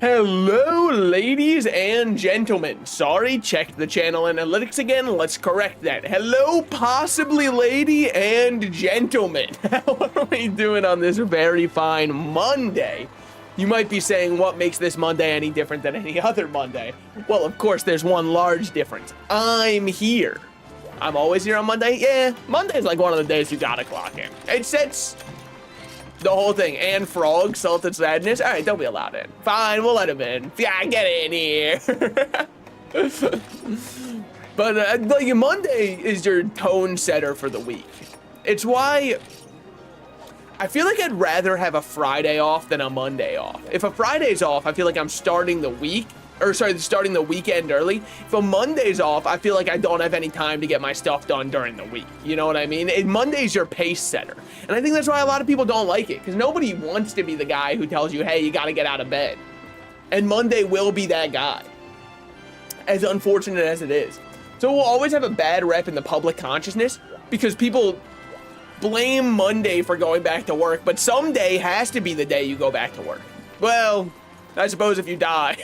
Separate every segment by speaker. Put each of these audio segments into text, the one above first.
Speaker 1: Hello, ladies and gentlemen. Sorry, checked the channel analytics again. Let's correct that. Hello, possibly lady and gentlemen. What are we doing on this very fine Monday? You might be saying, what makes this Monday any different than any other Monday? Well, of course, there's one large difference. I'm here. I'm always here on Monday? Yeah, Monday's like one of the days you gotta clock in. It sets the whole thing. And Frog, Salted Sadness. All right, they'll be allowed in. Fine, we'll let them in. Yeah, get in here. But like Monday is your tone setter for the week. It's why I feel like I'd rather have a Friday off than a Monday off. If a Friday's off, I feel like I'm starting the week, or sorry, starting the weekend early. If a Monday's off, I feel like I don't have any time to get my stuff done during the week. You know what I mean? Monday's your pace setter. And I think that's why a lot of people don't like it, because nobody wants to be the guy who tells you, hey, you got to get out of bed. And Monday will be that guy, as unfortunate as it is. So we'll always have a bad rep in the public consciousness because people blame Monday for going back to work, but someday has to be the day you go back to work. Well, I suppose if you die.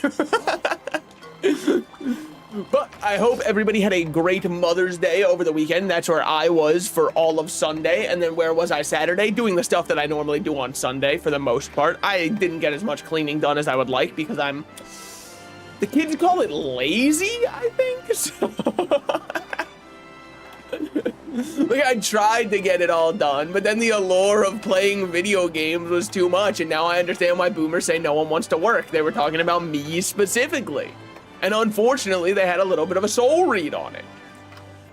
Speaker 1: But I hope everybody had a great Mother's Day over the weekend. That's where I was for all of Sunday. And then where was I Saturday? Doing the stuff that I normally do on Sunday for the most part. I didn't get as much cleaning done as I would like because the kids call it lazy, I think. So like, I tried to get it all done, but then the allure of playing video games was too much, and now I understand why boomers say no one wants to work. They were talking about me specifically. And unfortunately, they had a little bit of a soul read on it.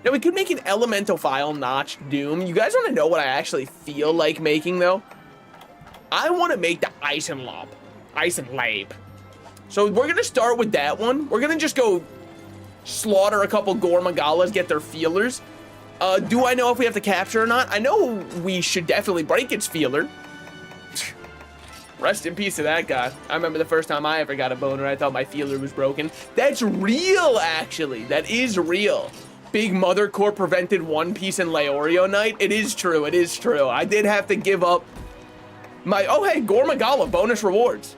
Speaker 1: Now, we could make an elemental file notch Doom. You guys want to know what I actually feel like making, though? I want to make the Eisenlob. Eisenlab. So we're going to start with that one. We're going to just go slaughter a couple Gormagalas, get their feelers. Do I know if we have to capture or not? I know we should definitely break its feeler. Rest in peace to that guy. I remember the first time I ever got a boner, I thought my feeler was broken. That's real, actually. That is real. Big Mother Corp prevented One Piece and Leorio night. It is true. It is true. I did have to give up my... Oh, hey, Gormagala, bonus rewards.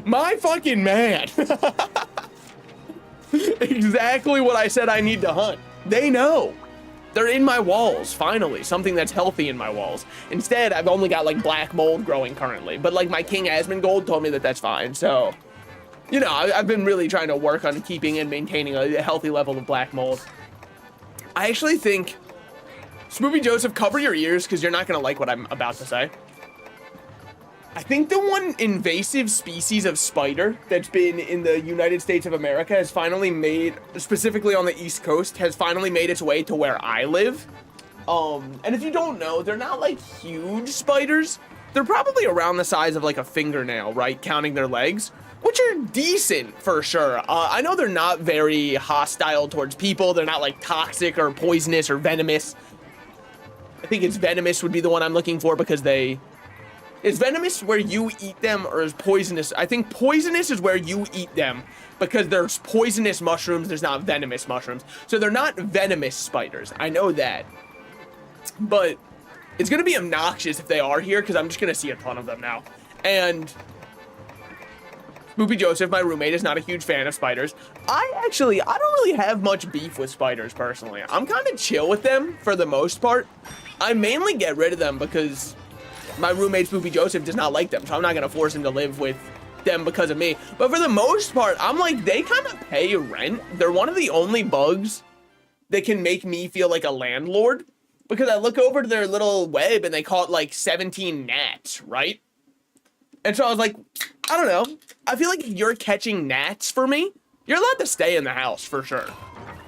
Speaker 1: My fucking man. Exactly what I said I need to hunt. They know. They're in my walls, finally. Something that's healthy in my walls. Instead, I've only got, like, black mold growing currently. But, like, my King Asmongold told me that that's fine. So, you know, I've been really trying to work on keeping and maintaining a healthy level of black mold. I actually think... Smoothie Joseph, cover your ears, because you're not going to like what I'm about to say. I think the one invasive species of spider that's been in the United States of America has finally made, specifically on the East Coast, has finally made its way to where I live. And if you don't know, they're not like huge spiders. They're probably around the size of like a fingernail, right? Counting their legs, which are decent for sure. I know they're not very hostile towards people. They're not like toxic or poisonous or venomous. I think it's venomous would be the one I'm looking for because they... Is venomous where you eat them, or is poisonous? I think poisonous is where you eat them because there's poisonous mushrooms, there's not venomous mushrooms. So they're not venomous spiders. I know that. But it's going to be obnoxious if they are here because I'm just going to see a ton of them now. And Spoopy Joseph, my roommate, is not a huge fan of spiders. I don't really have much beef with spiders personally. I'm kind of chill with them for the most part. I mainly get rid of them because my roommate, Spoopy Joseph, does not like them, so I'm not going to force him to live with them because of me. But for the most part, I'm like, they kind of pay rent. They're one of the only bugs that can make me feel like a landlord because I look over to their little web and they call it like 17 gnats, right? And so I was like, I don't know. I feel like if you're catching gnats for me, you're allowed to stay in the house for sure.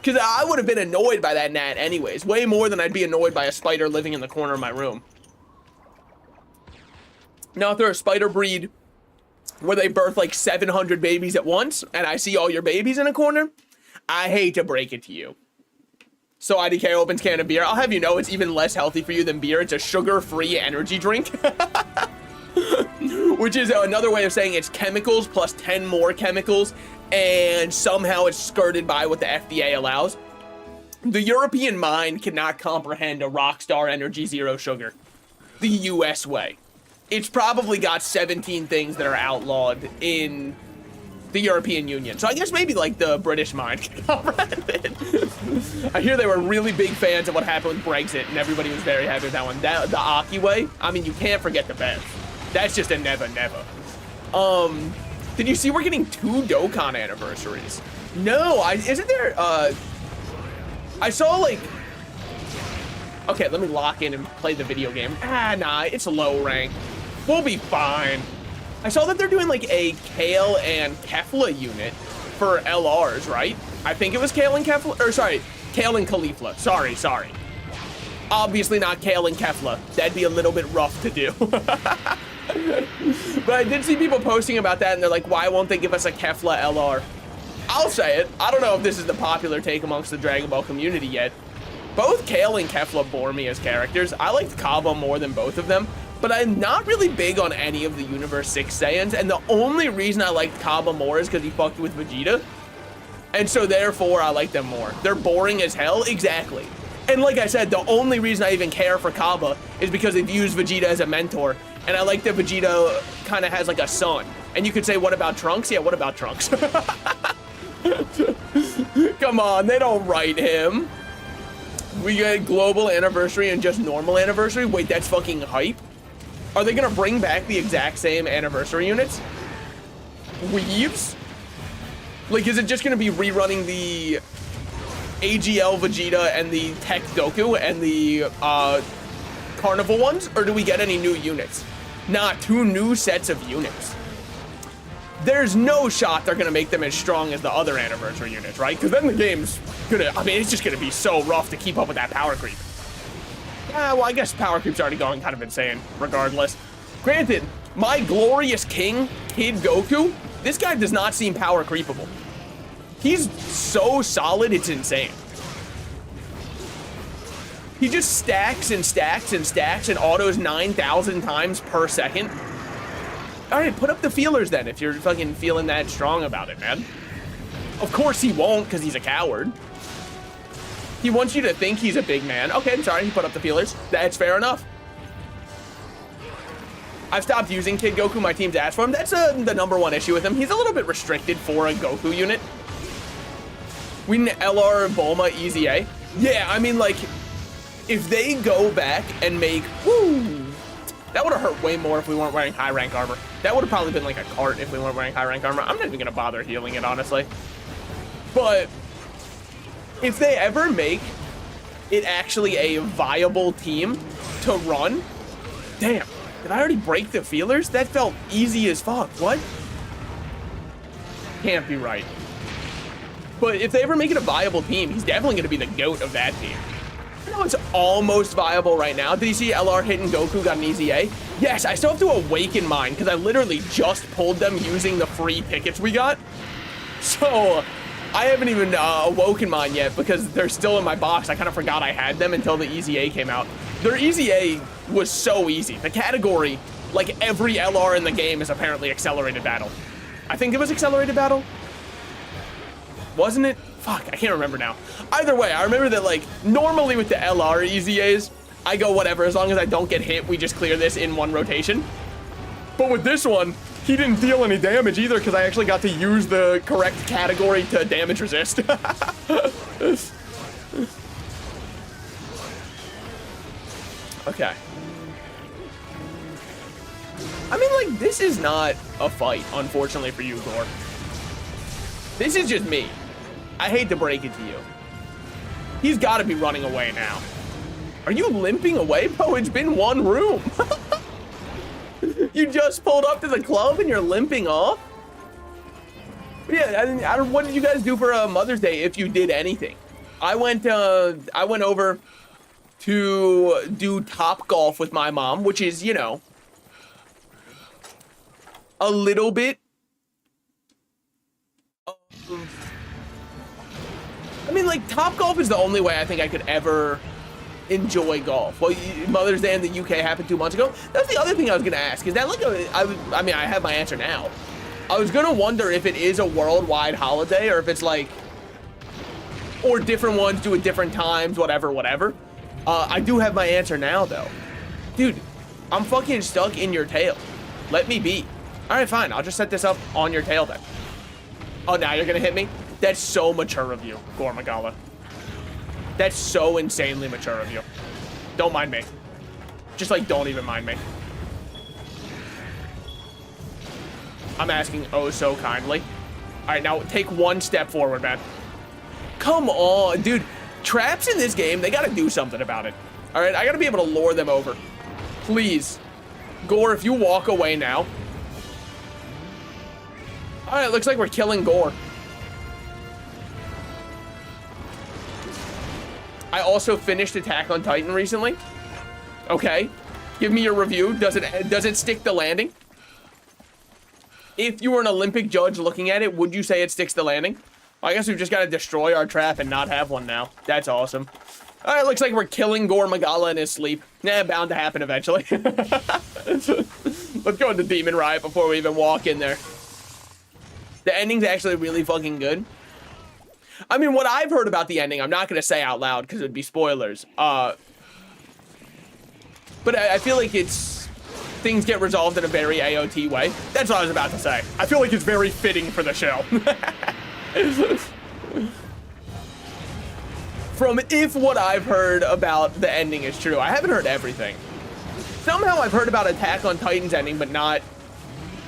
Speaker 1: Because I would have been annoyed by that gnat anyways, way more than I'd be annoyed by a spider living in the corner of my room. Now, if they're a spider breed where they birth like 700 babies at once, and I see all your babies in a corner, I hate to break it to you. So IDK opens can of beer. I'll have you know it's even less healthy for you than beer. It's a sugar-free energy drink. Which is another way of saying it's chemicals plus 10 more chemicals, and somehow it's skirted by what the FDA allows. The European mind cannot comprehend a Rockstar Energy Zero Sugar the US way. It's probably got 17 things that are outlawed in the European Union. So I guess maybe like the British mind can comprehend it. I hear they were really big fans of what happened with Brexit, and everybody was very happy with that one. The Aki way, I mean, you can't forget the Bev. That's just a never. Did you see we're getting 2 Dokkan anniversaries? No, isn't there, I saw like, okay, let me lock in and play the video game. Nah, it's low rank. We'll be fine. I saw that they're doing like a Kale and Kefla unit for LRs, right? I think it was Kale and Kefla, or sorry, Kale and Caulifla. Sorry. Obviously not Kale and Kefla. That'd be a little bit rough to do. But I did see people posting about that, and they're like, why won't they give us a Kefla LR? I'll say it. I don't know if this is the popular take amongst the Dragon Ball community yet. Both Kale and Kefla bore me as characters. I liked Kaba more than both of them, but I'm not really big on any of the Universe 6 Saiyans, and the only reason I liked Kaba more is because he fucked with Vegeta, and so therefore I like them more. They're boring as hell, exactly. And like I said, the only reason I even care for Kaba is because they've used Vegeta as a mentor, and I like that Vegeta kind of has like a son. And you could say, what about Trunks? Yeah, what about Trunks? Come on, they don't write him. We get global anniversary and just normal anniversary? Wait, that's fucking hype. Are they gonna bring back the exact same anniversary units? Weaves? Like, is it just gonna be rerunning the AGL Vegeta and the Tech Goku and the Carnival ones? Or do we get any new units? Nah, 2 new sets of units. There's no shot they're gonna make them as strong as the other anniversary units, right? Because then the game's gonna, I mean, it's just gonna be so rough to keep up with that power creep. Yeah, well, I guess power creep's already going kind of insane, regardless. Granted, my glorious king, Kid Goku, this guy does not seem power creepable. He's so solid, it's insane. He just stacks and stacks and stacks and autos 9,000 times per second. All right, put up the feelers then if you're fucking feeling that strong about it, man. Of course he won't, because he's a coward. He wants you to think he's a big man. Okay, I'm sorry, he put up the feelers. That's fair enough. I've stopped using Kid Goku. My team's asked for him. That's the #1 issue with him. He's a little bit restricted for a Goku unit. We need LR Bulma Easy A. Yeah, I mean, like, if they go back and make, woo, that would have hurt way more if we weren't wearing high rank armor. That would have probably been like a cart if we weren't wearing high rank armor. I'm not even gonna bother healing it, honestly. But if they ever make it actually a viable team to run, damn, did I already break the feelers? That felt easy as fuck. What? Can't be right. But if they ever make it a viable team, he's definitely gonna be the GOAT of that team. I know it's almost viable right now. Did you see LR hitting Goku got an easy A? Yes, I still have to awaken mine because I literally just pulled them using the free tickets we got. So I haven't even awoken mine yet because they're still in my box. I kind of forgot I had them until the Easy A came out. Their Easy A was so easy. The category, like every LR in the game, is apparently accelerated battle. I think it was accelerated battle. Wasn't it? Fuck, I can't remember now. Either way, I remember that, like, normally with the LR Easy A's, I go whatever, as long as I don't get hit, we just clear this in one rotation. But with this one, he didn't deal any damage either because I actually got to use the correct category to damage resist. Okay. I mean, like, this is not a fight, unfortunately for you, Gore. This is just me. I hate to break it to you. He's got to be running away now. Are you limping away, bro? It's been one room. You just pulled up to the club and you're limping off? Yeah, I don't, what did you guys do for Mother's Day, if you did anything? I went over to do Top Golf with my mom, which is, you know, a little bit. I mean, like, Top Golf is the only way I think I could ever enjoy golf. Well, Mother's Day in the UK happened 2 months ago. That's the other thing I was gonna ask. Is that like I mean, I have my answer now. I was gonna wonder if it is a worldwide holiday or if it's like, or different ones do it different times, whatever. I do have my answer now, though. Dude, I'm fucking stuck in your tail. Let me be. All right, fine. I'll just set this up on your tail then. Oh, now you're gonna hit me? That's so mature of you, Gormagala. That's so insanely mature of you. Don't mind me. Just, like, don't even mind me. I'm asking oh so kindly. All right, now take one step forward, man. Come on, dude. Traps in this game, they gotta do something about it. All right, I gotta be able to lure them over. Please. Gore, if you walk away now. All right, looks like we're killing Gore. I also finished Attack on Titan recently. Okay, give me your review. Does it stick the landing? If you were an Olympic judge looking at it, would you say it sticks the landing? Well, I guess we've just got to destroy our trap and not have one now. That's awesome. All right, looks like we're killing Gormagala in his sleep. Nah, bound to happen eventually. Let's go into Demon Riot before we even walk in there. The ending's actually really fucking good. I mean, what I've heard about the ending, I'm not going to say out loud because it would be spoilers. But I feel like things get resolved in a very AOT way. That's what I was about to say. I feel like it's very fitting for the show. From if what I've heard about the ending is true, I haven't heard everything. Somehow I've heard about Attack on Titan's ending, but not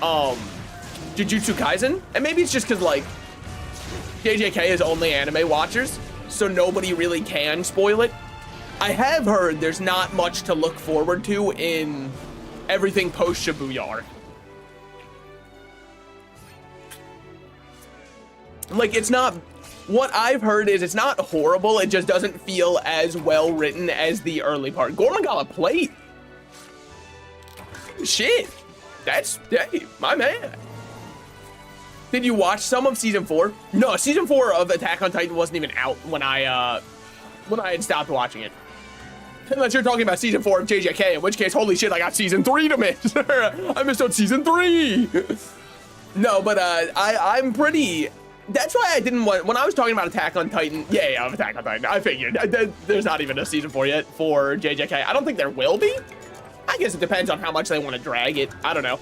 Speaker 1: Jujutsu Kaisen. And maybe it's just because, like, JJK is only anime watchers, so nobody really can spoil it. I have heard there's not much to look forward to in everything post Shibuya arc. Like, it's not, what I've heard is it's not horrible, it just doesn't feel as well written as the early part. Gormagala played. Shit. That's, hey, my man. Did you watch some of season 4? No, season 4 of Attack on Titan wasn't even out when I had stopped watching it. Unless you're talking about season 4 of JJK, in which case, holy shit, I got season 3 to miss. I missed out season 3. No, but I'm pretty, that's why I didn't want, when I was talking about Attack on Titan, yeah, Attack on Titan, I figured there's not even a season 4 yet for JJK. I don't think there will be. I guess it depends on how much they want to drag it. I don't know.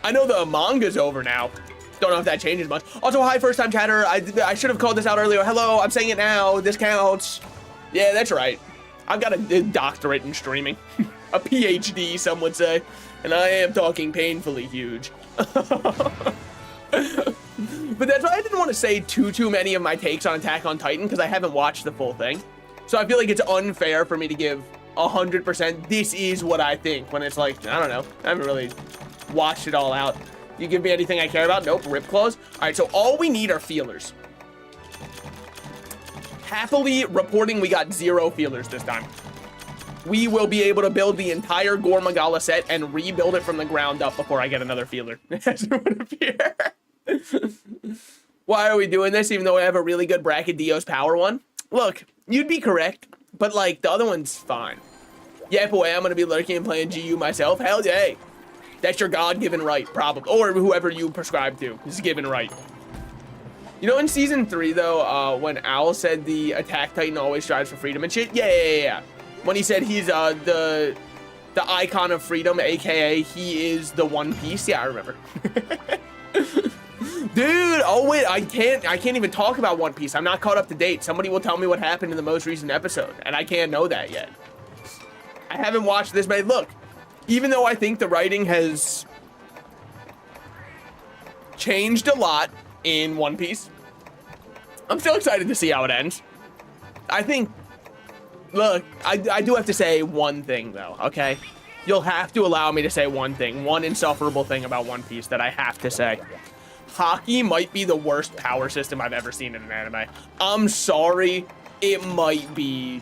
Speaker 1: I know the manga's over now. Don't know if that changes much. Also, hi, first-time chatter. I should have called this out earlier. Hello, I'm saying it now. This counts. Yeah, that's right. I've got a doctorate in streaming. A PhD, some would say. And I am talking painfully huge. But that's why I didn't want to say too many of my takes on Attack on Titan, because I haven't watched the full thing. So I feel like it's unfair for me to give 100%. This is what I think, when it's like, I don't know. I haven't really watched it all out. You give me anything I care about? Nope, rip claws. All right, so all we need are feelers. Happily reporting we got 0 feelers this time. We will be able to build the entire Gormagala set and rebuild it from the ground up before I get another feeler. As it would appear. Why are we doing this even though I have a really good Bracket Dios power one? Look, you'd be correct, but like the other one's fine. Yeah, boy, I'm gonna be lurking and playing GU myself. Hell yeah. That's your God-given right, probably. Or whoever you prescribe to is given right. You know, in season 3, though, when Owl said the Attack Titan always strives for freedom and shit? Yeah. When he said he's the icon of freedom, a.k.a. he is the One Piece. Yeah, I remember. Dude, oh wait, I can't even talk about One Piece. I'm not caught up to date. Somebody will tell me what happened in the most recent episode, and I can't know that yet. I haven't watched this, but look. Even though I think the writing has changed a lot in One Piece, I'm still excited to see how it ends. I think, look, I do have to say one thing, though, okay? You'll have to allow me to say one thing, one insufferable thing about One Piece that I have to say. Haki might be the worst power system I've ever seen in an anime. I'm sorry, it might be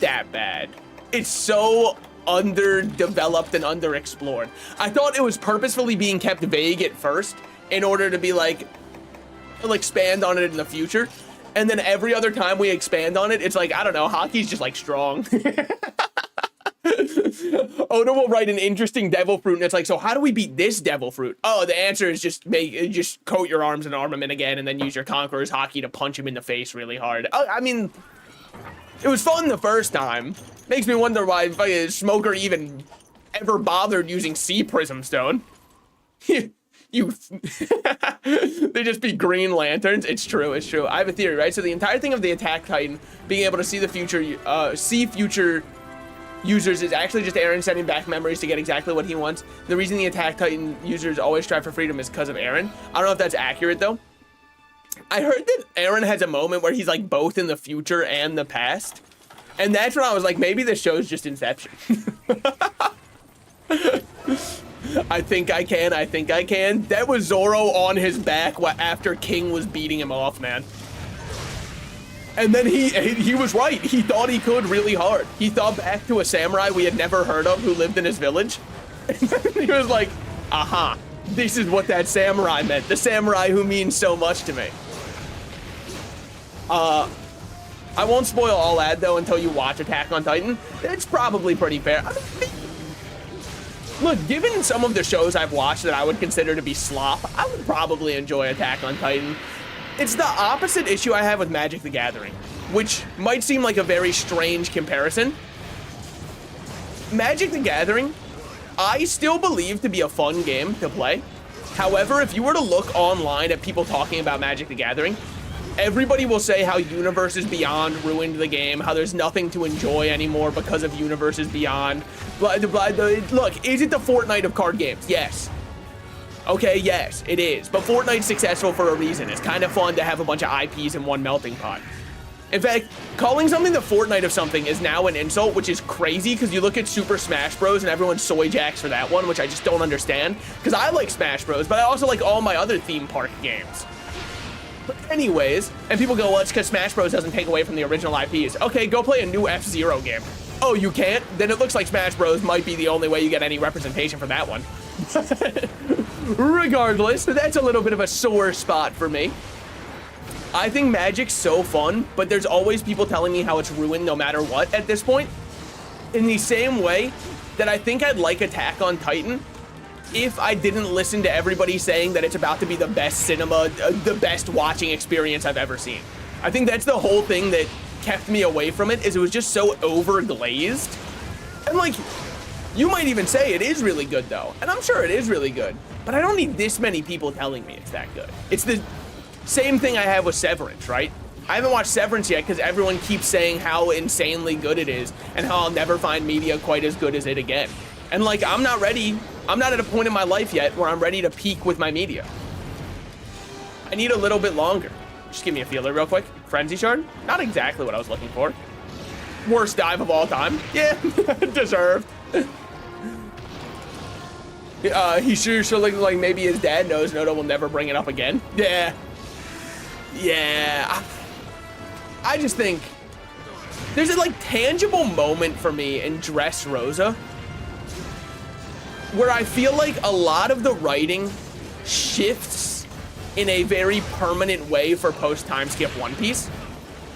Speaker 1: that bad. It's so underdeveloped and underexplored. I thought it was purposefully being kept vague at first in order to be like, we'll expand on it in the future. And then every other time we expand on it, it's like, I don't know, hockey's just like strong. Oda will write an interesting devil fruit and it's like, so how do we beat this devil fruit? Oh, the answer is just coat your arms in armament again and then use your Conqueror's hockey to punch him in the face really hard. I mean, it was fun the first time. Makes me wonder why fucking Smoker even ever bothered using Sea Prism Stone. You You, they just be Green Lanterns. It's true. It's true. I have a theory, right? So the entire thing of the Attack Titan being able to see the future, see future users is actually just Aaron sending back memories to get exactly what he wants. The reason the Attack Titan users always strive for freedom is because of Aaron. I don't know if that's accurate though. I heard that Aaron has a moment where he's like both in the future and the past. And that's when I was like, maybe this show's just Inception. I think I can. That was Zoro on his back after King was beating him off, man. And then he was right. He thought he could really hard. He thought back to a samurai we had never heard of who lived in his village. And he was like, aha, this is what that samurai meant. The samurai who means so much to me. I won't spoil all that though until you watch Attack on Titan. It's probably pretty fair. I mean, look, given some of the shows I've watched that I would consider to be slop, I would probably enjoy Attack on Titan. It's the opposite issue I have with Magic the Gathering, which might seem like a very strange comparison. Magic the Gathering, I still believe to be a fun game to play. However, if you were to look online at people talking about Magic the Gathering, everybody will say how Universes Beyond ruined the game, how there's nothing to enjoy anymore because of Universes Beyond. Look, is it the Fortnite of card games? Yes. Okay, yes, it is. But Fortnite's successful for a reason. It's kind of fun to have a bunch of IPs in one melting pot. In fact, calling something the Fortnite of something is now an insult, which is crazy because you look at Super Smash Bros. And everyone soy jacks for that one, which I just don't understand. Because I like Smash Bros, but I also like all my other theme park games. But anyways, and people go, well, it's because Smash Bros. Doesn't take away from the original IPs. Okay, go play a new F-Zero game. Oh, you can't? Then it looks like Smash Bros. Might be the only way you get any representation from that one. Regardless, that's a little bit of a sore spot for me. I think Magic's so fun, but there's always people telling me how it's ruined no matter what at this point. In the same way that I think I'd like Attack on Titan if I didn't listen to everybody saying that it's about to be the best cinema, the best watching experience I've ever seen. I think that's the whole thing that kept me away from it, is it was just so overglazed. And like, you might even say it is really good though, and I'm sure it is really good, but I don't need this many people telling me it's that good. It's the same thing I have with Severance, right? I haven't watched Severance yet because everyone keeps saying how insanely good it is and how I'll never find media quite as good as it again. And like, I'm not ready. I'm not at a point in my life yet where I'm ready to peak with my media. I need a little bit longer. Just give me a feeler real quick. Frenzy Shard? Not exactly what I was looking for. Worst dive of all time. Yeah, deserved. He sure looks like maybe his dad knows Noto will never bring it up again. Yeah. Yeah. I just think there's a like tangible moment for me in Dressrosa where I feel like a lot of the writing shifts in a very permanent way for post-time skip One Piece.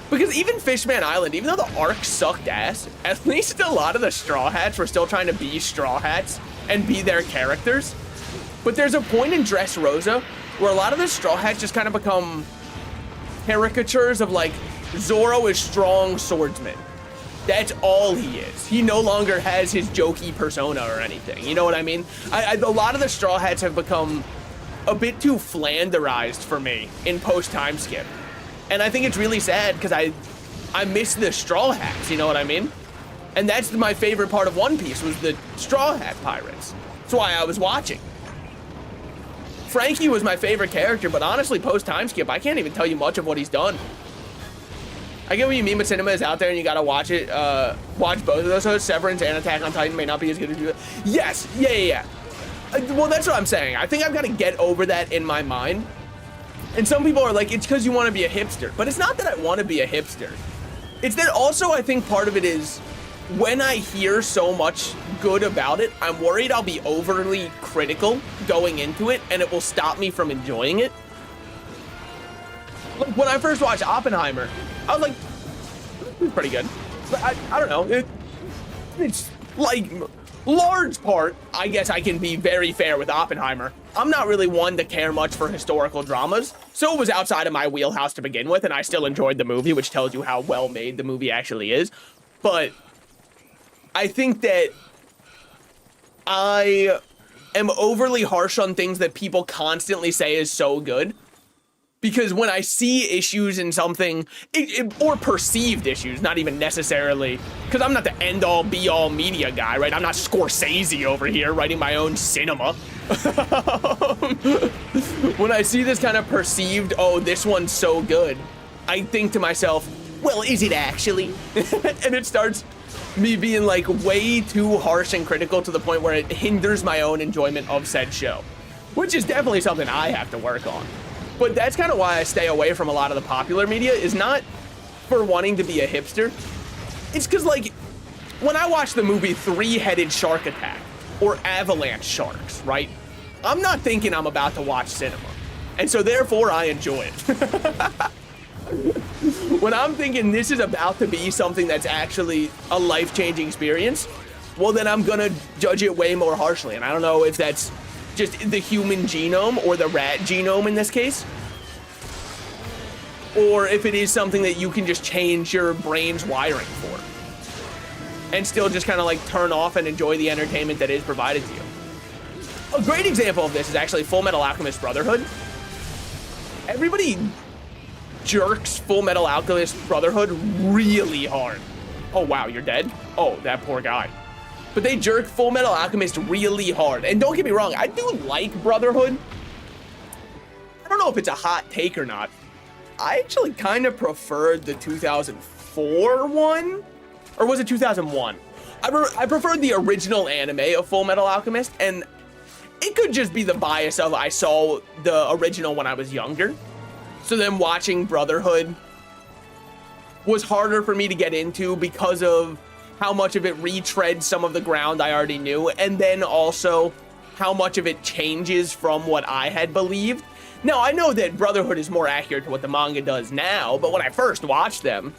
Speaker 1: Because even Fishman Island, even though the arc sucked ass, at least a lot of the Straw Hats were still trying to be Straw Hats and be their characters. But there's a point in Dressrosa where a lot of the Straw Hats just kind of become caricatures of like, Zoro is strong swordsman. That's all he is. He no longer has his jokey persona or anything. You know what I mean? A lot of the Straw Hats have become a bit too flanderized for me in post-time skip. And I think it's really sad because I miss the Straw Hats, you know what I mean? And that's my favorite part of One Piece, was the Straw Hat Pirates. That's why I was watching. Frankie was my favorite character, but honestly, post-time skip, I can't even tell you much of what he's done. I get what you mean, but cinema is out there and you gotta watch it. Watch both of those. So Severance and Attack on Titan may not be as good as you. Yes, yeah. Well, that's what I'm saying. I think I've got to get over that in my mind. And some people are like, it's because you want to be a hipster. But it's not that I want to be a hipster. It's that also I think part of it is when I hear so much good about it, I'm worried I'll be overly critical going into it and it will stop me from enjoying it. Like when I first watched Oppenheimer, I was like, it's pretty good. But I don't know. It's like, large part, I guess I can be very fair with Oppenheimer. I'm not really one to care much for historical dramas, so it was outside of my wheelhouse to begin with, and I still enjoyed the movie, which tells you how well made the movie actually is. But I think that I am overly harsh on things that people constantly say is so good. Because when I see issues in something, or perceived issues, not even necessarily, because I'm not the end-all, be-all media guy, right? I'm not Scorsese over here writing my own cinema. When I see this kind of perceived, oh, this one's so good, I think to myself, well, is it actually? And it starts me being like way too harsh and critical to the point where it hinders my own enjoyment of said show, which is definitely something I have to work on. But that's kind of why I stay away from a lot of the popular media, is not for wanting to be a hipster. It's because, like, when I watch the movie Three-Headed Shark Attack or Avalanche Sharks, right? I'm not thinking I'm about to watch cinema. And so therefore I enjoy it. When I'm thinking this is about to be something that's actually a life-changing experience, well, then I'm gonna judge it way more harshly. And I don't know if that's just the human genome or the rat genome in this case, or if it is something that you can just change your brain's wiring for and still just kind of like turn off and enjoy the entertainment that is provided to you. A great example of this is actually Full Metal Alchemist Brotherhood. Everybody jerks Full Metal Alchemist Brotherhood really hard. Oh wow, you're dead? Oh, that poor guy. But they jerk Full Metal Alchemist really hard. And don't get me wrong, I do like Brotherhood. I don't know if it's a hot take or not. I actually kind of preferred the 2004 one. Or was it 2001? I preferred the original anime of Full Metal Alchemist. And it could just be the bias of I saw the original when I was younger. So then watching Brotherhood was harder for me to get into because of how much of it retreads some of the ground I already knew, and then also how much of it changes from what I had believed. Now, I know that Brotherhood is more accurate to what the manga does now, but when I first watched them,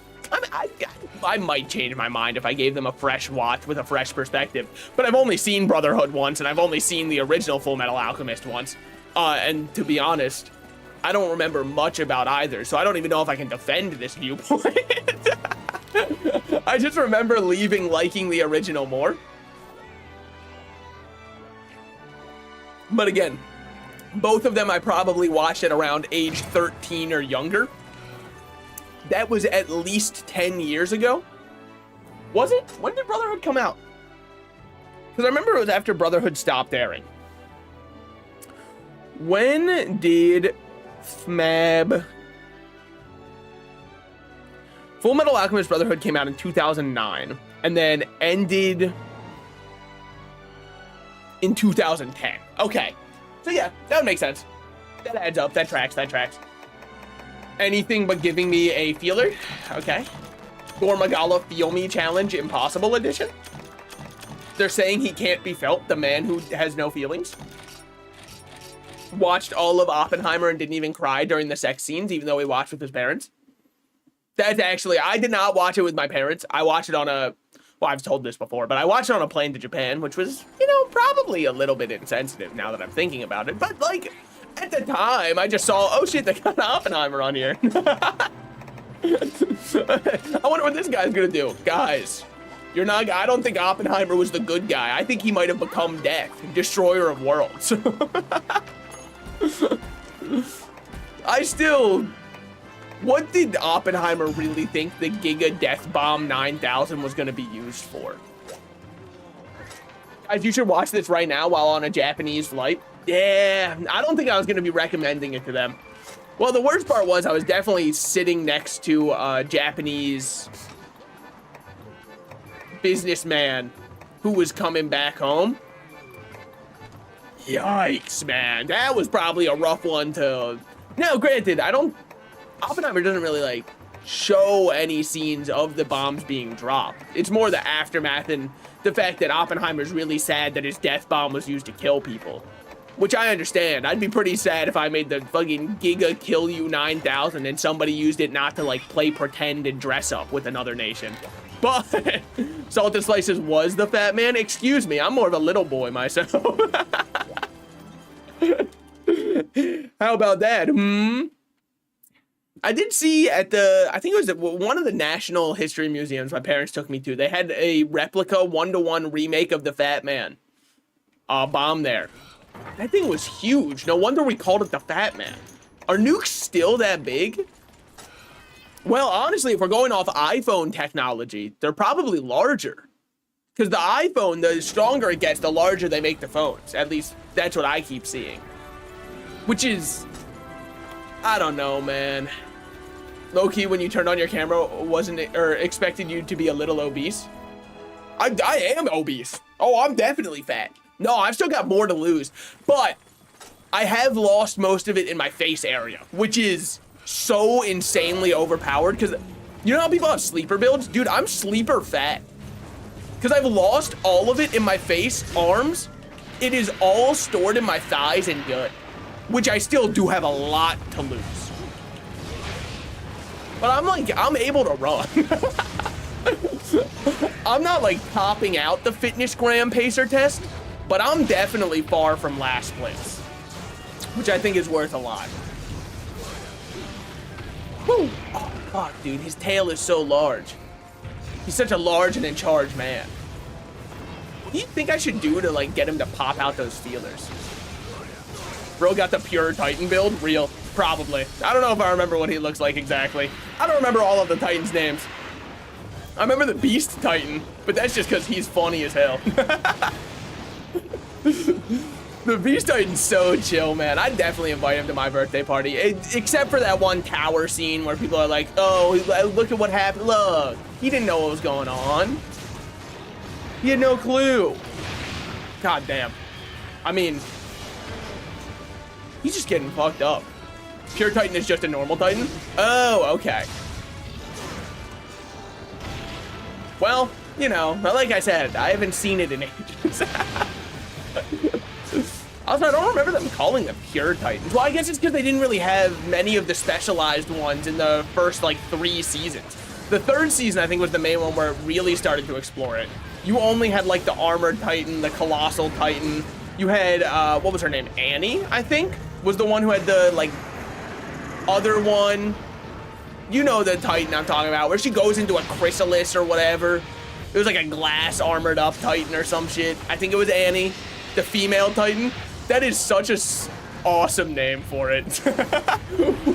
Speaker 1: I might change my mind if I gave them a fresh watch with a fresh perspective. But I've only seen Brotherhood once, and I've only seen the original Full Metal Alchemist once. And to be honest, I don't remember much about either, so I don't even know if I can defend this viewpoint. I just remember liking the original more. But again, both of them I probably watched at around age 13 or younger. That was at least 10 years ago. Was it? When did Brotherhood come out? Because I remember it was after Brotherhood stopped airing. When did FMAB... Full Metal Alchemist Brotherhood came out in 2009 and then ended in 2010. Okay. So yeah, that would make sense. That adds up. That tracks. Anything but giving me a feeler. Okay. Gormagala Feel Me Challenge Impossible Edition. They're saying he can't be felt, the man who has no feelings. Watched all of Oppenheimer and didn't even cry during the sex scenes, even though he watched with his parents. That's actually, I did not watch it with my parents. I watched it on a, well, I've told this before, but I watched it on a plane to Japan, which was, you know, probably a little bit insensitive now that I'm thinking about it. But, like, at the time, I just saw, oh shit, they got Oppenheimer on here. I wonder what this guy's gonna do. Guys, you're not, I don't think Oppenheimer was the good guy. I think he might have become Death, Destroyer of Worlds. What did Oppenheimer really think the Giga Death Bomb 9000 was going to be used for? Guys, you should watch this right now while on a Japanese flight. Yeah, I don't think I was going to be recommending it to them. Well, the worst part was I was definitely sitting next to a Japanese businessman who was coming back home. Yikes, man. That was probably a rough one to... Now, granted, Oppenheimer doesn't really, like, show any scenes of the bombs being dropped. It's more the aftermath and the fact that Oppenheimer's really sad that his death bomb was used to kill people. Which I understand. I'd be pretty sad if I made the fucking Giga Kill You 9000 and somebody used it not to, like, play pretend and dress up with another nation. But Salted Slices was the fat man? Excuse me, I'm more of a little boy myself. How about that, I did see at I think it was at one of the National History Museums my parents took me to. They had a replica 1-to-1 remake of the Fat Man. bomb there. That thing was huge. No wonder we called it the Fat Man. Are nukes still that big? Well, honestly, if we're going off iPhone technology, they're probably larger. Because the iPhone, the stronger it gets, the larger they make the phones. At least that's what I keep seeing. Which is, I don't know, man. Low-key, when you turned on your camera, expected you to be a little obese? I am obese. Oh, I'm definitely fat. No, I've still got more to lose. But I have lost most of it in my face area, which is so insanely overpowered. Because you know how people have sleeper builds? Dude, I'm sleeper fat. Because I've lost all of it in my face, arms. It is all stored in my thighs and gut, which I still do have a lot to lose. But I'm able to run. I'm not like topping out the fitness gram pacer test, but I'm definitely far from last place, which I think is worth a lot. Woo. Oh, fuck, dude, his tail is so large. He's such a large and in charge man. What do you think I should do to like get him to pop out those feelers? Bro got the pure Titan build? Real. Probably. I don't know if I remember what he looks like exactly. I don't remember all of the Titans' names. I remember the Beast Titan, but that's just because he's funny as hell. The Beast Titan's so chill, man. I'd definitely invite him to my birthday party, except for that one tower scene where people are like, oh, look at what happened. Look, he didn't know what was going on. He had no clue. God damn. I mean, he's just getting fucked up. Pure Titan is just a normal Titan? Oh, okay. Well, you know, like I said, I haven't seen it in ages. Also, I don't remember them calling them pure Titans. Well, I guess it's because they didn't really have many of the specialized ones in the first, like, 3 seasons. The 3rd season, I think, was the main one where it really started to explore it. You only had, like, the Armored Titan, the Colossal Titan. You had, what was her name? Annie, I think, was the one who had the, like, other one. You know the Titan I'm talking about, where she goes into a chrysalis or whatever. It was like a glass armored up Titan or some shit. I think it was Annie, the female Titan. That is such a awesome name for it.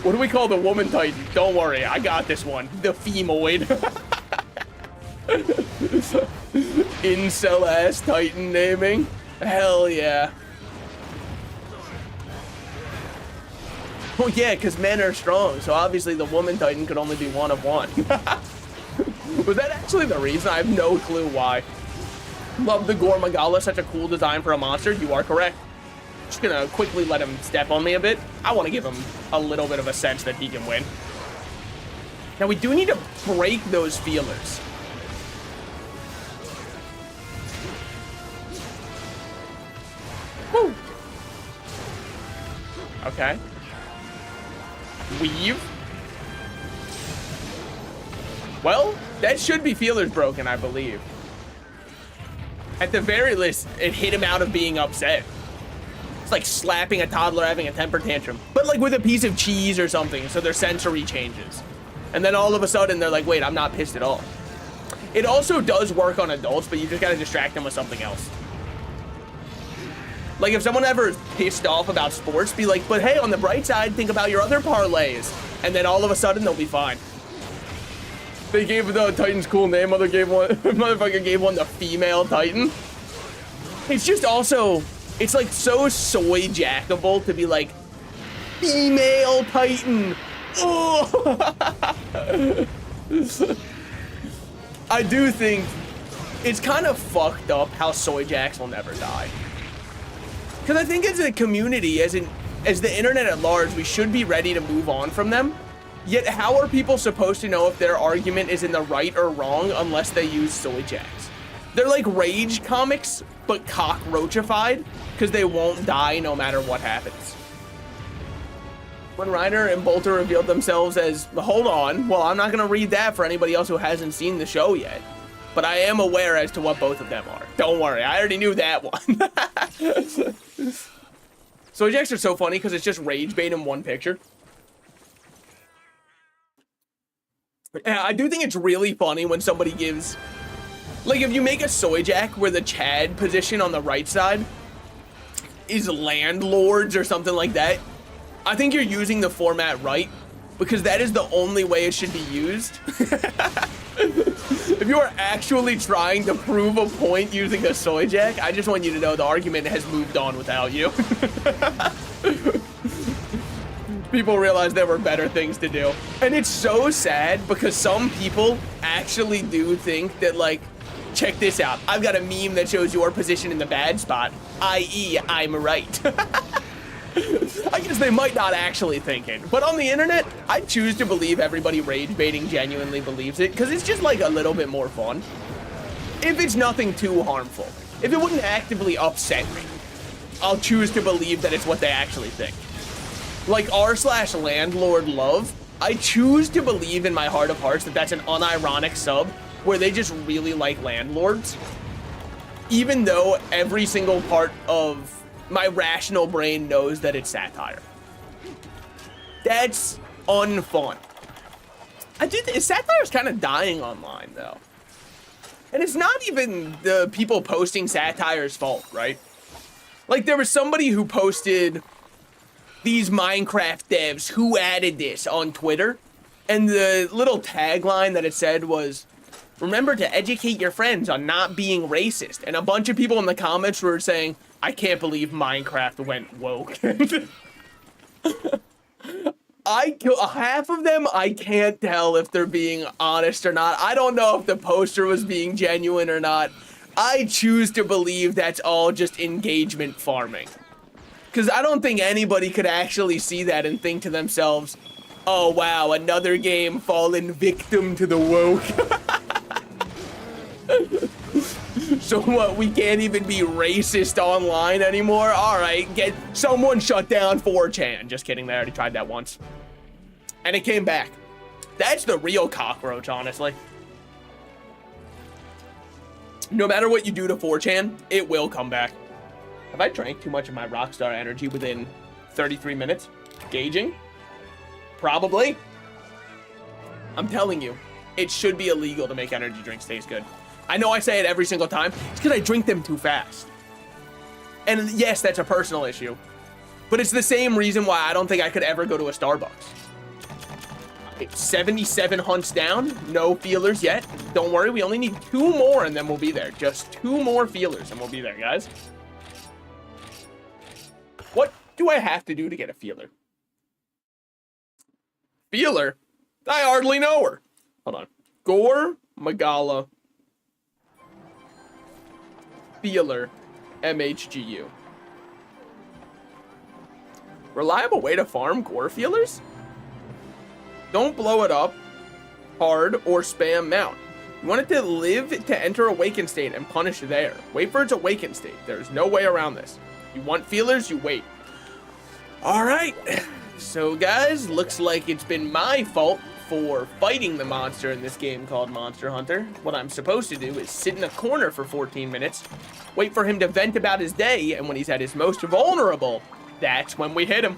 Speaker 1: What do we call the woman Titan? Don't worry, I got this one. The femoid. Incel ass Titan naming. Hell yeah. Oh yeah, because men are strong, so obviously the woman Titan could only be one of one. Was that actually the reason? I have no clue why. Love the Gore Magala, such a cool design for a monster. You are correct. Just gonna quickly let him step on me a bit. I want to give him a little bit of a sense that he can win. Now we do need to break those feelers. Woo. Okay. Weave. Well, that should be feelers broken, I believe. At the very least, it hit him out of being upset. It's like slapping a toddler having a temper tantrum, but like with a piece of cheese or something, so their sensory changes. And then all of a sudden, they're like, wait, I'm not pissed at all. It also does work on adults, but you just gotta distract them with something else. Like, if someone ever is pissed off about sports, be like, but hey, on the bright side, think about your other parlays. And then all of a sudden, they'll be fine. They gave the Titans cool name. Motherfucker gave one the female Titan. It's just also, it's like so soy jackable to be like, female Titan. Oh. I do think it's kind of fucked up how soy jacks will never die. Because I think as a community, as the internet at large, we should be ready to move on from them. Yet how are people supposed to know if their argument is in the right or wrong unless they use soy jacks? They're like rage comics, but cockroachified, because they won't die no matter what happens. When Reiner and Bolter revealed themselves as, hold on, well, I'm not going to read that for anybody else who hasn't seen the show yet. But I am aware as to what both of them are. Don't worry, I already knew that one. Soy jacks are so funny because it's just rage bait in one picture. And I do think it's really funny when somebody gives, like, if you make a soy jack where the Chad position on the right side is landlords or something like that, I think you're using the format right, because that is the only way it should be used. If you are actually trying to prove a point using a soy jack, I just want you to know the argument has moved on without you. People realize there were better things to do. And it's so sad because some people actually do think that, like, check this out. I've got a meme that shows your position in the bad spot, i.e. I'm right. I guess they might not actually think it, but on the internet, I choose to believe everybody rage baiting genuinely believes it, because it's just like a little bit more fun. If it's nothing too harmful, if it wouldn't actively upset me, I'll choose to believe that it's what they actually think. Like r/landlord love, I choose to believe in my heart of hearts that that's an unironic sub where they just really like landlords, even though every single part of my rational brain knows that it's satire. That's unfun. Satire is kind of dying online, though. And it's not even the people posting satire's fault, right? Like, there was somebody who posted these Minecraft devs, who added this, on Twitter. And the little tagline that it said was, remember to educate your friends on not being racist. And a bunch of people in the comments were saying, I can't believe Minecraft went woke. Half of them, I can't tell if they're being honest or not. I don't know if the poster was being genuine or not. I choose to believe that's all just engagement farming. Because I don't think anybody could actually see that and think to themselves, oh wow, another game fallen victim to the woke. So what, we can't even be racist online anymore? All right, get someone shut down 4chan. Just kidding, they already tried that once. And it came back. That's the real cockroach, honestly. No matter what you do to 4chan, it will come back. Have I drank too much of my Rockstar energy within 33 minutes? Gauging? Probably. I'm telling you, it should be illegal to make energy drinks taste good. I know I say it every single time. It's because I drink them too fast. And yes, that's a personal issue. But it's the same reason why I don't think I could ever go to a Starbucks. 77 hunts down. No feelers yet. Don't worry, we only need 2 more and then we'll be there. Just 2 more feelers and we'll be there, guys. What do I have to do to get a feeler? Feeler? I hardly know her. Hold on. Gore Magala. Feeler, MH4U. Reliable way to farm gore feelers? Don't blow it up hard or spam mount. You want it to live to enter awakened state and punish there. Wait for its awakened state. There's no way around this. You want feelers, you wait. All right. So guys, looks like it's been my fault for fighting the monster in this game called Monster Hunter. What I'm supposed to do is sit in a corner for 14 minutes, wait for him to vent about his day, and when he's at his most vulnerable, that's when we hit him.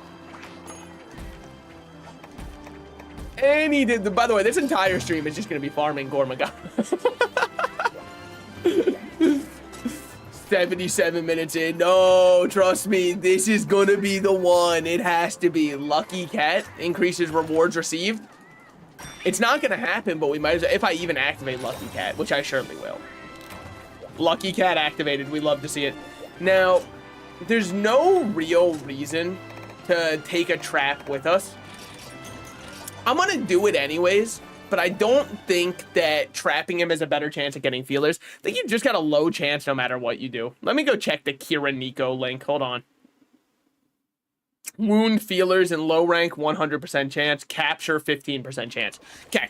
Speaker 1: And he did, by the way, this entire stream is just gonna be farming Gormaga. 77 minutes in. No, trust me, this is gonna be the one. It has to be. Lucky Cat increases rewards received. It's not gonna happen, but we might as well, if I even activate Lucky Cat, which I surely will. Lucky Cat activated, we love to see it. Now, there's no real reason to take a trap with us. I'm gonna do it anyways, but I don't think that trapping him has a better chance of getting feelers. I think you've just got a low chance no matter what you do. Let me go check the Kira Nico link, hold on. Wound feelers in low rank, 100% chance. Capture, 15% chance. Okay,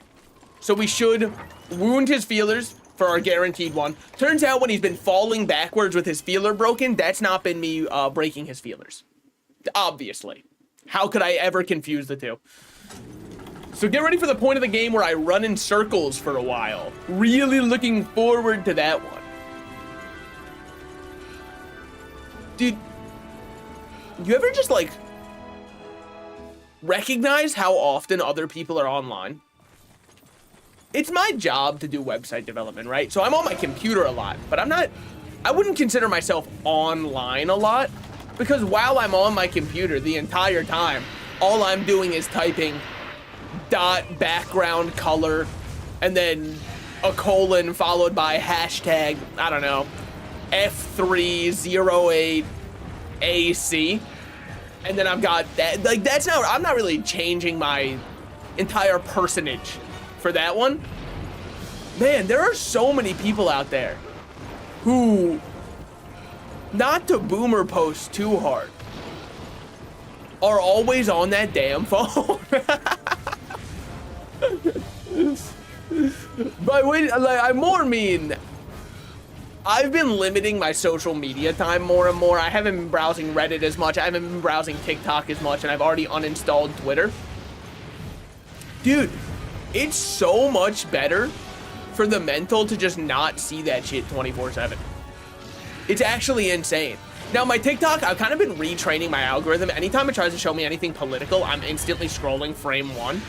Speaker 1: so we should wound his feelers for our guaranteed one. Turns out when he's been falling backwards with his feeler broken, that's not been me breaking his feelers. Obviously. How could I ever confuse the two? So get ready for the point of the game where I run in circles for a while. Really looking forward to that one. Dude, you ever just like recognize how often other people are online? It's my job to do website development, right? So I'm on my computer a lot, but I wouldn't consider myself online a lot. Because while I'm on my computer the entire time, all I'm doing is typing dot background color and then a colon followed by hashtag, I don't know, F308AC. And then I've got that, like, that's not, I'm not really changing my entire personage for that one. Man, there are so many people out there who, not to boomer post too hard, are always on that damn phone. But when, like, I more mean, I've been limiting my social media time more and more. I haven't been browsing Reddit as much. I haven't been browsing TikTok as much, and I've already uninstalled Twitter. Dude, it's so much better for the mental to just not see that shit 24/7. It's actually insane. Now, my TikTok, I've kind of been retraining my algorithm. Anytime it tries to show me anything political, I'm instantly scrolling frame 1.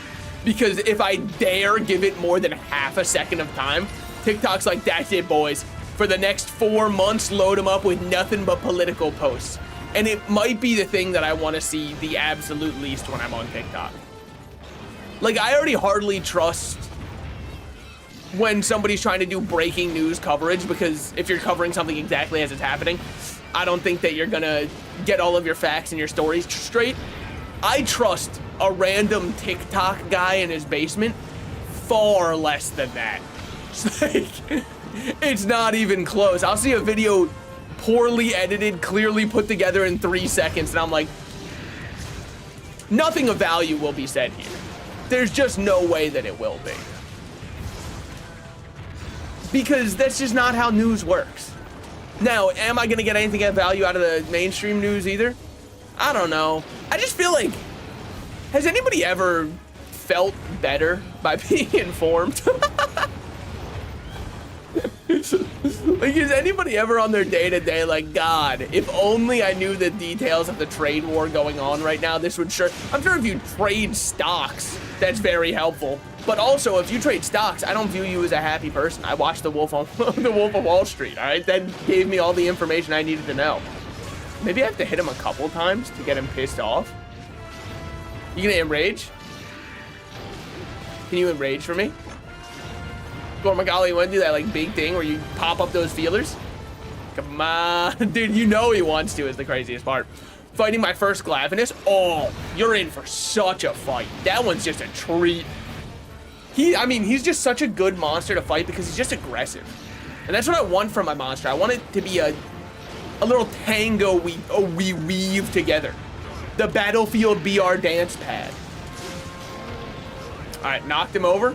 Speaker 1: Because if I dare give it more than half a second of time, TikTok's like, that's it, boys. For the next 4 months, load them up with nothing but political posts. And it might be the thing that I want to see the absolute least when I'm on TikTok. Like, I already hardly trust when somebody's trying to do breaking news coverage, because if you're covering something exactly as it's happening, I don't think that you're gonna get all of your facts and your stories straight. I trust a random TikTok guy in his basement far less than that. It's like, it's not even close. I'll see a video poorly edited, clearly put together in 3 seconds, and I'm like, nothing of value will be said here. There's just no way that it will be. Because that's just not how news works. Now, am I gonna get anything of value out of the mainstream news either? I don't know. I just feel like, has anybody ever felt better by being informed? Like, is anybody ever on their day-to-day like, God, if only I knew the details of the trade war going on right now, this would sure... I'm sure if you trade stocks, that's very helpful. But also, if you trade stocks, I don't view you as a happy person. I watched The Wolf of Wall Street, all right? That gave me all the information I needed to know. Maybe I have to hit him a couple times to get him pissed off. You gonna enrage? Can you enrage for me? Gormagali, you wanna do that like big thing where you pop up those feelers? Come on, dude, you know he wants to is the craziest part. Fighting my first Glavenus? Oh, you're in for such a fight. That one's just a treat. I mean, he's just such a good monster to fight because he's just aggressive. And that's what I want from my monster. I want it to be a little tango we weave together. The battlefield be our dance pad. All right, knocked him over.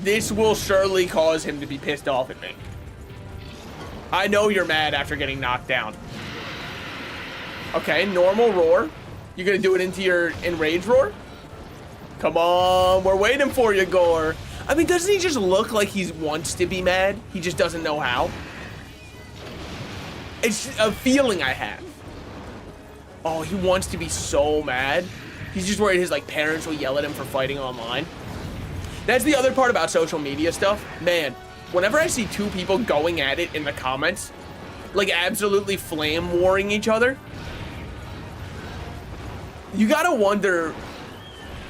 Speaker 1: This will surely cause him to be pissed off at me. I know you're mad after getting knocked down. Okay, normal roar. You gonna do it into your enrage roar? Come on, we're waiting for you, Gore. I mean, doesn't he just look like he wants to be mad? He just doesn't know how. It's a feeling I have. Oh, he wants to be so mad. He's just worried his like parents will yell at him for fighting online. That's the other part about social media stuff. Man, whenever I see two people going at it in the comments, like absolutely flame warring each other, you gotta wonder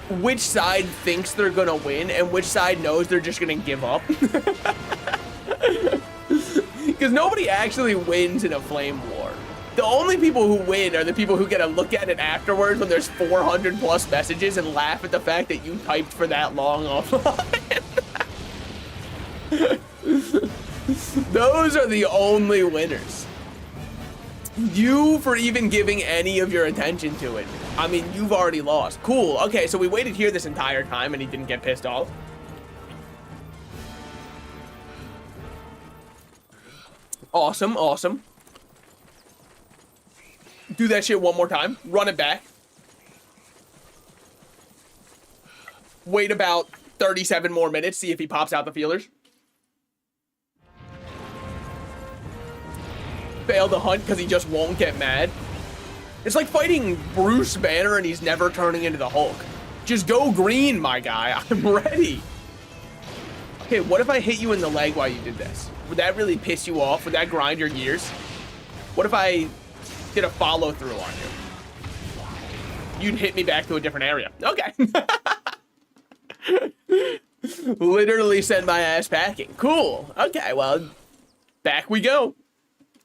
Speaker 1: which side thinks they're gonna win and which side knows they're just gonna give up. Because nobody actually wins in a flame war. The only people who win are the people who get to look at it afterwards when there's 400 plus messages and laugh at the fact that you typed for that long offline. Those are the only winners. You for even giving any of your attention to it. I mean, you've already lost. Cool. Okay, so we waited here this entire time and he didn't get pissed off. Awesome, awesome. Do that shit one more time. Run it back. Wait about 37 more minutes. See if he pops out the feelers. Fail the hunt because he just won't get mad. It's like fighting Bruce Banner and he's never turning into the Hulk. Just go green, my guy. I'm ready. Okay, what if I hit you in the leg while you did this? Would that really piss you off? Would that grind your gears? What if I Get a follow through on you. You'd hit me back to a different area. Okay. Literally sent my ass packing. Cool. Okay, well, back we go.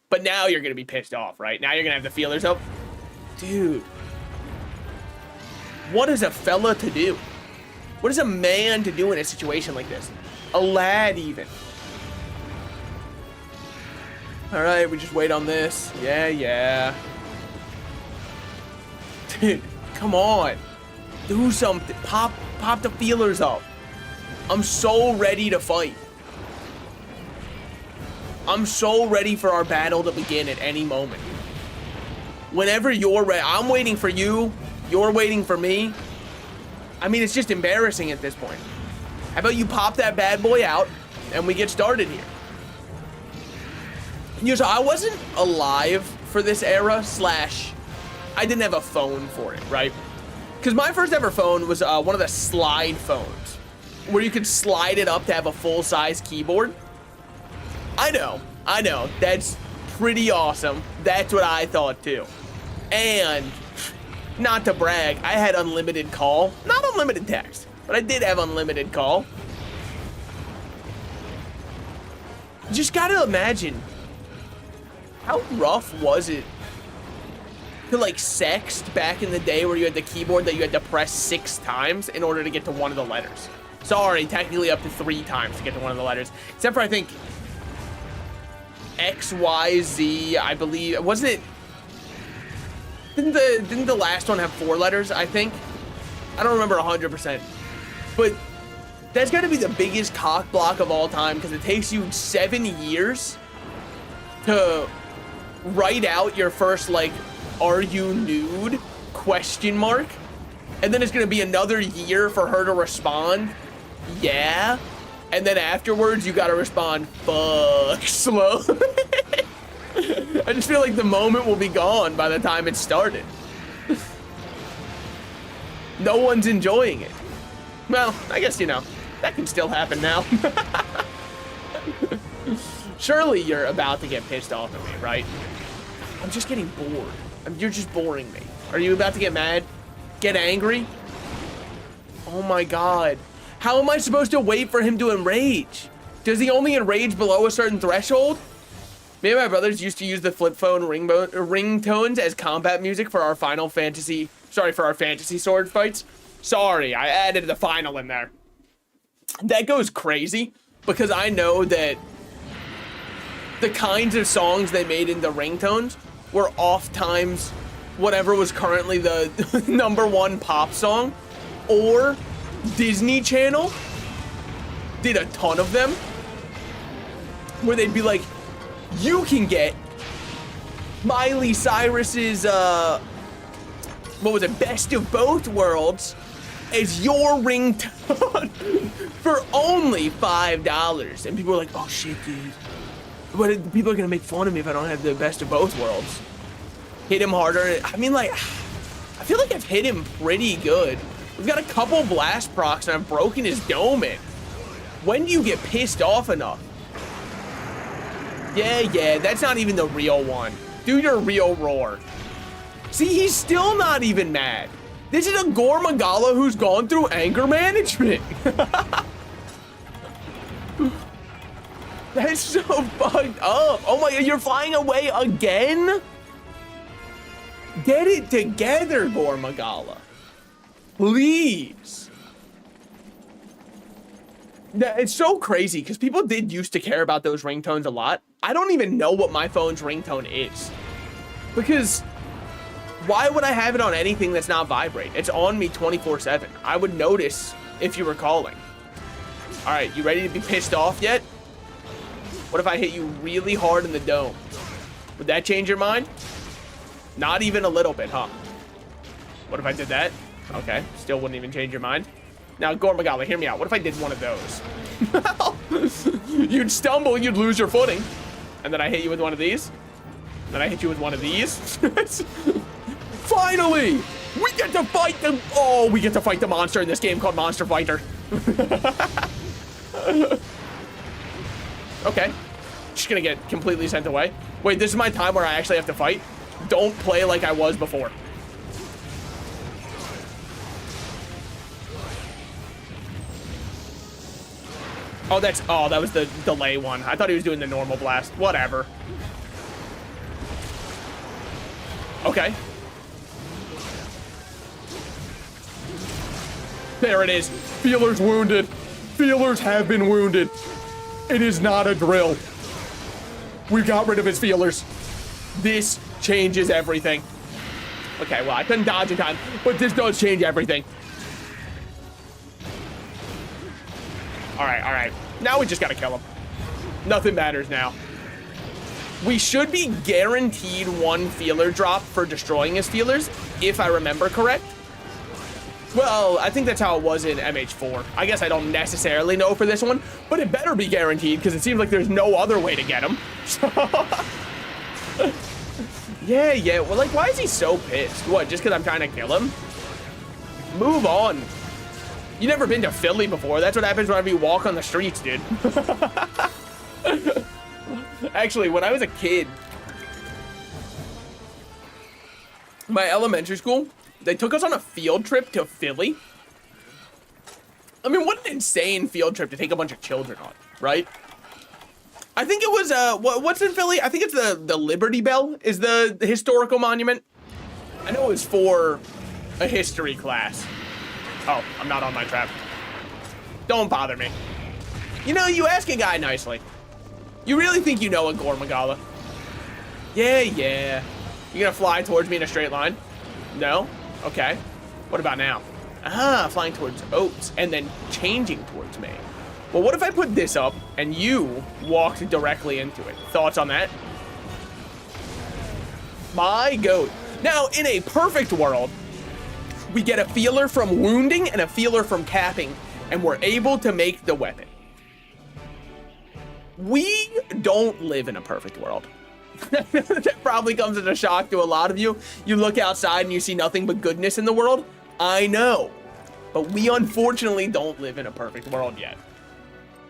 Speaker 1: But now you're gonna be pissed off, right? Now you're gonna have the feelers up. Dude. What is a fella to do? What is a man to do in a situation like this? A lad, even. All right, we just wait on this. Yeah. Dude, come on. Do something. Pop the feelers up. I'm so ready to fight. I'm so ready for our battle to begin at any moment. Whenever you're ready, I'm waiting for you. You're waiting for me. I mean, it's just embarrassing at this point. How about you pop that bad boy out and we get started here? You know, so I wasn't alive for this era, / I didn't have a phone for it, right? Because my first ever phone was one of the slide phones, where you could slide it up to have a full-size keyboard. I know, that's pretty awesome. That's what I thought too. And not to brag, I had unlimited call, not unlimited text, but I did have unlimited call. Just gotta imagine, how rough was it to like sext back in the day where you had the keyboard that you had to press 6 times in order to get to one of the letters? Sorry, technically up to 3 times to get to one of the letters. Except for, I think, X, Y, Z, I believe. Wasn't it? Didn't the last one have 4 letters, I think? I don't remember 100%. But that's got to be the biggest cock block of all time, because it takes you 7 years to write out your first, like, "Are you nude?" ? And then it's going to be another year for her to respond, "Yeah." And then afterwards, you got to respond, "Fuck," slow. I just feel like the moment will be gone by the time it started. No one's enjoying it. Well, I guess, you know, that can still happen now. Surely you're about to get pissed off at me, right? I'm just getting bored. You're just boring me. Are you about to get mad? Get angry? Oh my God. How am I supposed to wait for him to enrage? Does he only enrage below a certain threshold? Me and my brothers used to use the flip phone ringtones as combat music for our fantasy sword fights. Sorry, I added the final in there. That goes crazy because I know that the kinds of songs they made in the ringtones were oft times whatever was currently the #1 pop song, or Disney Channel did a ton of them where they'd be like, you can get Miley Cyrus's what was it, Best of Both Worlds as your ringtone for only $5. And people were like, oh shit, dude, but people are gonna make fun of me if I don't have the Best of Both Worlds. Hit him harder. I mean, like, I feel like I've hit him pretty good. We've got a couple blast procs and I've broken his dome in. When do you get pissed off enough? Yeah, that's not even the real one. Do your real roar. See, he's still not even mad. This is a Gormagala who's gone through anger management. That's so fucked up. Oh my God, you're flying away again? Get it together, Gormagala. Please. It's so crazy because people did used to care about those ringtones a lot. I don't even know what my phone's ringtone is. Because why would I have it on anything that's not vibrate? It's on me 24/7. I would notice if you were calling. All right, you ready to be pissed off yet? What if I hit you really hard in the dome? Would that change your mind? Not even a little bit, huh? What if I did that? Okay, still wouldn't even change your mind. Now, Gormagala, hear me out. What if I did one of those? You'd stumble, you'd lose your footing. And then I hit you with one of these. Then I hit you with one of these. Finally! We get to fight the... Oh, we get to fight the monster in this game called Monster Fighter. Okay. Just gonna get completely sent away. Wait, this is my time where I actually have to fight? Don't play like I was before. Oh, that was the delay one. I thought he was doing the normal blast. Whatever. Okay. There it is. Feeler's wounded. Feelers have been wounded. It is not a drill. We got rid of his feelers. This changes everything. Okay, well, I couldn't dodge in time, but this does change everything. All right. Now we just gotta kill him. Nothing matters now. We should be guaranteed 1 feeler drop for destroying his feelers, if I remember correct. Well, I think that's how it was in MH4. I guess I don't necessarily know for this one, but it better be guaranteed because it seems like there's no other way to get him. So yeah. Well, like, why is he so pissed? What, just because I'm trying to kill him? Move on. You never been to Philly before. That's what happens whenever you walk on the streets, dude. Actually, when I was a kid, my elementary school, they took us on a field trip to Philly. I mean, what an insane field trip to take a bunch of children on, right? I think it was, what's in Philly? I think it's the Liberty Bell is the historical monument. I know it was for a history class. Oh, I'm not on my trap. Don't bother me. You know, you ask a guy nicely. You really think you know a Gore Magala? Yeah. You gonna fly towards me in a straight line? No? Okay. What about now? Ah, flying towards Oats and then changing towards me. Well, what if I put this up and you walked directly into it? Thoughts on that? My goat. Now, in a perfect world, we get a feeler from wounding and a feeler from capping, and we're able to make the weapon. We don't live in a perfect world. That probably comes as a shock to a lot of you. You look outside and you see nothing but goodness in the world. I know. But we unfortunately don't live in a perfect world yet.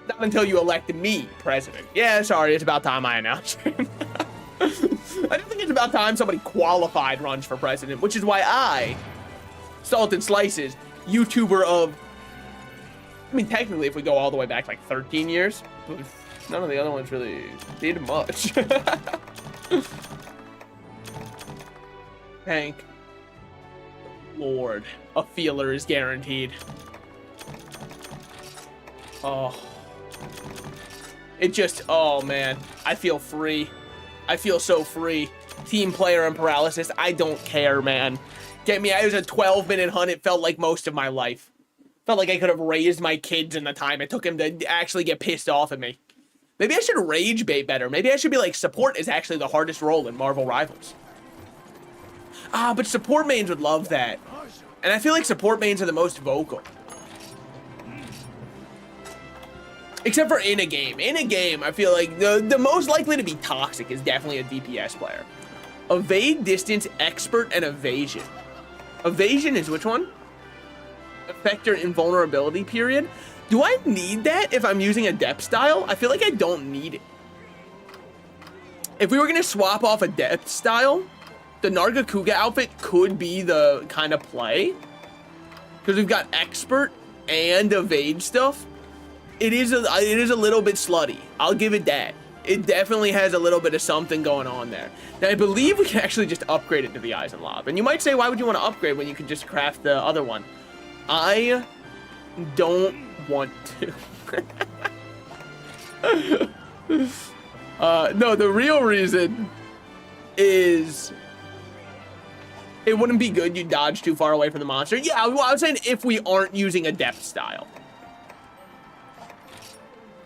Speaker 1: Not until you elect me president. Yeah, sorry, it's about time I announced it. I don't think it's about time somebody qualified runs for president, which is why I, Salted Slices, YouTuber of, I mean, technically, if we go all the way back like 13 years, none of the other ones really did much. Thank Lord, a feeler is guaranteed. Oh. It just, oh man, I feel free. I feel so free. Team player and paralysis, I don't care, man. Get me, it was a 12-minute hunt. It felt like most of my life. Felt like I could have raised my kids in the time it took him to actually get pissed off at me. Maybe I should rage bait better. Maybe I should be like, support is actually the hardest role in Marvel Rivals. Ah, but support mains would love that. And I feel like support mains are the most vocal. Except for in a game. In a game, I feel like the most likely to be toxic is definitely a DPS player. Evade, distance, expert, and evasion. Evasion is which one? Effector invulnerability period. Do I need that if I'm using a depth style? I feel like I don't need it. If we were gonna swap off a depth style, the Nargacuga outfit could be the kind of play. Because we've got expert and evade stuff. It is a little bit slutty. I'll give it that. It definitely has a little bit of something going on there. Now, I believe we can actually just upgrade it to the Eisenlob. And you might say, why would you want to upgrade when you can just craft the other one? I don't want to. No, the real reason is it wouldn't be good. You dodge too far away from the monster. Yeah, well, I was saying if we aren't using a depth style.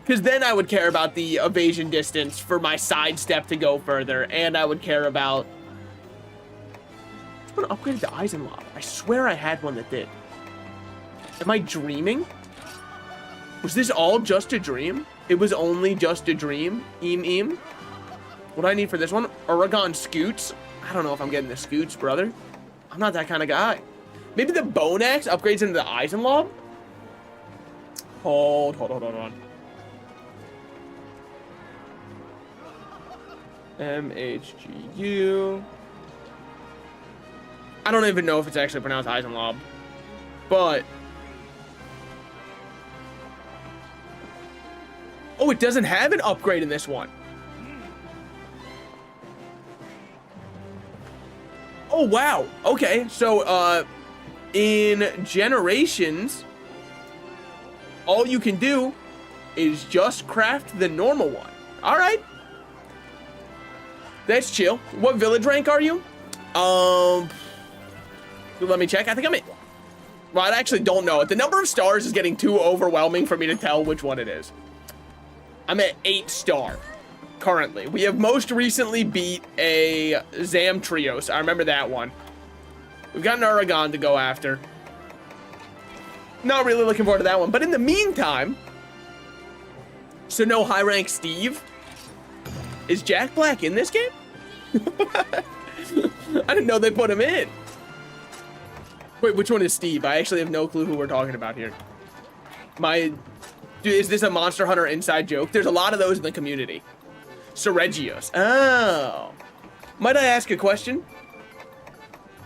Speaker 1: Because then I would care about the evasion distance for my sidestep to go further, and I would care about... I want to upgrade the Eisenlob. I swear I had one that did. Am I dreaming? Was this all just a dream? It was only just a dream? What do I need for this one? Oregon Scoots? I don't know if I'm getting the Scoots, brother. I'm not that kind of guy. Maybe the Bone Axe upgrades into the Eisenlob? Hold on. MH4U I don't even know if it's actually pronounced Eisenlob. But... oh, it doesn't have an upgrade in this one. Oh, wow. Okay, so, in Generations, all you can do is just craft the normal one. All right. That's chill. What village rank are you? Let me check. I think I'm in. Well, I actually don't know. The number of stars is getting too overwhelming for me to tell which one it is. I'm at 8 star currently. We have most recently beat a Zamtrios. I remember that one. We've got an Aragon to go after. Not really looking forward to that one. But in the meantime, so no high rank Steve. Is Jack Black in this game? I didn't know they put him in. Wait, which one is Steve? I actually have no clue who we're talking about here. Dude, is this a Monster Hunter inside joke? There's a lot of those in the community. Seregios. Oh. Might I ask a question?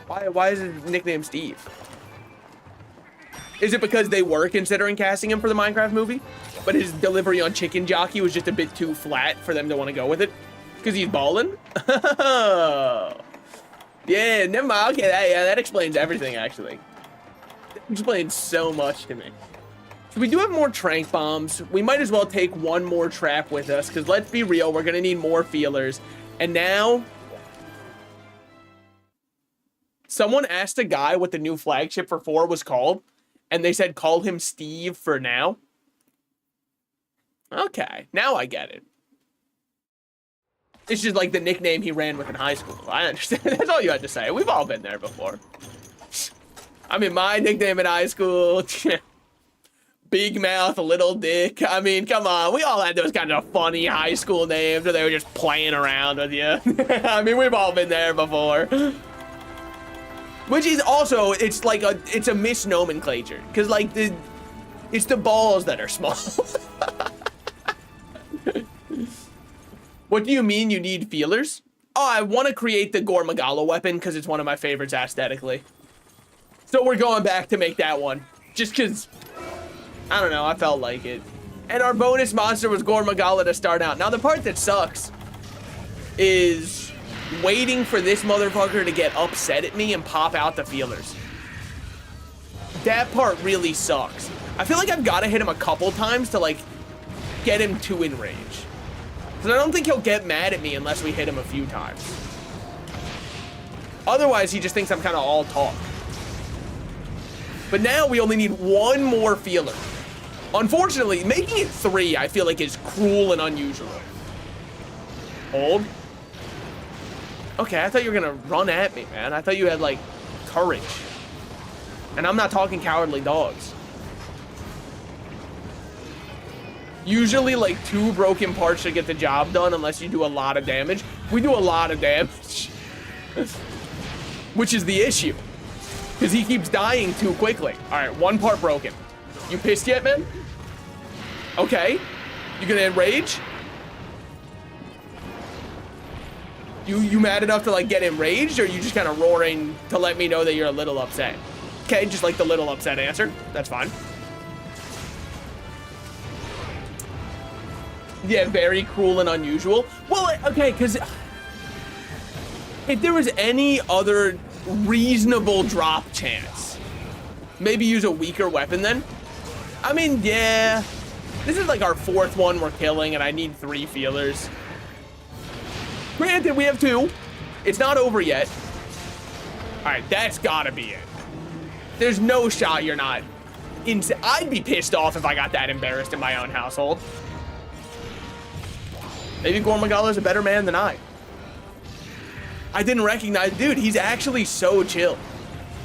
Speaker 1: Why is his nickname Steve? Is it because they were considering casting him for the Minecraft movie, but his delivery on Chicken Jockey was just a bit too flat for them to want to go with it? Because he's ballin'? Yeah, never mind. Okay, that explains everything, actually. That explains so much to me. So we do have more trank bombs. We might as well take one more trap with us, because let's be real, we're going to need more feelers. And now... someone asked a guy what the new flagship for 4 was called, and they said call him Steve for now. Okay, now I get it. It's just like the nickname he ran with in high school. I understand. That's all you had to say. We've all been there before. I mean, my nickname in high school, Big Mouth, Little Dick. I mean, come on. We all had those kind of funny high school names where they were just playing around with you. I mean, we've all been there before. Which is also, it's like it's a misnomenclature. Because, like, it's the balls that are small. What do you mean you need feelers? Oh, I want to create the Gore Magala weapon because it's one of my favorites aesthetically. So we're going back to make that one. Just because, I don't know, I felt like it. And our bonus monster was Gore Magala to start out. Now the part that sucks is waiting for this motherfucker to get upset at me and pop out the feelers. That part really sucks. I feel like I've got to hit him a couple times to, like, get him to enrage. Because I don't think he'll get mad at me unless we hit him a few times. Otherwise, he just thinks I'm kind of all talk. But now we only need one more feeler. Unfortunately, making it 3, I feel like, is cruel and unusual. Hold. Okay, I thought you were going to run at me, man. I thought you had, like, courage. And I'm not talking cowardly dogs. Usually, like, 2 broken parts should get the job done unless you do a lot of damage. We do a lot of damage. Which is the issue. Because he keeps dying too quickly. Alright, 1 part broken. You pissed yet, man? Okay. You gonna enrage? You mad enough to, like, get enraged? Or are you just kind of roaring to let me know that you're a little upset? Okay, just like the little upset answer. That's fine. Yeah, very cruel and unusual. Well, okay, because if there was any other reasonable drop chance, maybe use a weaker weapon then. I mean, yeah, this is like our 4th one we're killing, and I need 3 feelers. Granted, we have 2. It's not over yet. All right, that's gotta be it. There's no shot you're not. I'd be pissed off if I got that embarrassed in my own household. Maybe Gore Magala's a better man than I didn't recognize, dude, he's actually so chill.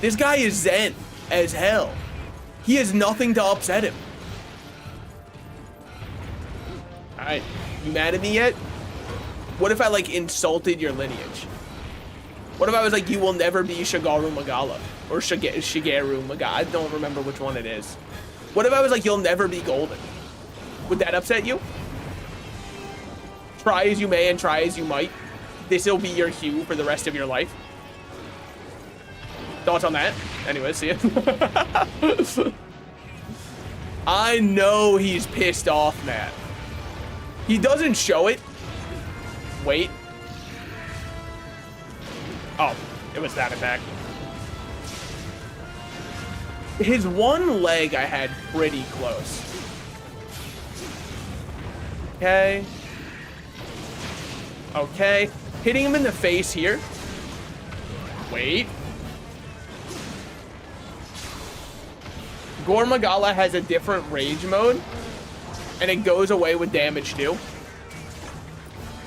Speaker 1: This guy is zen as hell. He has nothing to upset him. All right, you mad at me yet? What if I, like, insulted your lineage? What if I was like, you will never be Shigeru Magala? Or Shigeru Magala, I don't remember which one it is. What if I was like, you'll never be golden? Would that upset you? Try as you may and try as you might, this'll be your hue for the rest of your life. Thoughts on that? Anyway, see ya. I know he's pissed off, Matt. He doesn't show it. Wait. Oh, it was that attack. His one leg I had pretty close. Okay. Okay. Hitting him in the face here. Wait. Gormagala has a different rage mode, and it goes away with damage too.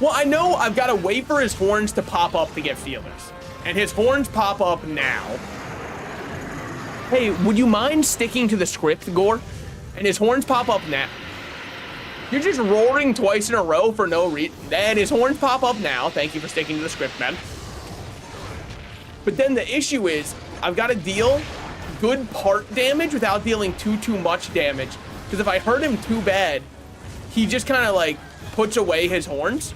Speaker 1: Well, I know I've got to wait for his horns to pop up to get feelers, and his horns pop up now. Hey, would you mind sticking to the script, Gore? And his horns pop up now. You're just roaring twice in a row for no reason. And his horns pop up now. Thank you for sticking to the script, man. But then the issue is, I've got to deal good part damage without dealing too much damage. Because if I hurt him too bad, he just kind of like puts away his horns.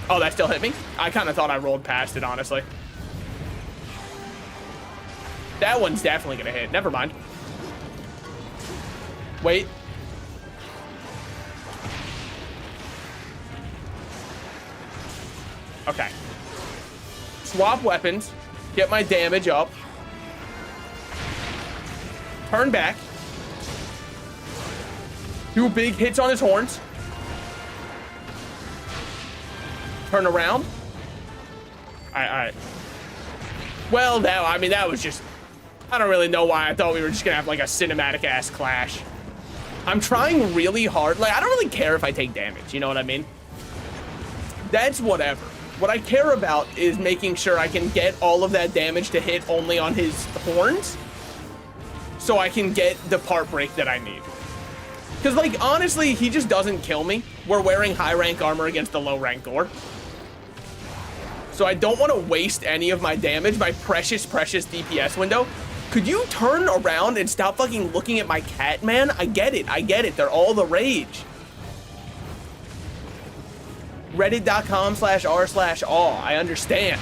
Speaker 1: Oh, that still hit me? I kind of thought I rolled past it, honestly. That one's definitely gonna hit. Never mind. Wait. Okay. Swap weapons. Get my damage up. Turn back. Do big hits on his horns. Turn around. Alright. Well, that, I mean, that was just... I don't really know why I thought we were just gonna have like a cinematic-ass clash. I'm trying really hard. Like, I don't really care if I take damage, you know what I mean? That's whatever. What I care about is making sure I can get all of that damage to hit only on his horns, so I can get the part break that I need. Because, like, honestly, he just doesn't kill me. We're wearing high-rank armor against the low-rank Gore. So I don't want to waste any of my damage, my precious DPS window. Could you turn around and stop fucking looking at my cat, man? I get it. They're all the rage. Reddit.com/r/aw. I understand.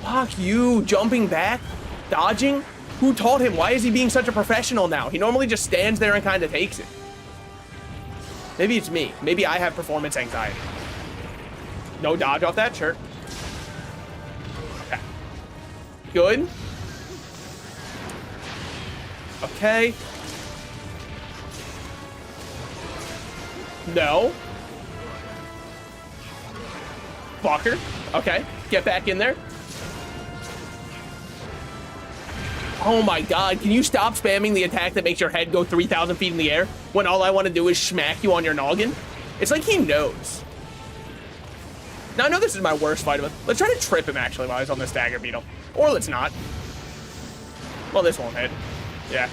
Speaker 1: Fuck you. Jumping back? Dodging? Who taught him? Why is he being such a professional now? He normally just stands there and kind of takes it. Maybe it's me. Maybe I have performance anxiety. No dodge off that? Sure. Okay. Good. Okay. No. Fucker. Okay. Get back in there. Oh my god. Can you stop spamming the attack that makes your head go 3,000 feet in the air when all I want to do is smack you on your noggin? It's like he knows. Now, I know this is my worst fight with. Let's try to trip him, actually, while he's on the stagger beetle. Or let's not. Well, this won't hit. Yeah.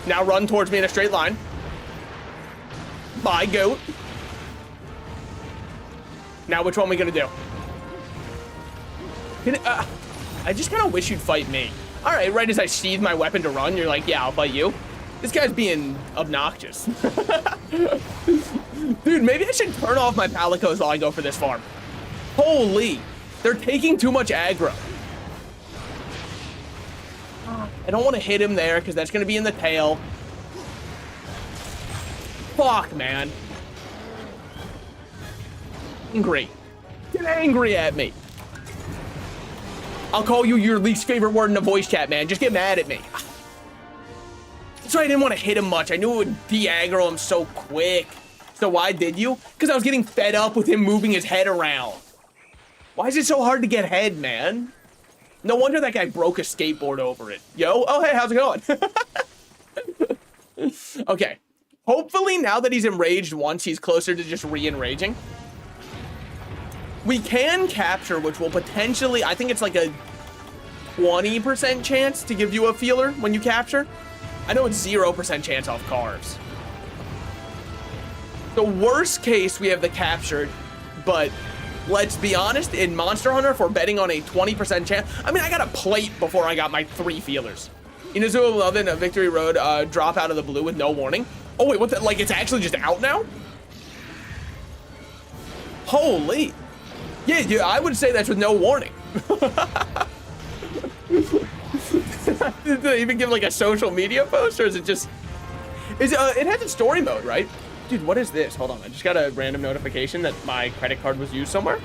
Speaker 1: Now run towards me in a straight line. Bye, goat. Now, which one are we gonna do? I just kind of wish you'd fight me. All right, right as I sheathe my weapon to run, you're like, yeah, I'll fight you. This guy's being obnoxious. Dude, maybe I should turn off my palicos while I go for this farm. Holy, they're taking too much aggro. I don't want to hit him there because that's going to be in the tail. Fuck, man. Angry. Get angry at me. I'll call you your least favorite word in the voice chat, man. Just get mad at me. That's why I didn't want to hit him much. I knew it would de-aggro him so quick. So why did you? Because I was getting fed up with him moving his head around. Why is it so hard to get head, man? No wonder that guy broke a skateboard over it. Yo, oh hey, how's it going? Okay. Hopefully now that he's enraged once, he's closer to just re-enraging. We can capture, which will potentially, I think it's like a 20% chance to give you a feeler when you capture. I know it's 0% chance off carves. The worst case, we have the captured, but let's be honest, in Monster Hunter, if we're betting on a 20% chance, I mean, I got a plate before I got my 3 feelers. Inazuma 11, a Victory Road, drop out of the blue with no warning. Oh wait, what the, like it's actually just out now? Holy. Yeah, I would say that's with no warning. Did they even give like a social media post, or is it just? It has a story mode, right? Dude, what is this? Hold on, I just got a random notification that my credit card was used somewhere.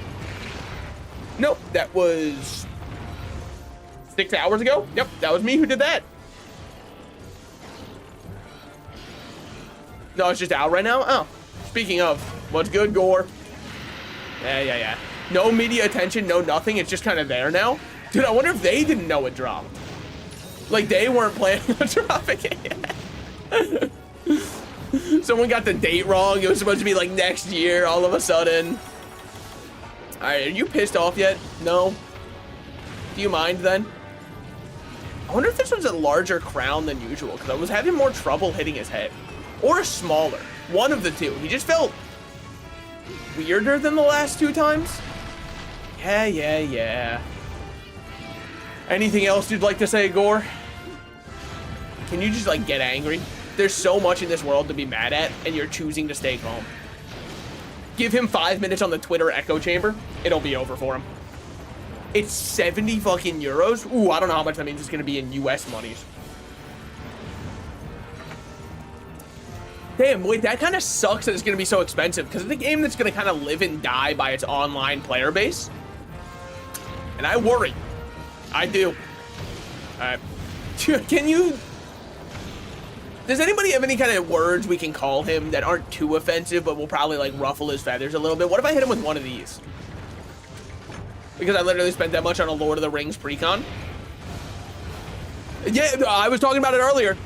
Speaker 1: Nope, that was 6 hours ago. Yep, that was me who did that. No, it's just out right now. Oh, speaking of, what's good, Gore? Yeah. No media attention, no nothing. It's just kind of there now. Dude, I wonder if they didn't know it dropped. Like, they weren't planning on dropping it yet. Someone got the date wrong. It was supposed to be, like, next year all of a sudden. All right, are you pissed off yet? No? Do you mind, then? I wonder if this was a larger crown than usual, because I was having more trouble hitting his head. Or a smaller. One of the two. He just felt weirder than the last 2 times. Yeah. Anything else you'd like to say, Gore? Can you just, like, get angry? There's so much in this world to be mad at, and you're choosing to stay calm. Give him 5 minutes on the Twitter echo chamber. It'll be over for him. It's 70 fucking euros. Ooh, I don't know how much that means it's going to be in US monies. Damn, wait, that kind of sucks that it's going to be so expensive, because it's a game that's going to kind of live and die by its online player base. And I worry. I do. Can you... Does anybody have any kind of words we can call him that aren't too offensive, but will probably, like, ruffle his feathers a little bit? What if I hit him with one of these? Because I literally spent that much on a Lord of the Rings precon. Yeah, I was talking about it earlier.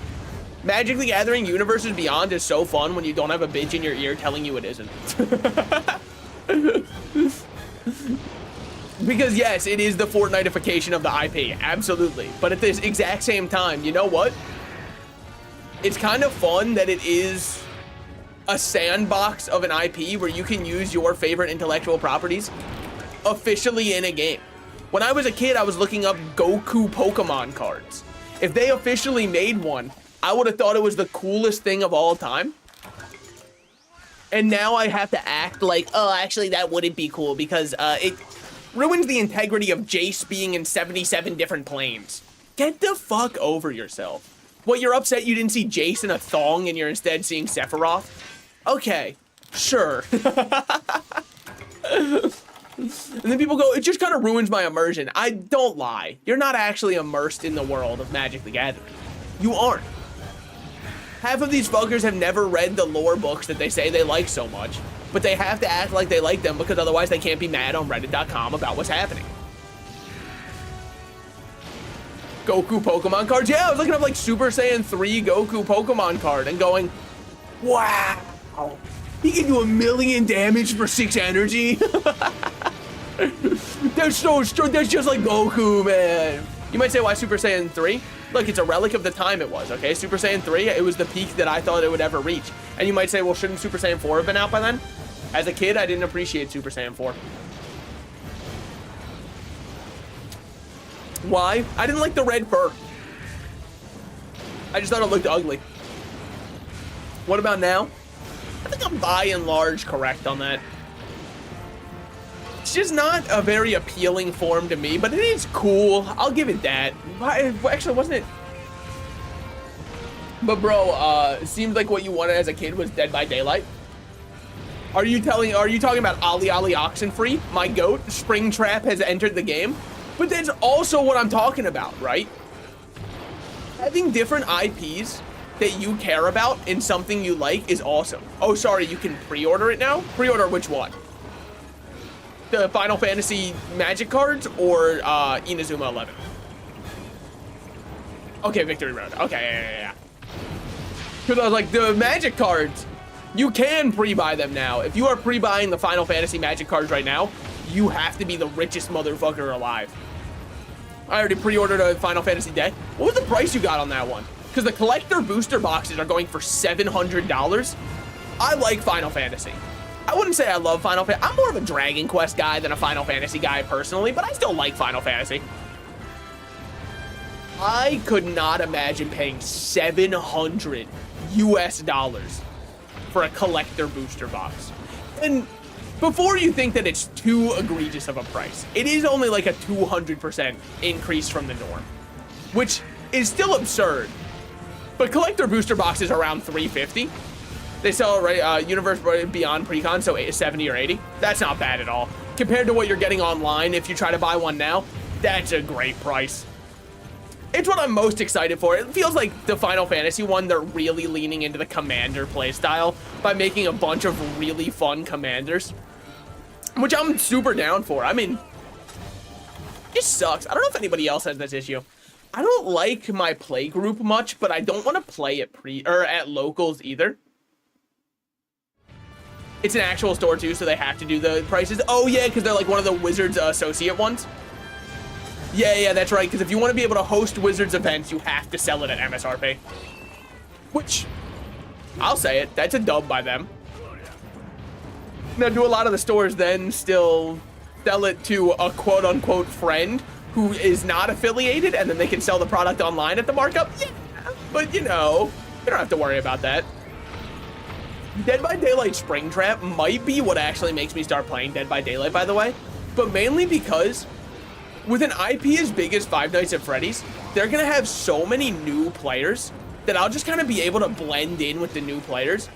Speaker 1: Magic the Gathering Universes Beyond is so fun when you don't have a bitch in your ear telling you it isn't. Because yes, it is the Fortnite-ification of the IP, absolutely. But at this exact same time, you know what? It's kind of fun that it is a sandbox of an IP where you can use your favorite intellectual properties officially in a game. When I was a kid, I was looking up Goku Pokemon cards. If they officially made one, I would have thought it was the coolest thing of all time. And now I have to act like, oh, actually, that wouldn't be cool because it ruins the integrity of Jace being in 77 different planes. Get the fuck over yourself. What, you're upset you didn't see Jace in a thong and you're instead seeing Sephiroth? Okay, sure. And then people go, it just kind of ruins my immersion. I don't lie. You're not actually immersed in the world of Magic the Gathering. You aren't. Half of these fuckers have never read the lore books that they say they like so much, but they have to act like they like them because otherwise they can't be mad on reddit.com about what's happening. Goku Pokemon cards? Yeah, I was looking up like Super Saiyan 3 Goku Pokemon card and going, wow, he can do 1,000,000 damage for 6 energy. That's so strong. That's just like Goku, man. You might say, why Super Saiyan 3? Look, it's a relic of the time it was, okay? Super Saiyan 3, it was the peak that I thought it would ever reach. And you might say, well, shouldn't Super Saiyan 4 have been out by then? As a kid, I didn't appreciate Super Saiyan 4. Why? I didn't like the red fur. I just thought it looked ugly. What about now? I think I'm by and large correct on that. It's just not a very appealing form to me, but it is cool. I'll give it that. Actually, wasn't it? But bro, it seems like what you wanted as a kid was Dead by Daylight. Are you talking about Ali Oxenfree, my goat? Springtrap has entered the game. But that's also what I'm talking about, right? Having different IPs that you care about in something you like is awesome. Oh, sorry, you can pre-order it now? Pre-order which one? The Final Fantasy Magic cards or Inazuma 11? Okay, Victory Road. Okay, yeah. Because I was like, the Magic cards, you can pre-buy them now. If you are pre-buying the Final Fantasy Magic cards right now, you have to be the richest motherfucker alive. I already pre-ordered a Final Fantasy deck. What was the price you got on that one? Because the collector booster boxes are going for $700. I like Final Fantasy. I wouldn't say I love Final Fantasy. I'm more of a Dragon Quest guy than a Final Fantasy guy personally, but I still like Final Fantasy. I could not imagine paying $700 US for a collector booster box. And before you think that it's too egregious of a price, it is only like a 200% increase from the norm, which is still absurd. But collector booster boxes are around $350. They sell right Universe Beyond Precon, so 70 or 80. That's not bad at all. Compared to what you're getting online, if you try to buy one now, that's a great price. It's what I'm most excited for. It feels like the Final Fantasy one, they're really leaning into the commander playstyle by making a bunch of really fun commanders, which I'm super down for. I mean, it sucks. I don't know if anybody else has this issue. I don't like my play group much, but I don't want to play at at locals either. It's an actual store too, so they have to do the prices. Oh yeah, because they're like one of the Wizards associate ones. Yeah, that's right, because if you want to be able to host Wizards events, you have to sell it at MSRP. Which, I'll say it, that's a dub by them. Now, do a lot of the stores then still sell it to a quote-unquote friend who is not affiliated, and then they can sell the product online at the markup? Yeah, but you know, you don't have to worry about that. Dead by Daylight Springtrap might be what actually makes me start playing Dead by Daylight, by the way, but mainly because with an IP as big as Five Nights at Freddy's, they're gonna have so many new players that I'll just kind of be able to blend in with the new players,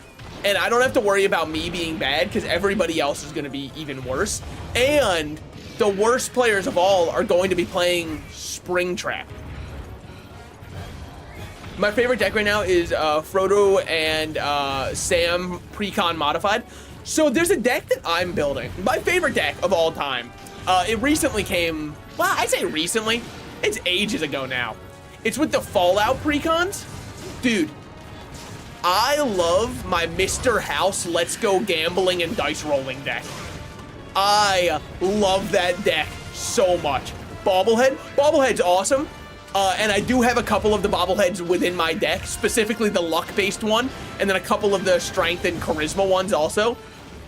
Speaker 1: and I don't have to worry about me being bad because everybody else is gonna be even worse. And the worst players of all are going to be playing Springtrap. My favorite deck right now is Frodo and Sam Precon Modified. So there's a deck that I'm building. My favorite deck of all time. It recently came, well, I say recently, it's ages ago now. It's with the Fallout Precons. Dude, I love my Mr. House Let's Go Gambling and Dice Rolling deck. I love that deck so much. Bobblehead's awesome. And I do have a couple of the bobbleheads within my deck, specifically the luck-based one, and then a couple of the strength and charisma ones also.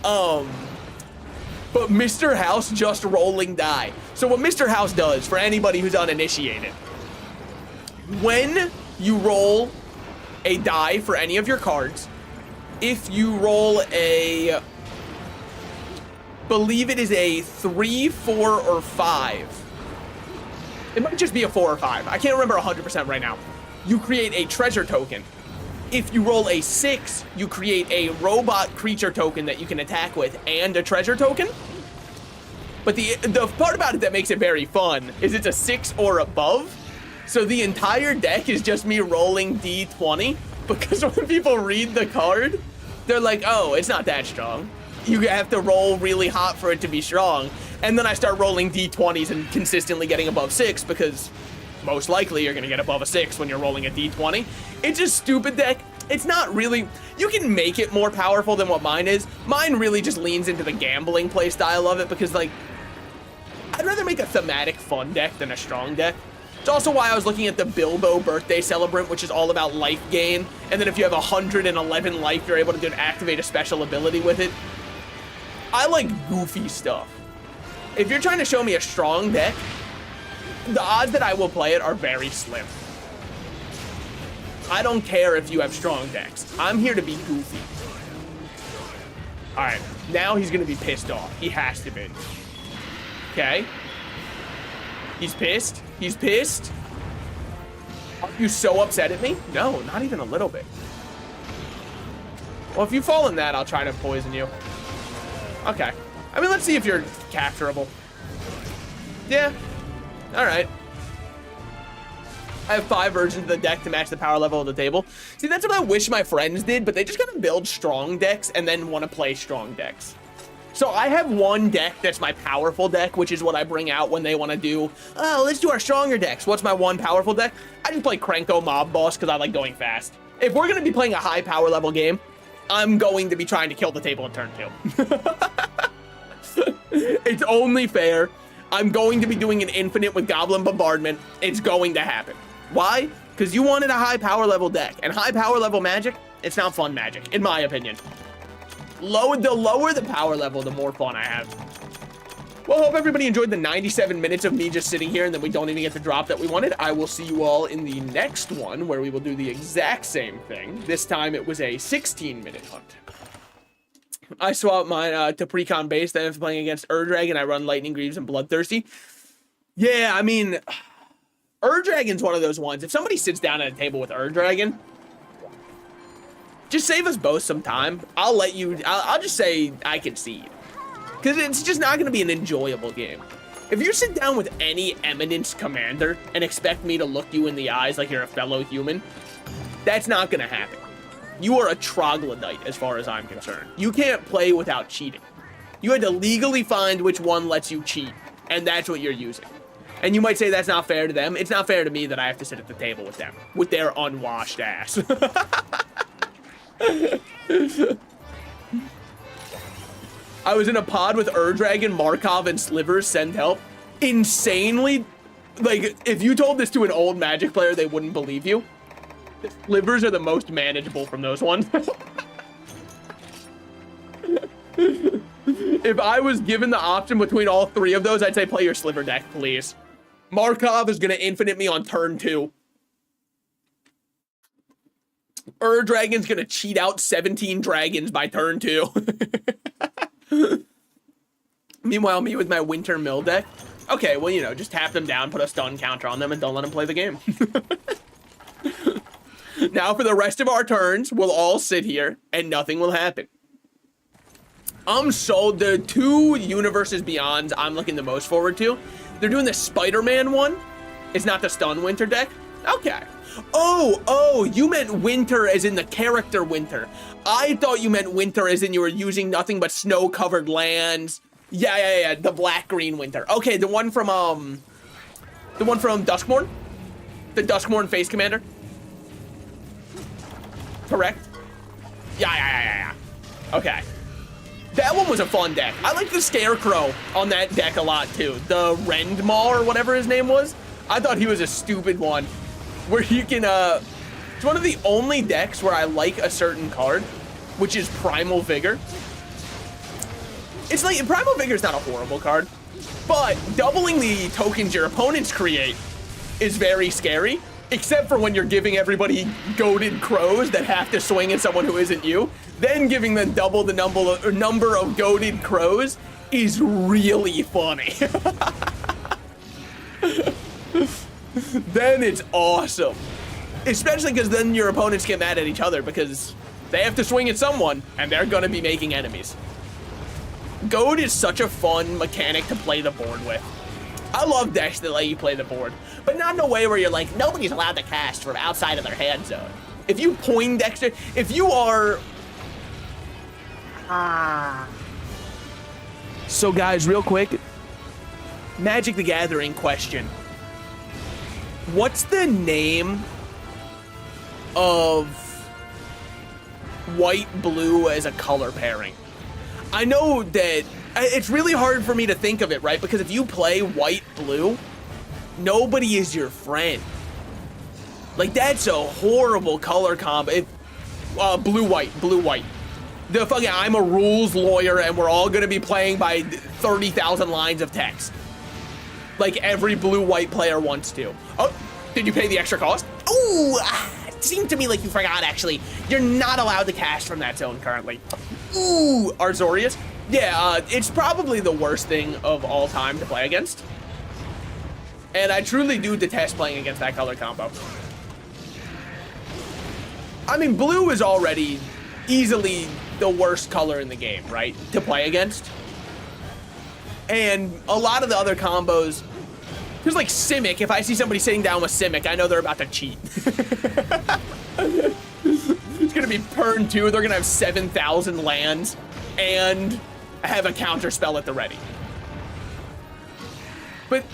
Speaker 1: But Mr. House just rolling die. So what Mr. House does, for anybody who's uninitiated, when you roll a die for any of your cards, if you roll a, believe it is a 3, 4, or 5, it might just be a 4 or 5. I can't remember 100% right now. You create a treasure token. If you roll a 6, you create a robot creature token that you can attack with and a treasure token. But the part about it that makes it very fun is it's a 6 or above. So the entire deck is just me rolling D20, because when people read the card, they're like, oh, it's not that strong. You have to roll really hot for it to be strong. And then I start rolling D20s and consistently getting above 6, because most likely you're gonna get above a 6 when you're rolling a D20. It's a stupid deck. It's not really, you can make it more powerful than what mine is. Mine really just leans into the gambling play style of it, because like, I'd rather make a thematic fun deck than a strong deck. It's also why I was looking at the Bilbo Birthday Celebrant, which is all about life gain. And then if you have 111 life, you're able to activate a special ability with it. I like goofy stuff. If you're trying to show me a strong deck, the odds that I will play it are very slim. I don't care if you have strong decks. I'm here to be goofy. All right, now he's gonna be pissed off. He has to be. Okay. He's pissed. He's pissed. Are you so upset at me? No, not even a little bit. Well, if you fall in that, I'll try to poison you. Okay. I mean, let's see if you're capturable. Yeah. All right. I have 5 versions of the deck to match the power level of the table. See, that's what I wish my friends did, but they just gotta build strong decks and then want to play strong decks. So I have one deck that's my powerful deck, which is what I bring out when they want to do, oh, let's do our stronger decks. What's my one powerful deck? I just play Krenko Mob Boss because I like going fast. If we're going to be playing a high power level game, I'm going to be trying to kill the table in turn 2. It's only fair. I'm going to be doing an infinite with Goblin Bombardment. It's going to happen. Why? Because you wanted a high power level deck, and high power level magic, it's not fun magic, in my opinion. The lower the power level, the more fun I have. Well, hope everybody enjoyed the 97 minutes of me just sitting here and then we don't even get the drop that we wanted. I will see you all in the next one where we will do the exact same thing. This time it was a 16-minute hunt. I swap mine to Precon base. Then if playing against Ur-Dragon, I run Lightning Greaves and Bloodthirsty. Yeah, I mean, Ur-Dragon's one of those ones. If somebody sits down at a table with Ur-Dragon, just save us both some time. I'll let you, I'll just say I concede. Because it's just not going to be an enjoyable game. If you sit down with any Eminence commander and expect me to look you in the eyes like you're a fellow human, that's not going to happen. You are a troglodyte as far as I'm concerned. You can't play without cheating. You had to legally find which one lets you cheat, and that's what you're using. And you might say that's not fair to them. It's not fair to me that I have to sit at the table with them, with their unwashed ass. I was in a pod with Ur-Dragon, Markov, and Slivers. Send help. Insanely, like, if you told this to an old Magic player, they wouldn't believe you. The Slivers are the most manageable from those ones. If I was given the option between all three of those, I'd say play your Sliver deck, please. Markov is going to infinite me on turn 2. Ur-Dragon's going to cheat out 17 dragons by turn 2. Meanwhile, me with my Winter Mill deck. Okay, well, you know, just tap them down, put a stun counter on them, and don't let them play the game. Now, for the rest of our turns, we'll all sit here, and nothing will happen. So the 2 Universes Beyonds I'm looking the most forward to. They're doing the Spider-Man one. It's not the Stun Winter deck. Okay. Oh, you meant Winter as in the character Winter. I thought you meant Winter as in you were using nothing but snow-covered lands. Yeah, the black-green Winter. Okay, the one from Duskmourn? The Duskmourn Face Commander? Correct? Yeah. Okay. That one was a fun deck. I like the Scarecrow on that deck a lot, too. The Rendmaw or whatever his name was. I thought he was a stupid one. Where you can, it's one of the only decks where I like a certain card, which is Primal Vigor. It's like, Primal Vigor is not a horrible card, but doubling the tokens your opponents create is very scary, except for when you're giving everybody goated crows that have to swing at someone who isn't you. Then giving them double the number of goated crows is really funny. Then it's awesome. Especially because then your opponents get mad at each other because they have to swing at someone and they're gonna be making enemies. Goad is such a fun mechanic to play the board with. I love decks that let you play the board, but not in a way where you're like, nobody's allowed to cast from outside of their hand zone. If you Poindexter, if you are... So guys, real quick, Magic the Gathering question. What's the name of white-blue as a color pairing? I know that it's really hard for me to think of it, right? Because if you play white-blue, nobody is your friend. Like, that's a horrible color combo. Blue-white. The fucking, I'm a rules lawyer and we're all gonna be playing by 30,000 lines of text. Like every blue-white player wants to. Oh, did you pay the extra cost? Ooh, it seemed to me like you forgot, actually. You're not allowed to cast from that zone currently. Ooh, Arzorius? Yeah, it's probably the worst thing of all time to play against. And I truly do detest playing against that color combo. I mean, blue is already easily the worst color in the game, right? To play against. And a lot of the other combos, there's like Simic. If I see somebody sitting down with Simic, I know they're about to cheat. It's gonna be turn 2. They're gonna have 7,000 lands and have a counter spell at the ready. But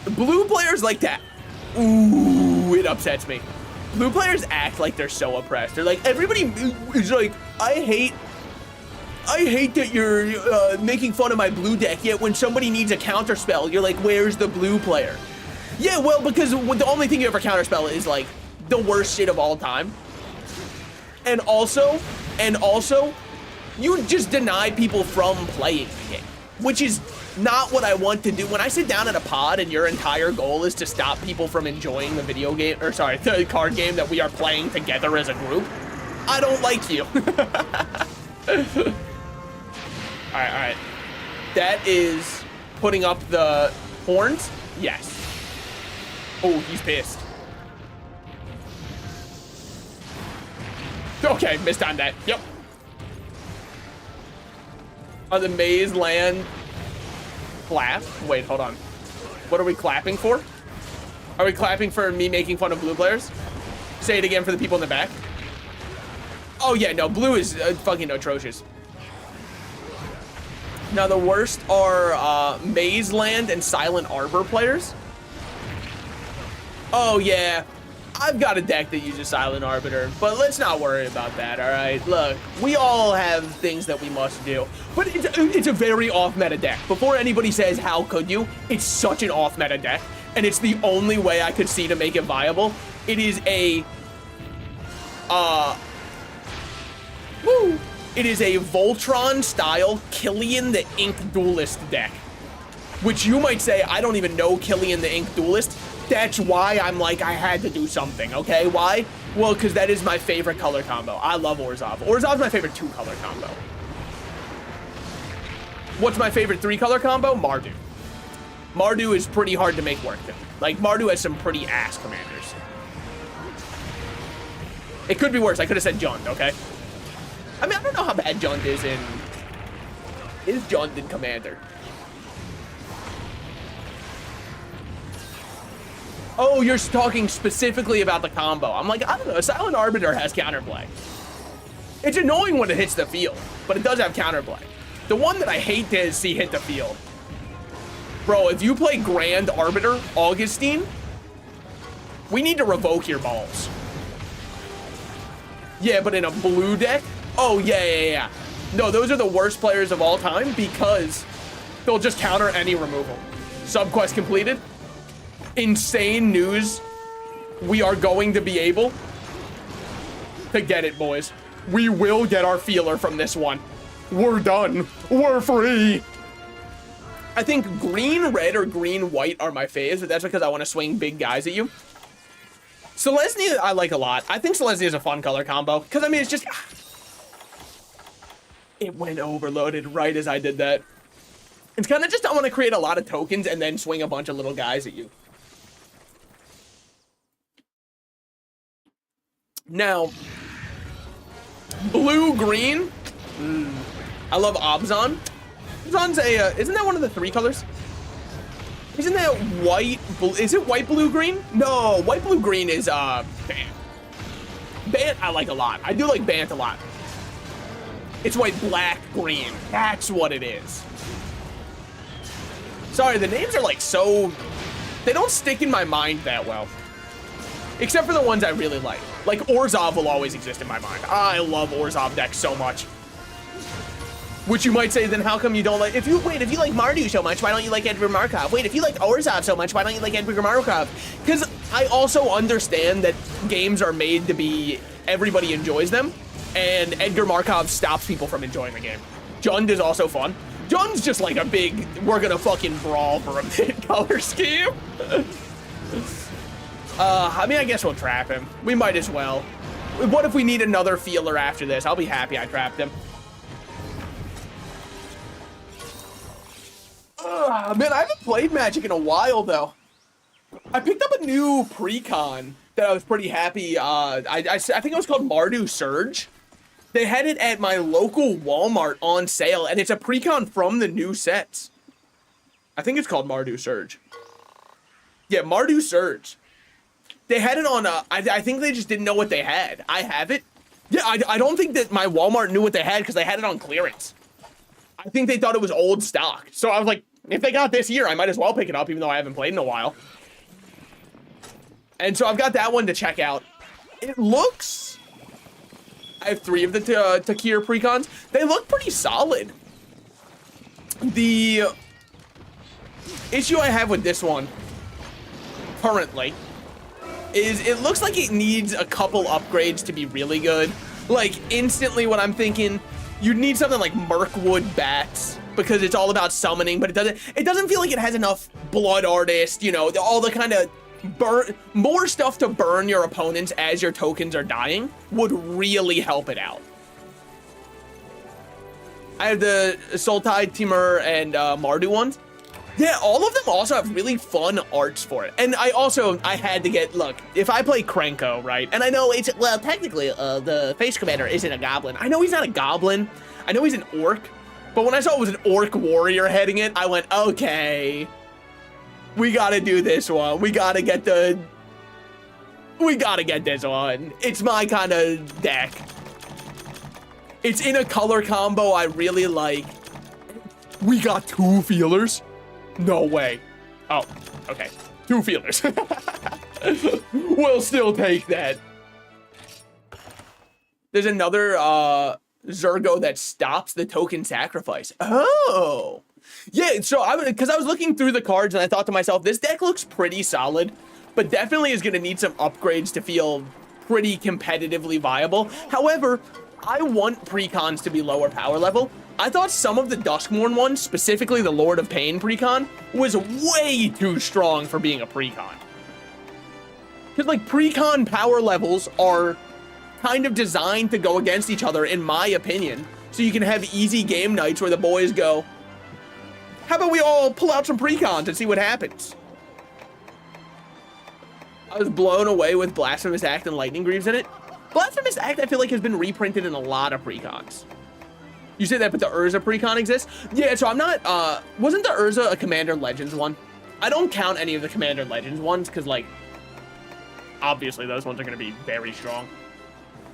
Speaker 1: blue players like that. Ooh, it upsets me. Blue players act like they're so oppressed. They're like, everybody is like, I hate that you're making fun of my blue deck, yet when somebody needs a counter spell, you're like, where's the blue player? Yeah, well, because the only thing you ever counter spell is like the worst shit of all time. And also, you just deny people from playing the game, which is not what I want to do. When I sit down at a pod and your entire goal is to stop people from enjoying the video game, or sorry, the card game that we are playing together as a group, I don't like you. Alright. That is putting up the horns? Yes. Oh, he's pissed. Okay, missed on that. Yep. On the maze land clap. Wait, hold on. What are we clapping for? Are we clapping for me making fun of blue players? Say it again for the people in the back. Oh yeah, no, blue is fucking atrocious. Now the worst are Maze Land and Silent Arbor players. Oh yeah, I've got a deck that uses Silent Arbiter, but let's not worry about that, all right? Look, we all have things that we must do, but it's a very off-meta deck. Before anybody says, how could you? It's such an off-meta deck, and it's the only way I could see to make it viable. It is a, it is a Voltron-style Killian the Ink Duelist deck, which you might say, I don't even know Killian the Ink Duelist. That's why I'm like, I had to do something, okay? Why? Well, because that is my favorite color combo. I love Orzhov. Orzhov's my favorite 2-color combo. What's my favorite 3-color combo? Mardu. Mardu is pretty hard to make work. Like, Mardu has some pretty ass commanders. It could be worse. I could have said Jund, okay? I mean, I don't know how bad Jund is in... Is Jund in Commander? Oh, you're talking specifically about the combo. I'm like, I don't know. Silent Arbiter has counterplay. It's annoying when it hits the field, but it does have counterplay. The one that I hate to see hit the field. Bro, if you play Grand Arbiter, Augustine, we need to revoke your balls. Yeah, but in a blue deck? Oh, yeah. No, those are the worst players of all time because they'll just counter any removal. Subquest completed. Insane news. We are going to be able to get it, boys. We will get our feeler from this one. We're done. We're free. I think green, red, or green, white are my faves, but that's because I want to swing big guys at you. Selesnya, I like a lot. I think Selesnya is a fun color combo because, I mean, it's just... It went overloaded right as I did that. It's kind of just I want to create a lot of tokens and then swing a bunch of little guys at you. Now, blue-green. I love Abzan. Abzan's a, isn't that one of the 3 colors? Isn't that white, is it white, blue, green? No, white, blue, green is, Bant. Bant I like a lot. I do like Bant a lot. It's white, black, green. That's what it is. Sorry, the names are like so, they don't stick in my mind that well. Except for the ones I really like. Like, Orzhov will always exist in my mind. I love Orzhov decks so much. Which you might say, then how come you don't like... If you like Mardu so much, why don't you like Edgar Markov? Wait, if you like Orzhov so much, why don't you like Edgar Markov? Because I also understand that games are made to be... Everybody enjoys them. And Edgar Markov stops people from enjoying the game. Jund is also fun. Jund's just like a big... We're gonna fucking brawl for a mid-color scheme. I mean, I guess we'll trap him. We might as well. What if we need another feeler after this? I'll be happy I trapped him. Man, I haven't played Magic in a while, though. I picked up a new precon that I was pretty happy. I think it was called Mardu Surge. They had it at my local Walmart on sale, and it's a precon from the new sets. I think it's called Mardu Surge. Yeah, Mardu Surge. They had it on, I think they just didn't know what they had. I have it. Yeah, I don't think that my Walmart knew what they had because they had it on clearance. I think they thought it was old stock. So I was like, if they got this here, I might as well pick it up even though I haven't played in a while. And so I've got that one to check out. It looks... I have 3 of the Takir precons. They look pretty solid. The issue I have with this one, currently, is it looks like it needs a couple upgrades to be really good. Like, instantly what I'm thinking, you need something like Mirkwood Bats, because it's all about summoning, but it doesn't feel like it has enough Blood Artist, you know, all the kind of more stuff to burn your opponents as your tokens are dying would really help it out. I have the Sultai, Timur, and Mardu ones. Yeah, all of them also have really fun arts for it. And I had to get, look, if I play Krenko, right? And I know it's, well, technically, the face commander isn't a goblin. I know he's not a goblin. I know he's an orc. But when I saw it was an orc warrior heading it, I went, okay, we gotta do this one. We gotta get this one. It's my kind of deck. It's in a color combo I really like. We got 2 feelers? No way. Oh, okay. 2 feelers. We'll still take that. There's another Zergo that stops the token sacrifice. Oh. Yeah, so because I was looking through the cards and I thought to myself, this deck looks pretty solid, but definitely is going to need some upgrades to feel pretty competitively viable. However, I want precons to be lower power level. I thought some of the Duskmourn ones, specifically the Lord of Pain precon, was way too strong for being a precon. Because, like, precon power levels are kind of designed to go against each other, in my opinion, so you can have easy game nights where the boys go, how about we all pull out some precons and see what happens? I was blown away with Blasphemous Act and Lightning Greaves in it. Blasphemous Act, I feel like, has been reprinted in a lot of precons. You say that, but the Urza precon exists? Yeah, so I'm not, wasn't the Urza a Commander Legends one? I don't count any of the Commander Legends ones, because, like, obviously those ones are going to be very strong.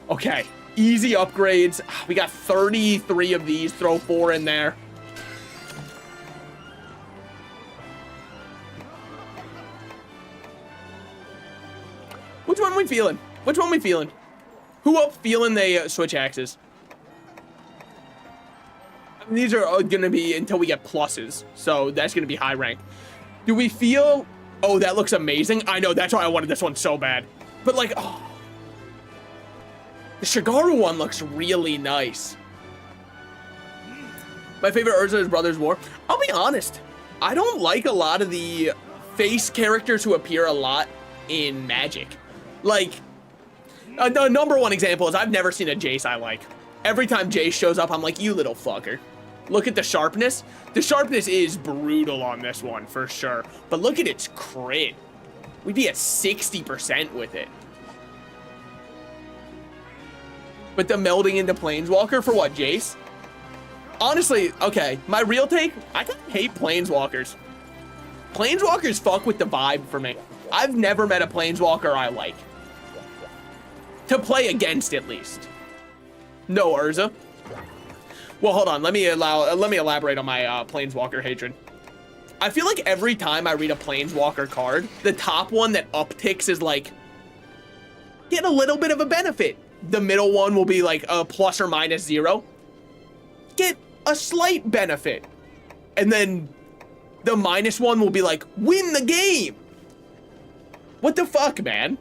Speaker 1: Okay, easy upgrades. We got 33 of these, throw 4 in there. Which one we feeling? Which one we feeling? Who up feeling they switch axes? I mean, these are gonna be until we get pluses, so that's gonna be high rank. Do we feel, oh, that looks amazing? I know, that's why I wanted this one so bad. But like, oh, the Shigaru one looks really nice. My favorite Urza is Brothers War. I'll be honest, I don't like a lot of the face characters who appear a lot in Magic. Like, the number one example is I've never seen a Jace I like. Every time Jace shows up, I'm like, you little fucker. Look at the sharpness. The sharpness is brutal on this one, for sure. But look at its crit. We'd be at 60% with it. But the melding into Planeswalker for what, Jace? Honestly, okay, my real take, I kind of hate Planeswalkers. Planeswalkers fuck with the vibe for me. I've never met a Planeswalker I like. To play against, at least. No Urza. Well, hold on. Let me elaborate on my Planeswalker hatred. I feel like every time I read a Planeswalker card, the top one that upticks is like, get a little bit of a benefit. The middle one will be like a plus or minus 0. Get a slight benefit. And then the minus one will be like, win the game. What the fuck, man?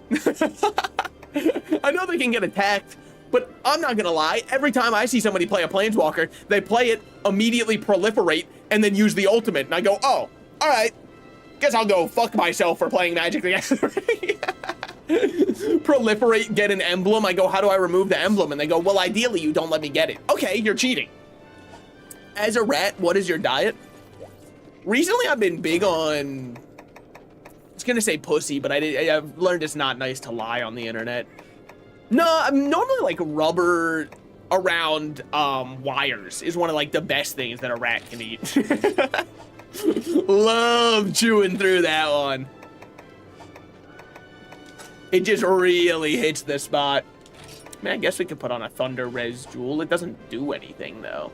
Speaker 1: I know they can get attacked, but I'm not gonna lie. Every time I see somebody play a Planeswalker, they play it, immediately proliferate, and then use the ultimate. And I go, oh, all right. Guess I'll go fuck myself for playing Magic the Gathering. Proliferate, get an emblem. I go, how do I remove the emblem? And they go, well, ideally, you don't let me get it. Okay, you're cheating. As a rat, what is your diet? Recently, I've been big on... I was gonna say pussy, but I've learned it's not nice to lie on the internet. No, I'm normally like rubber around wires is one of like the best things that a rat can eat. Love chewing through that one. It just really hits the spot. Man, I guess we could put on a Thunder Res Jewel. It doesn't do anything though.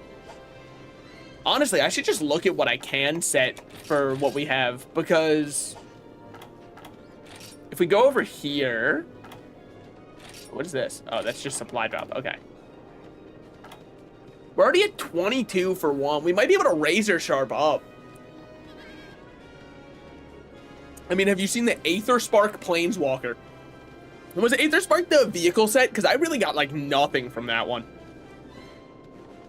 Speaker 1: Honestly, I should just look at what I can set for what we have, because if we go over here, what is this? Oh, that's just supply drop. Okay. We're already at 22 for 1. We might be able to razor sharp up. I mean, have you seen the Aether Spark Planeswalker? Was Aether Spark the vehicle set? Because I really got like nothing from that one.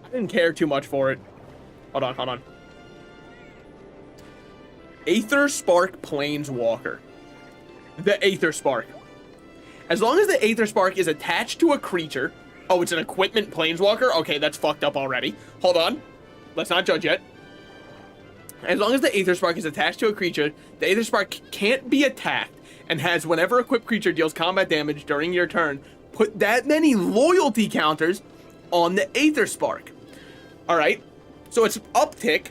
Speaker 1: I didn't care too much for it. Hold on, hold on. Aether Spark Planeswalker. The Aether Spark. As long as the Aether Spark is attached to a creature. Oh, it's an equipment Planeswalker? Okay, that's fucked up already. Hold on. Let's not judge yet. As long as the Aether Spark is attached to a creature, the Aether Spark can't be attacked and has whenever equipped creature deals combat damage during your turn, put that many loyalty counters on the Aether Spark. All right, so it's uptick.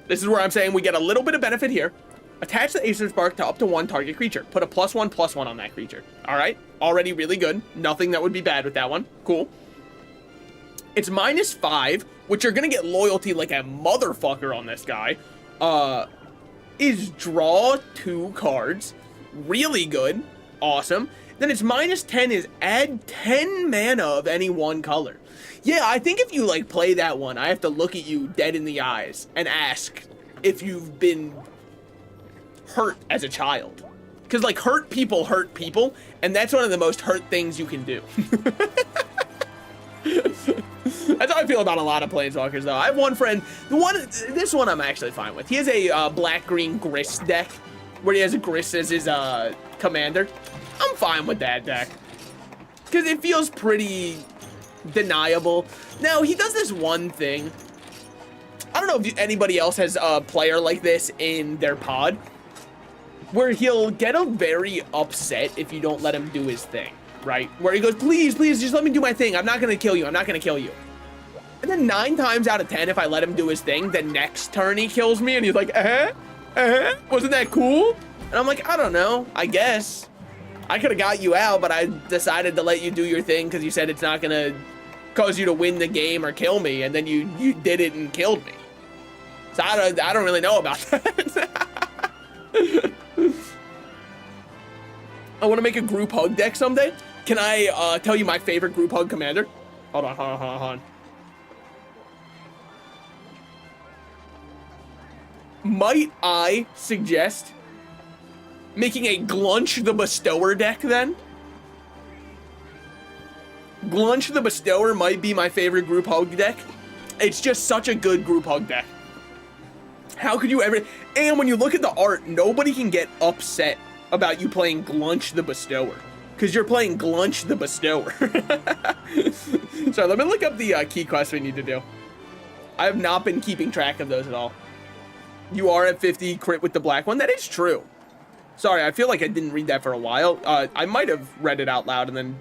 Speaker 1: This is where I'm saying we get a little bit of benefit here. Attach the Aether Spark to up to 1 target creature. Put a +1/+1 on that creature. All right, already really good. Nothing that would be bad with that one. Cool. It's -5, which you're gonna get loyalty like a motherfucker on this guy. Is draw 2 cards. Really good. Awesome. Then it's -10 is add 10 mana of any one color. Yeah, I think if you like play that one, I have to look at you dead in the eyes and ask if you've been hurt as a child. Because like hurt people, and that's one of the most hurt things you can do. That's how I feel about a lot of Planeswalkers, though. I have one friend, this one I'm actually fine with. He has a black-green Gris deck, where he has a Gris as his commander. I'm fine with that deck, because it feels pretty deniable. Now, he does this one thing. I don't know if anybody else has a player like this in their pod, where he'll get very upset if you don't let him do his thing, right? Where he goes, please, just let me do my thing. I'm not going to kill you. I'm not going to kill you. And then 9 times out of 10, if I let him do his thing, the next turn he kills me and he's like, wasn't that cool? And I'm like, I don't know, I guess. I could have got you out, but I decided to let you do your thing because you said it's not going to cause you to win the game or kill me. And then you did it and killed me. So I don't really know about that. I want to make a group hug deck someday. Can I tell you my favorite group hug commander? Hold on. Might I suggest making a Glunch the Bestower deck then? Glunch the Bestower might be my favorite group hug deck. It's just such a good group hug deck. How could you ever... And when you look at the art, nobody can get upset about you playing Glunch the Bestower, because you're playing Glunch the Bestower. Sorry, let me look up the key quests we need to do. I have not been keeping track of those at all. You are at 50 crit with the black one. That is true. Sorry, I feel like I didn't read that for a while. I might have read it out loud and then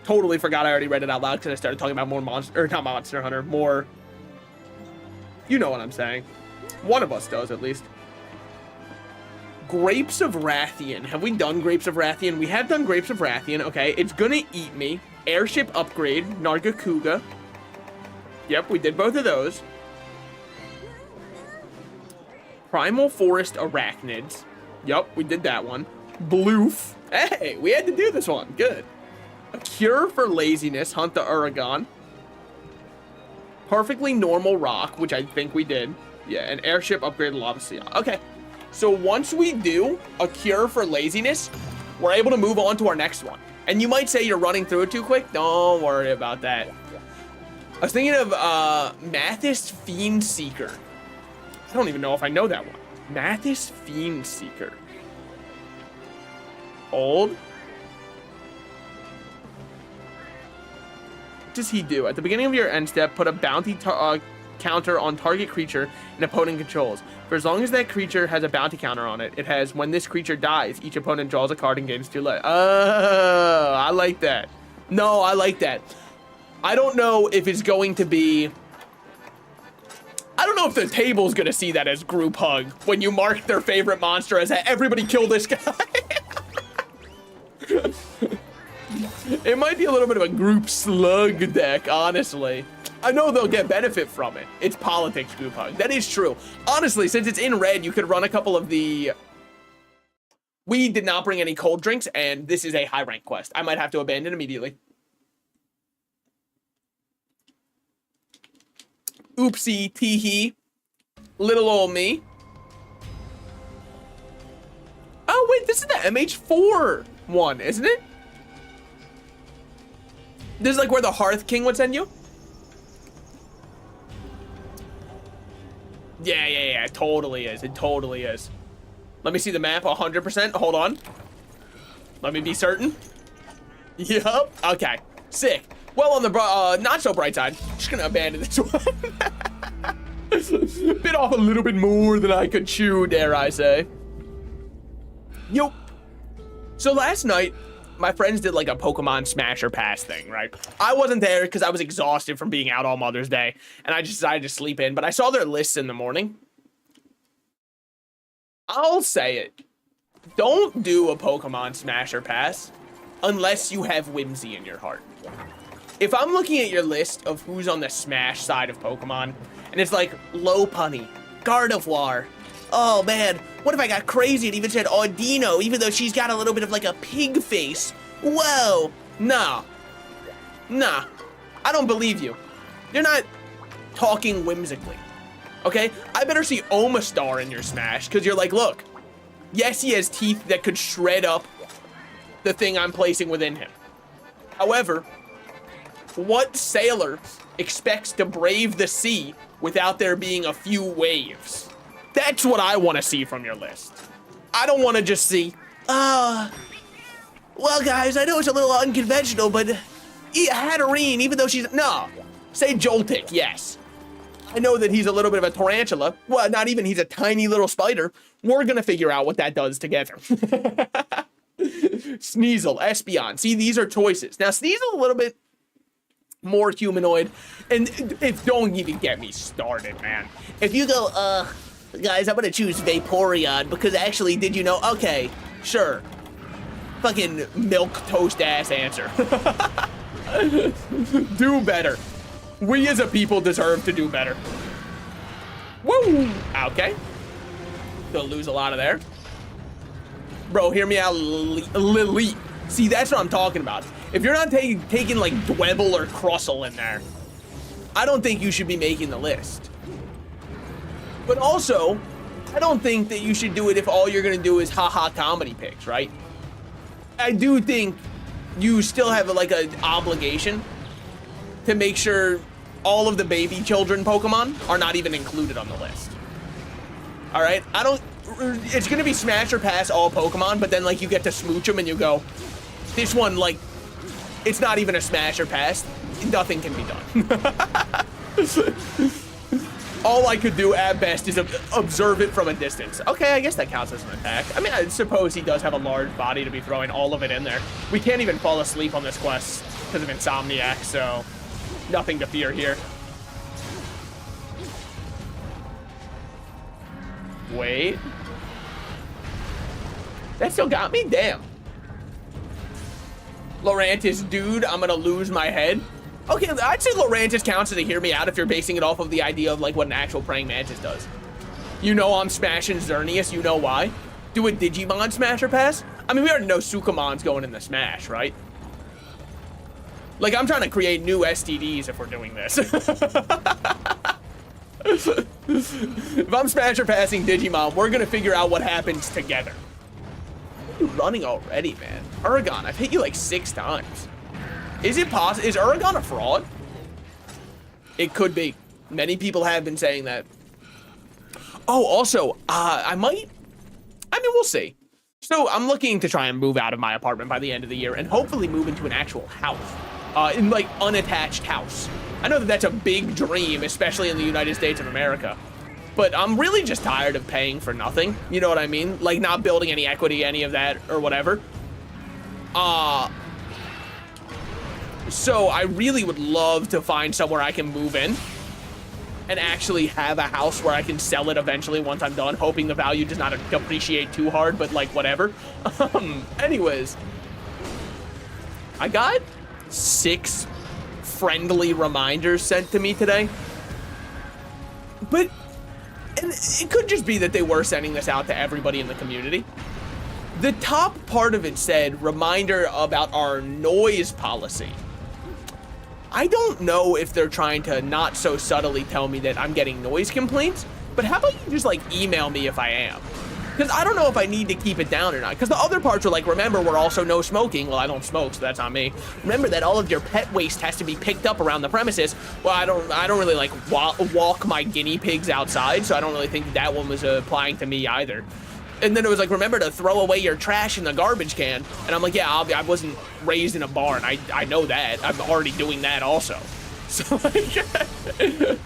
Speaker 1: totally forgot I already read it out loud because I started talking about more not Monster Hunter, more... You know what I'm saying. One of us does, at least. Grapes of Rathian. Have we done Grapes of Rathian? We have done Grapes of Rathian. Okay, it's gonna eat me. Airship upgrade. Nargacuga. Yep, we did both of those. Primal Forest Arachnids. Yup, we did that one. Bloof. Hey, we had to do this one. Good. A Cure for Laziness. Hunt the Uragon. Perfectly Normal Rock, which I think we did. Yeah, an Airship upgrade Lava Sea. Okay. So once we do a Cure for Laziness, we're able to move on to our next one. And you might say you're running through it too quick. Don't worry about that. I was thinking of Mathis Fiend Seeker. I don't even know if I know that one. Mathis Fiend Seeker. Old. What does he do? At the beginning of your end step, put a bounty counter on target creature an opponent controls. For as long as that creature has a bounty counter on it, it has when this creature dies, each opponent draws a card and gains 2 life. Oh, I like that. No, I like that. I don't know if it's going to be... I don't know if the table's gonna see that as group hug when you mark their favorite monster as everybody kill this guy. It might be a little bit of a group slug deck, honestly. I know they'll get benefit from it. It's politics group hug. That is true. Honestly, since it's in red, you could run a couple of the... We did not bring any cold drinks, and this is a high rank quest. I might have to abandon immediately. Oopsie, tee-hee. Little old me. Oh, wait, this is the MH4 one, isn't it? This is like where the Hearth King would send you? Yeah, it totally is. It totally is. Let me see the map 100%. Hold on. Let me be certain. Yup. Okay. Sick. Well, on the not so bright side, just gonna abandon this one. Bit off a little bit more than I could chew, dare I say. Yo. So last night, my friends did like a Pokemon Smash or Pass thing, right? I wasn't there because I was exhausted from being out all Mother's Day, and I just decided to sleep in, but I saw their lists in the morning. I'll say it. Don't do a Pokemon Smash or Pass unless you have whimsy in your heart. If I'm looking at your list of who's on the Smash side of Pokemon, and it's like Lopunny, Gardevoir, oh man, what if I got crazy and even said Audino, even though she's got a little bit of like a pig face? Whoa, nah, I don't believe you. You're not talking whimsically, okay? I better see Omastar in your Smash, because you're like, look, yes, he has teeth that could shred up the thing I'm placing within him. However, what sailor expects to brave the sea without there being a few waves? That's what I want to see from your list. I don't want to just see, well guys, I know it's a little unconventional, but Hatterene, even though she's, no. Say Joltik, yes. I know that he's a little bit of a tarantula. Well, not even, he's a tiny little spider. We're gonna figure out what that does together. Sneasel, Espeon. See, these are choices. Now, Sneasel a little bit more humanoid, and if don't even get me started, man. If you go, guys, I'm gonna choose Vaporeon because actually, did you know? Okay, sure. Fucking milk toast ass answer. Do better. We as a people deserve to do better. Woo! Okay. Gonna lose a lot of there. Bro, hear me out, Lily. See, that's what I'm talking about. If you're not taking like Dwebble or Crustle in there, I don't think you should be making the list. But also, I don't think that you should do it if all you're gonna do is haha comedy picks, right? I do think you still have like an obligation to make sure all of the baby children Pokemon are not even included on the list. All right, it's gonna be Smash or Pass all Pokemon, but then like you get to smooch them and you go, this one, like, it's not even a Smash or Pass. Nothing can be done. All I could do at best is observe it from a distance. Okay, I guess that counts as an attack. I mean, I suppose he does have a large body to be throwing all of it in there. We can't even fall asleep on this quest because of Insomniac, so nothing to fear here. Wait. That still got me? Damn. Lurantis, dude, I'm gonna lose my head. Okay, I'd say Lurantis counts as a hear me out if you're basing it off of the idea of like what an actual praying mantis does. You know I'm smashing Xerneas, you know why? Do a Digimon Smash or Pass? I mean, we already know Sukamon's going in the Smash, right? Like, I'm trying to create new STDs if we're doing this. If I'm Smash or Passing Digimon, we're gonna figure out what happens together. You're running already, man. Uragon, I've hit you like 6 times. Is it possible? Is Uragon a fraud? It could be. Many people have been saying that. Oh, also, I mean, we'll see. So I'm looking to try and move out of my apartment by the end of the year and hopefully move into an actual house, in like unattached house. I know that that's a big dream, especially in the United States of America. But I'm really just tired of paying for nothing. You know what I mean? Like not building any equity, any of that or whatever. So I really would love to find somewhere I can move in and actually have a house where I can sell it eventually once I'm done, hoping the value does not depreciate too hard, but like whatever. Anyways, I got 6 friendly reminders sent to me today. But and it could just be that they were sending this out to everybody in the community. The top part of it said, reminder about our noise policy. I don't know if they're trying to not so subtly tell me that I'm getting noise complaints, but how about you just like email me if I am? Because I don't know if I need to keep it down or not. Because the other parts are like, remember, we're also no smoking. Well, I don't smoke, so that's on me. Remember that all of your pet waste has to be picked up around the premises. Well, I don't really like walk my guinea pigs outside, so I don't really think that one was applying to me either. And then it was like, remember to throw away your trash in the garbage can. And I'm like, yeah, I wasn't raised in a barn. I know that. I'm already doing that also. So like,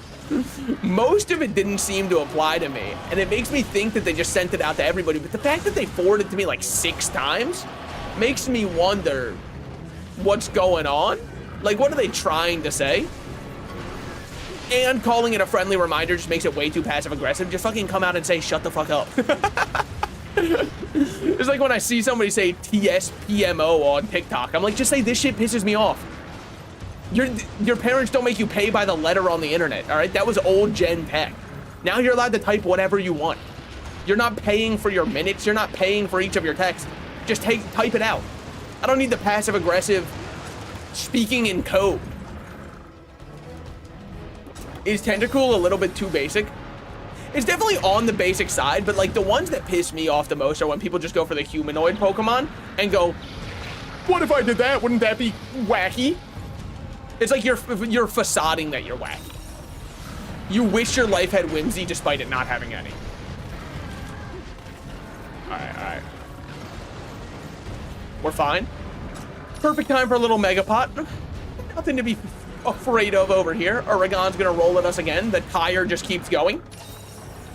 Speaker 1: Most of it didn't seem to apply to me, and it makes me think that they just sent it out to everybody, but the fact that they forwarded it to me like 6 times makes me wonder what's going on. Like, what are they trying to say? And calling it a friendly reminder just makes it way too passive-aggressive. Just fucking come out and say, shut the fuck up. It's like when I see somebody say TSPMO on TikTok. I'm like, just say this shit pisses me off. Your parents don't make you pay by the letter on the internet, all right? That was old gen tech. Now you're allowed to type whatever you want. You're not paying for your minutes. You're not paying for each of your texts. Just type it out. I don't need the passive-aggressive speaking in code. Is Tentacool a little bit too basic? It's definitely on the basic side, but like the ones that piss me off the most are when people just go for the humanoid Pokemon and go, what if I did that? Wouldn't that be wacky? It's like you're facading that you're wacky. You wish your life had whimsy despite it not having any. All right. We're fine. Perfect time for a little Megapot. Nothing to be afraid of over here. Oregon's gonna roll at us again. The tire just keeps going.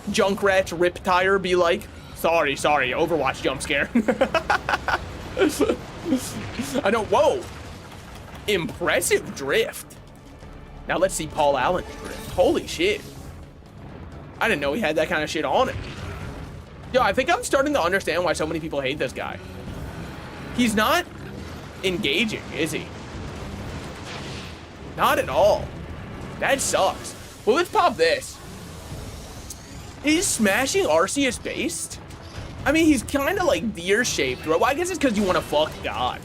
Speaker 1: Junkrat's rip tire be like, sorry, Overwatch jump scare. I know, whoa. Impressive drift. Now let's see Paul Allen's drift. Holy shit. I didn't know he had that kind of shit on it. Yo, I think I'm starting to understand why so many people hate this guy. He's not engaging, is he? Not at all. That sucks. Well, let's pop this. Is smashing Arceus based? I mean, he's kind of like deer-shaped, right? Well, I guess it's because you want to fuck God.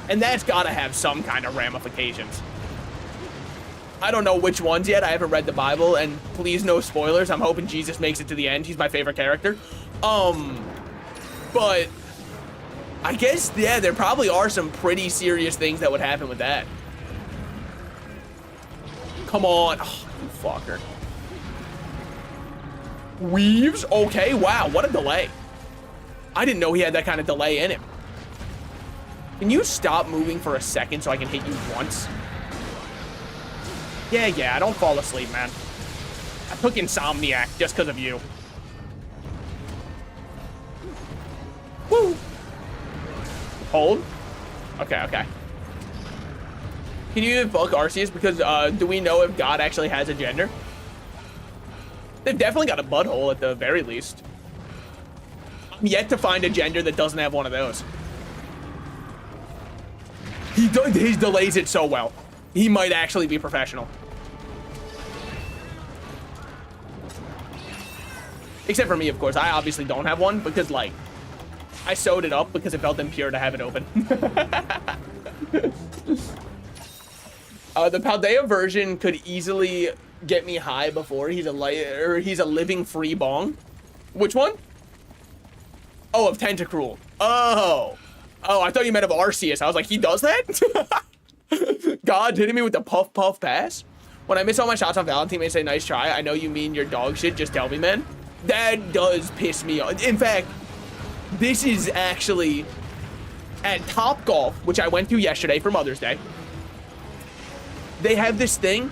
Speaker 1: And that's got to have some kind of ramifications. I don't know which ones yet. I haven't read the Bible, and please no spoilers. I'm hoping Jesus makes it to the end. He's my favorite character. But I guess, yeah, there probably are some pretty serious things that would happen with that. Come on. Oh, you fucker. Weaves? Okay, wow, what a delay. I didn't know he had that kind of delay in him. Can you stop moving for a second so I can hit you once? Yeah, I don't fall asleep, man. I took Insomniac just because of you. Woo! Hold? Okay. Can you even fuck Arceus? Because, do we know if God actually has a gender? They've definitely got a butthole at the very least. I'm yet to find a gender that doesn't have one of those. He delays it so well. He might actually be professional. Except for me, of course. I obviously don't have one because, like, I sewed it up because it felt impure to have it open. The Paldea version could easily get me high before he's a living free bong. Which one? Oh, of Tentacruel. Oh, I thought you meant of Arceus. I was like, he does that? God hitting me with the puff pass. When I miss all my shots on Valentine, they say nice try. I know you mean your dog shit. Just tell me, man. That does piss me off. In fact, this is actually at Top Golf, which I went to yesterday for Mother's Day. They have this thing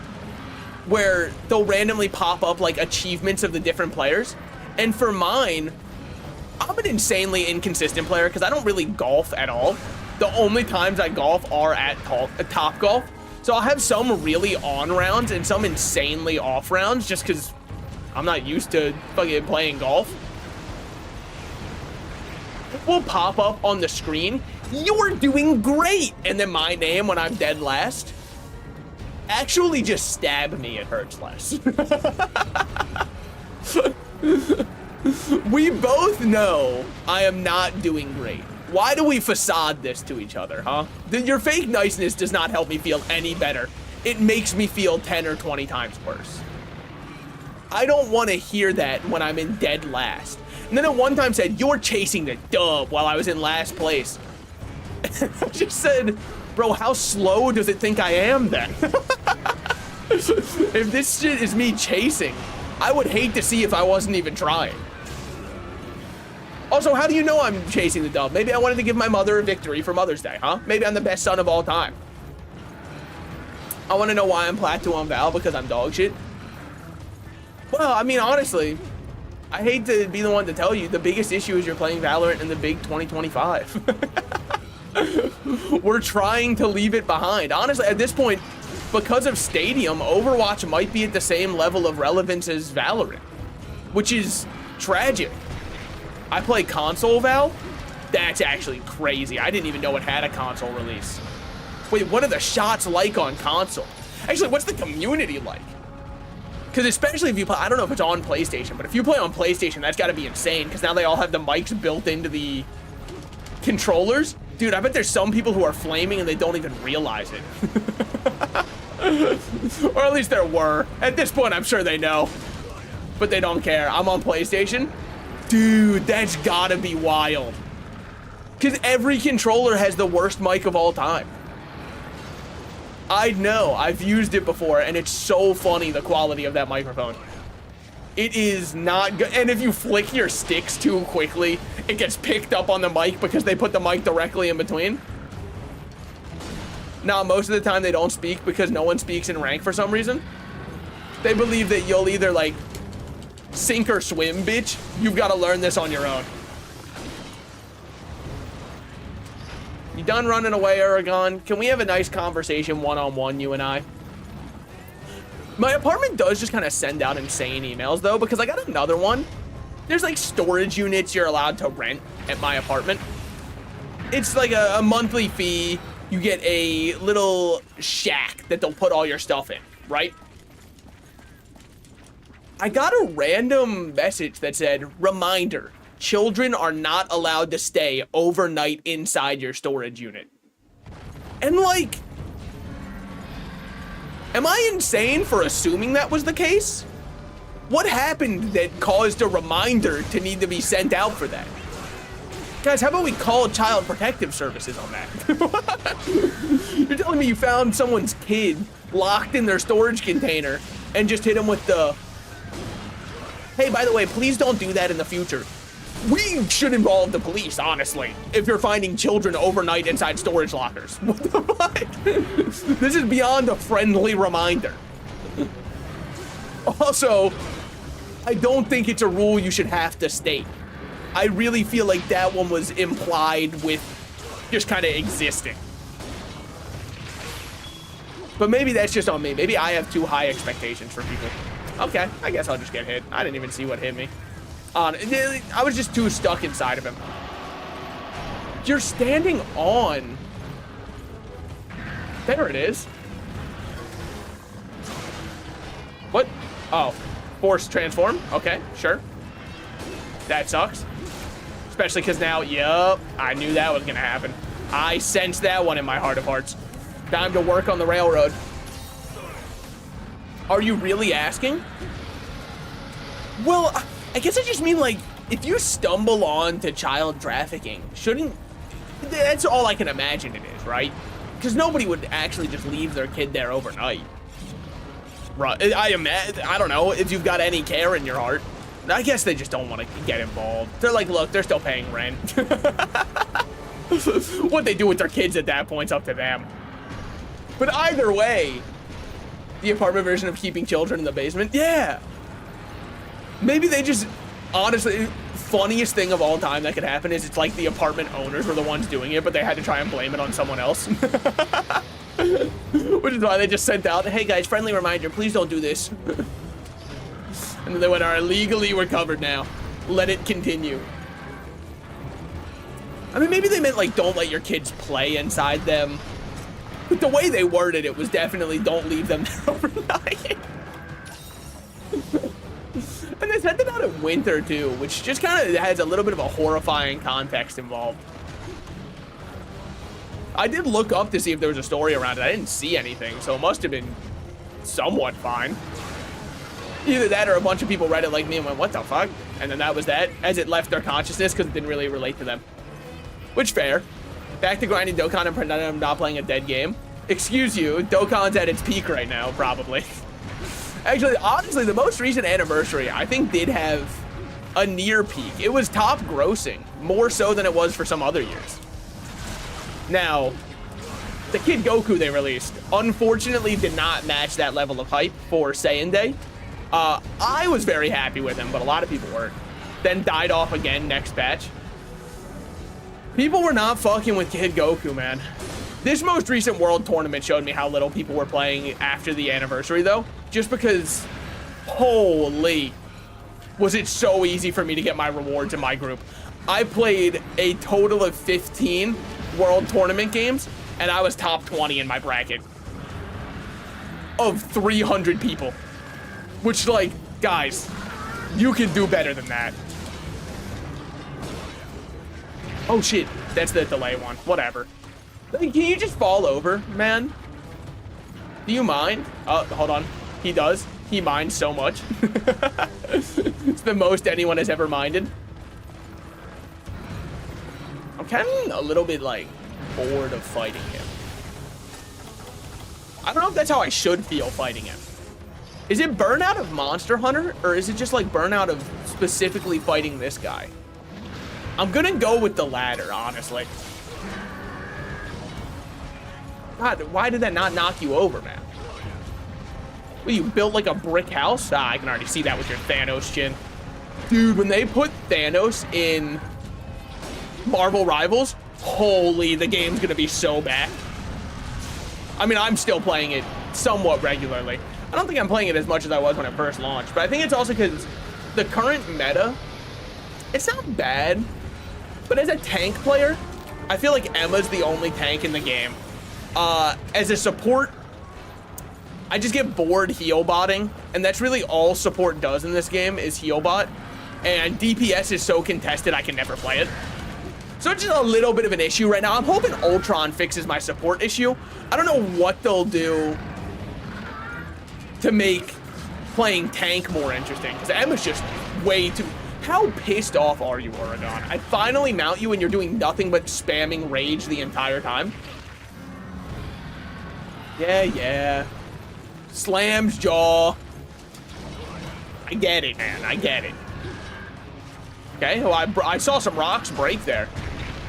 Speaker 1: where they'll randomly pop up like achievements of the different players. And for mine, I'm an insanely inconsistent player because I don't really golf at all. The only times I golf are at Top Golf. So I'll have some really on rounds and some insanely off rounds just because I'm not used to fucking playing golf. It will pop up on the screen, you're doing great, and then my name when I'm dead last. Actually just stab me, it hurts less. We both know I am not doing great. Why do we facade this to each other, huh? Your fake niceness does not help me feel any better. It makes me feel 10 or 20 times worse. I don't want to hear that when I'm in dead last. And then at one time said, you're chasing the dub while I was in last place. I just said, bro, how slow does it think I am then? If this shit is me chasing, I would hate to see if I wasn't even trying. Also, how do you know I'm chasing the dub? Maybe I wanted to give my mother a victory for Mother's Day, huh? Maybe I'm the best son of all time. I want to know why I'm Plateau on Val, because I'm dog shit. Well, I mean, honestly, I hate to be the one to tell you, the biggest issue is you're playing Valorant in the big 2025. We're trying to leave it behind. Honestly, at this point, because of Stadium, Overwatch might be at the same level of relevance as Valorant, which is tragic. I play console Val. That's actually crazy. I didn't even know it had a console release. Wait, what are the shots like on console? Actually, what's the community like? Because especially if you play, I don't know if it's on PlayStation, but if you play on PlayStation, that's got to be insane, because now they all have the mics built into the controllers. Dude, I bet there's some people who are flaming and they don't even realize it. Or at least there were. At this point, I'm sure they know, but they don't care. I'm on PlayStation. Dude, that's gotta be wild. Because every controller has the worst mic of all time. I know, I've used it before, and it's so funny, the quality of that microphone. It is not good. And if you flick your sticks too quickly, it gets picked up on the mic because they put the mic directly in between. Now, most of the time they don't speak because no one speaks in rank for some reason. They believe that you'll either like sink or swim, bitch. You've got to learn this on your own. You done running away, Aragon? Can we have a nice conversation one-on-one, you and I? My apartment does just kind of send out insane emails, though, because I got another one. There's, like, storage units you're allowed to rent at my apartment. It's like a monthly fee. You get a little shack that they'll put all your stuff in, right? I got a random message that said, reminder, children are not allowed to stay overnight inside your storage unit. And like, am I insane for assuming that was the case? What happened that caused a reminder to need to be sent out for that? Guys, how about we call Child Protective Services on that? You're telling me you found someone's kid locked in their storage container and just hit them with the, hey, by the way, please don't do that in the future. We should involve the police, honestly, if you're finding children overnight inside storage lockers. What the fuck? This is beyond a friendly reminder. Also, I don't think it's a rule you should have to state. I really feel like that one was implied with just kind of existing. But maybe that's just on me. Maybe I have too high expectations for people. Okay, I guess I'll just get hit. I didn't even see what hit me. I was just too stuck inside of him. You're standing on. There it is. What? Oh, force transform. Okay, sure. That sucks. Especially because now, yup, I knew that was gonna happen. I sensed that one in my heart of hearts. Time to work on the railroad. Are you really asking? Well, I guess I just mean, like, if you stumble on to child trafficking, shouldn't, that's all I can imagine it is, right? Because nobody would actually just leave their kid there overnight. Right, I don't know, if you've got any care in your heart. I guess they just don't want to get involved. They're like, look, they're still paying rent. What they do with their kids at that point's up to them. But either way, the apartment version of keeping children in the basement, yeah. Maybe they just, honestly, funniest thing of all time that could happen is it's like the apartment owners were the ones doing it, but they had to try and blame it on someone else. Which is why they just sent out, hey guys, friendly reminder, please don't do this. And then they went, all right, legally we're covered now. Let it continue. I mean, maybe they meant like, don't let your kids play inside them. But the way they worded it was definitely don't leave them there overnight. And they sent it out in winter too, which just kind of has a little bit of a horrifying context involved. I did look up to see if there was a story around it. I didn't see anything, so it must have been somewhat fine. Either that or a bunch of people read it like me and went, what the fuck? And then that was that, as it left their consciousness because it didn't really relate to them. Which, fair. Back to grinding Dokkan and pretending I'm not playing a dead game. Excuse you, Dokkan's at its peak right now, probably. Actually, honestly, the most recent anniversary, I think, did have a near peak. It was top grossing, more so than it was for some other years. Now, the Kid Goku they released, unfortunately, did not match that level of hype for Saiyan Day. I was very happy with him, but a lot of people weren't. Then died off again next batch. People were not fucking with Kid Goku, man. This most recent world tournament showed me how little people were playing after the anniversary, though. Just because, holy, was it so easy for me to get my rewards in my group. I played a total of 15 world tournament games, and I was top 20 in my bracket of 300 people. Which, like, guys, you can do better than that. Oh, shit. That's the delay one. Whatever. Can you just fall over, man? Do you mind? Oh, hold on. He does. He minds so much. It's the most anyone has ever minded. I'm kind of a little bit, like, bored of fighting him. I don't know if that's how I should feel fighting him. Is it burnout of Monster Hunter, or is it just, like, burnout of specifically fighting this guy? I'm gonna go with the latter, honestly. God, why did that not knock you over, man? Well, you built like a brick house? Ah, I can already see that with your Thanos chin. Dude, when they put Thanos in Marvel Rivals, holy, the game's gonna be so bad. I mean, I'm still playing it somewhat regularly. I don't think I'm playing it as much as I was when it first launched, but I think it's also because the current meta, it's not bad, but as a tank player, I feel like Emma's the only tank in the game. As a support, I just get bored heal botting, and that's really all support does in this game is heal bot, and DPS is so contested I can never play it. So it's just a little bit of an issue right now. I'm hoping Ultron fixes my support issue. I don't know what they'll do to make playing tank more interesting, because Emma's just way too... How pissed off are you, Oregon? I finally mount you and you're doing nothing but spamming rage the entire time. Yeah. Slams jaw. I get it, man. I get it. Okay, well, I saw some rocks break there.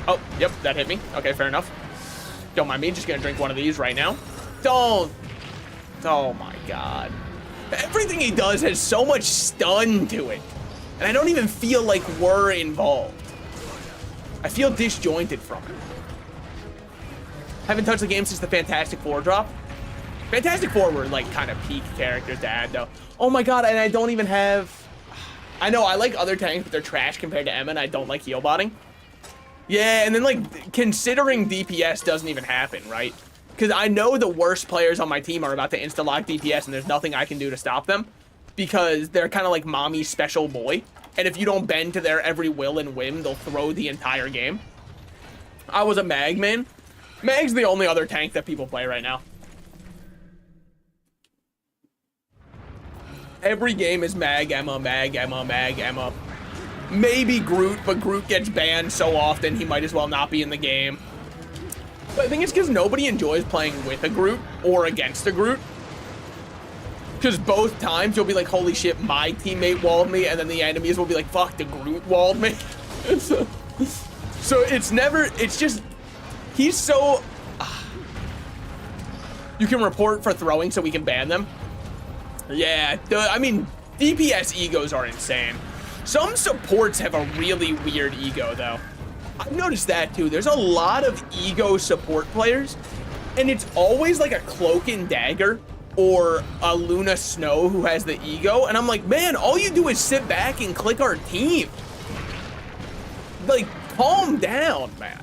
Speaker 1: Oh, yep, that hit me. Okay, fair enough. Don't mind me, just gonna drink one of these right now. Don't. Oh my God. Everything he does has so much stun to it. And I don't even feel like we're involved. I feel disjointed from it. Haven't touched the game since the Fantastic Four drop. Fantastic Four were like kind of peak characters to add though. Oh my God, and I don't even have... I know, I like other tanks, but they're trash compared to Emma, and I don't like heal botting. Yeah, and then like, considering DPS doesn't even happen, right? Because I know the worst players on my team are about to insta-lock DPS, and there's nothing I can do to stop them. Because they're kind of like mommy's special boy. And if you don't bend to their every will and whim, they'll throw the entire game. I was a Mag man. Mag's the only other tank that people play right now. Every game is Mag, Emma, Mag, Emma, Mag, Emma. Maybe Groot, but Groot gets banned so often he might as well not be in the game. But I think it's because nobody enjoys playing with a Groot or against a Groot. Because both times you'll be like, holy shit, my teammate walled me, and then the enemies will be like, fuck, the Groot walled me. so it's never, it's just, he's so... You can report for throwing so we can ban them. Yeah, I mean, DPS egos are insane. Some supports have a really weird ego, though. I've noticed that, too. There's a lot of ego support players, and it's always like a Cloak and Dagger or a Luna Snow who has the ego, and I'm like, man, all you do is sit back and click our team. Like, calm down, man.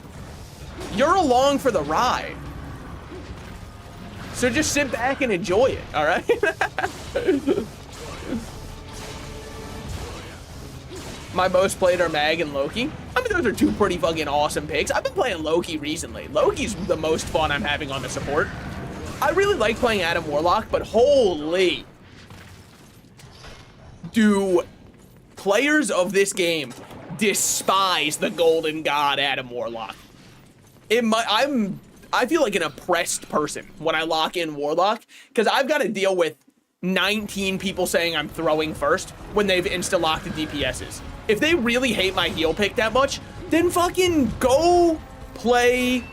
Speaker 1: You're along for the ride. So just sit back and enjoy it, all right? My most played are Mag and Loki. I mean, those are two pretty fucking awesome picks. I've been playing Loki recently. Loki's the most fun I'm having on the support. I really like playing Adam Warlock, but holy. Do players of this game despise the golden god Adam Warlock? I feel like an oppressed person when I lock in Warlock, because I've got to deal with 19 people saying I'm throwing first when they've insta-locked the DPSs. If they really hate my heal pick that much, then fucking go play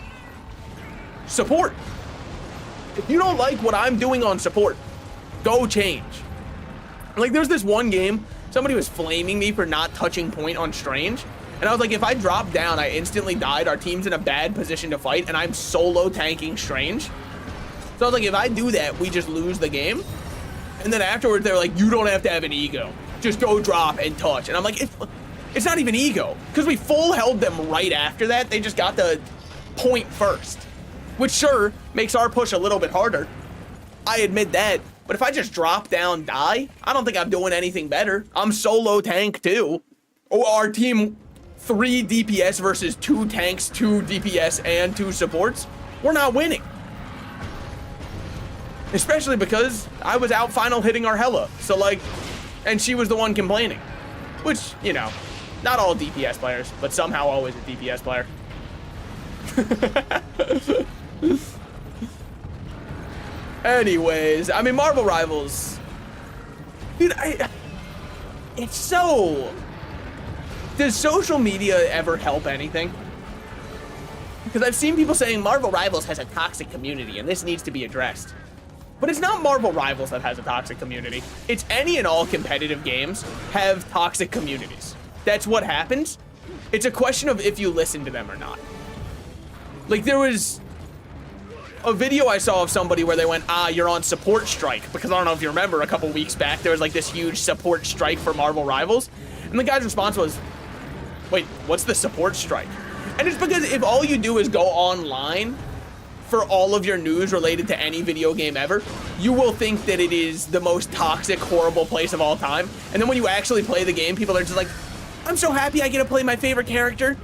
Speaker 1: support. If you don't like what I'm doing on support, go change. Like, there's this one game, somebody was flaming me for not touching point on Strange. And I was like, if I drop down, I instantly died. Our team's in a bad position to fight, and I'm solo tanking Strange. So I was like, if I do that, we just lose the game. And then afterwards, they're like, you don't have to have an ego. Just go drop and touch. And I'm like, it's not even ego. Because we full held them right after that. They just got the point first. Which, sure, makes our push a little bit harder. I admit that. But if I just drop down, die, I don't think I'm doing anything better. I'm solo tank, too. Or our team, 3 DPS versus 2 tanks, 2 DPS, and 2 supports. We're not winning. Especially because I was out final hitting our Hella. So, like, and she was the one complaining. Which, you know, not all DPS players, but somehow always a DPS player. Anyways, I mean, Marvel Rivals. Dude, it's so... Does social media ever help anything? Because I've seen people saying Marvel Rivals has a toxic community and this needs to be addressed. But it's not Marvel Rivals that has a toxic community. It's any and all competitive games have toxic communities. That's what happens. It's a question of if you listen to them or not. Like, there was a video I saw of somebody where they went, you're on support strike. Because I don't know if you remember, a couple weeks back, there was like this huge support strike for Marvel Rivals. And the guy's response was, wait, what's the support strike? And it's because if all you do is go online for all of your news related to any video game ever, you will think that it is the most toxic, horrible place of all time. And then when you actually play the game, people are just like, I'm so happy I get to play my favorite character.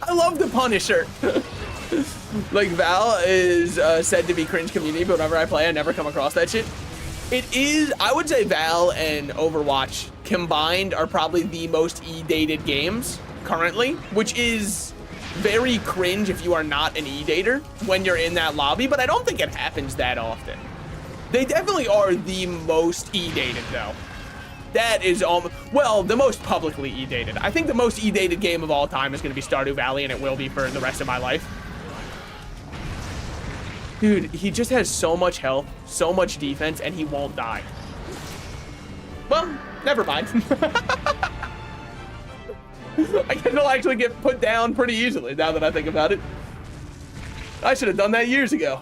Speaker 1: I love the Punisher. Like, Val is said to be cringe community, but whenever I play, I never come across that shit. It is, I would say Val and Overwatch combined are probably the most E-dated games currently, which is very cringe if you are not an E-dater when you're in that lobby, but I don't think it happens that often. They definitely are the most E-dated, though. That is, well, the most publicly E-dated. I think the most E-dated game of all time is going to be Stardew Valley, and it will be for the rest of my life. Dude, he just has so much health, so much defense, and he won't die. Well, never mind. I guess he'll actually get put down pretty easily now that I think about it. I should have done that years ago.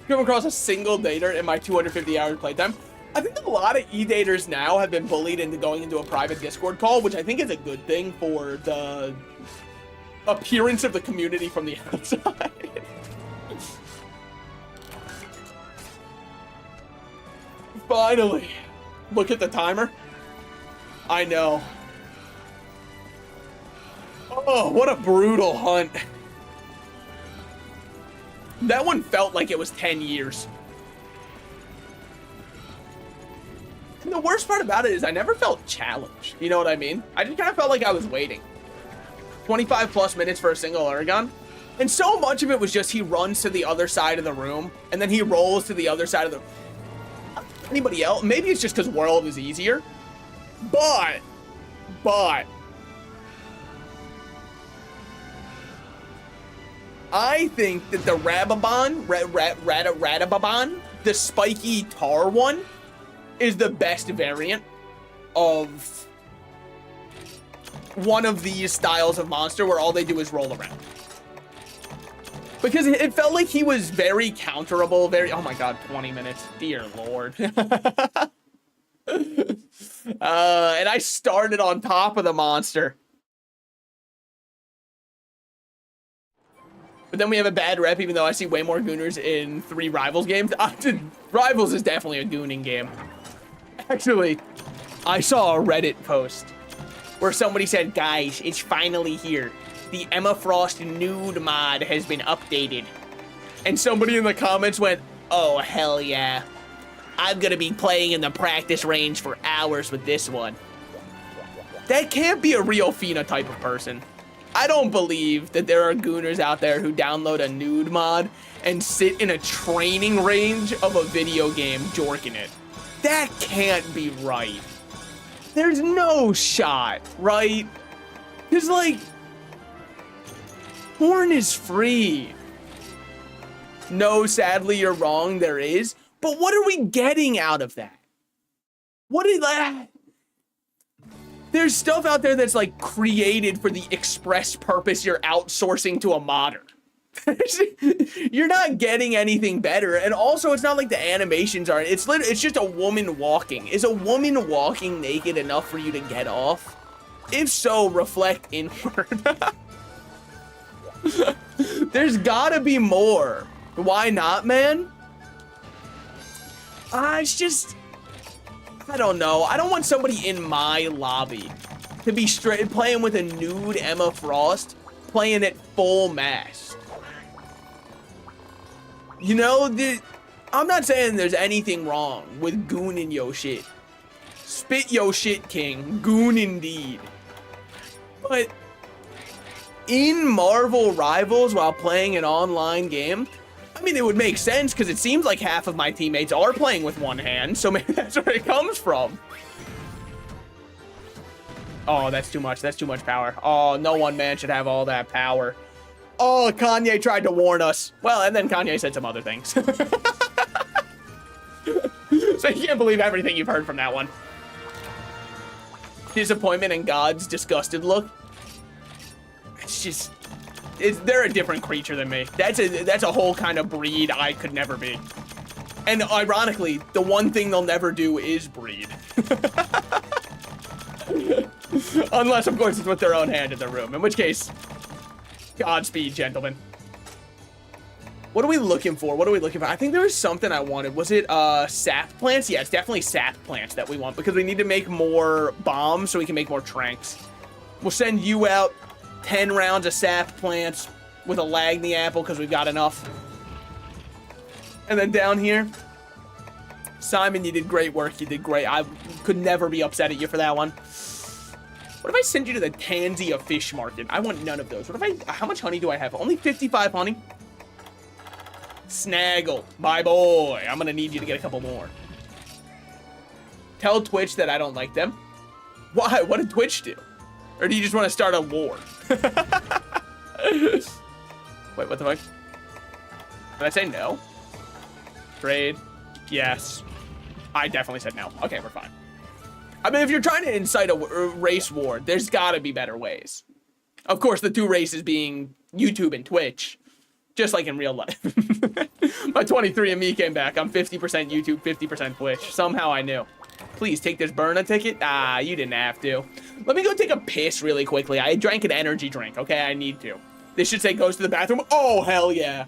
Speaker 1: Come across a single dater in my 250 hours playtime. I think a lot of E-daters now have been bullied into going into a private Discord call, which I think is a good thing for the appearance of the community from the outside. Finally. Look at the timer. I know. Oh, what a brutal hunt. That one felt like it was 10 years. And the worst part about it is I never felt challenged. You know what I mean? I just kind of felt like I was waiting. 25 plus minutes for a single Aragon. And so much of it was just he runs to the other side of the room and then he rolls to the other side of the... Anybody else? Maybe it's just because World is easier. But... I think that the Radababon, the spiky tar one, is the best variant of one of these styles of monster where all they do is roll around. Because it felt like he was very counterable, very... Oh my god, 20 minutes. Dear lord. And I started on top of the monster. But then we have a bad rep, even though I see way more gooners in 3 Rivals games. Rivals is definitely a gooning game. Actually, I saw a Reddit post where somebody said, guys, it's finally here. The Emma Frost nude mod has been updated. And somebody in the comments went, oh, hell yeah. I'm gonna be playing in the practice range for hours with this one. That can't be a real phenotype of person. I don't believe that there are gooners out there who download a nude mod and sit in a training range of a video game jorking it. That can't be right. There's no shot, right? There's like... Porn is free. No, sadly, you're wrong. There is. But what are we getting out of that? What is that? There's stuff out there that's like created for the express purpose you're outsourcing to a modder. You're not getting anything better, and also it's not like the animations are. It's just a woman walking. Is a woman walking naked enough for you to get off? If so, reflect inward. There's gotta be more. Why not, man? It's just, I don't know. I don't want somebody in my lobby to be straight playing with a nude Emma Frost, playing at full mast. You know, I'm not saying there's anything wrong with gooning yo shit. Spit yo shit, king. Goon indeed. But in Marvel Rivals while playing an online game, I mean, it would make sense because it seems like half of my teammates are playing with one hand, so maybe that's where it comes from. Oh, that's too much. That's too much power. Oh, no one man should have all that power. Oh, Kanye tried to warn us. Well, and then Kanye said some other things. So you can't believe everything you've heard from that one. Disappointment and God's disgusted look. It's just, they're a different creature than me. That's a whole kind of breed I could never be. And ironically, the one thing they'll never do is breed. Unless, of course, it's with their own hand in the room. In which case, Godspeed, gentlemen. What are we looking for? What are we looking for? I think there was something I wanted. Was it sap plants? Yeah, it's definitely sap plants that we want because we need to make more bombs so we can make more tranks. We'll send you out 10 rounds of sap plants with a Lagny apple because we've got enough. And then down here, Simon, you did great work. You did great. I could never be upset at you for that one. What if I send you to the Tanzia fish market? I want none of those. What if how much honey do I have? Only 55 honey. Snaggle, my boy. I'm gonna need you to get a couple more. Tell Twitch that I don't like them. Why? What did Twitch do? Or do you just want to start a war? Wait, what the fuck? Did I say no? Trade? Yes. I definitely said no. Okay, we're fine. I mean, if you're trying to incite a race war, there's gotta be better ways. Of course, the two races being YouTube and Twitch. Just like in real life. My 23andMe came back. I'm 50% YouTube, 50% Twitch. Somehow I knew. Please take this burner ticket. Ah, you didn't have to. Let me go take a piss really quickly. I drank an energy drink. Okay, I need to. This should say goes to the bathroom. Oh, hell yeah.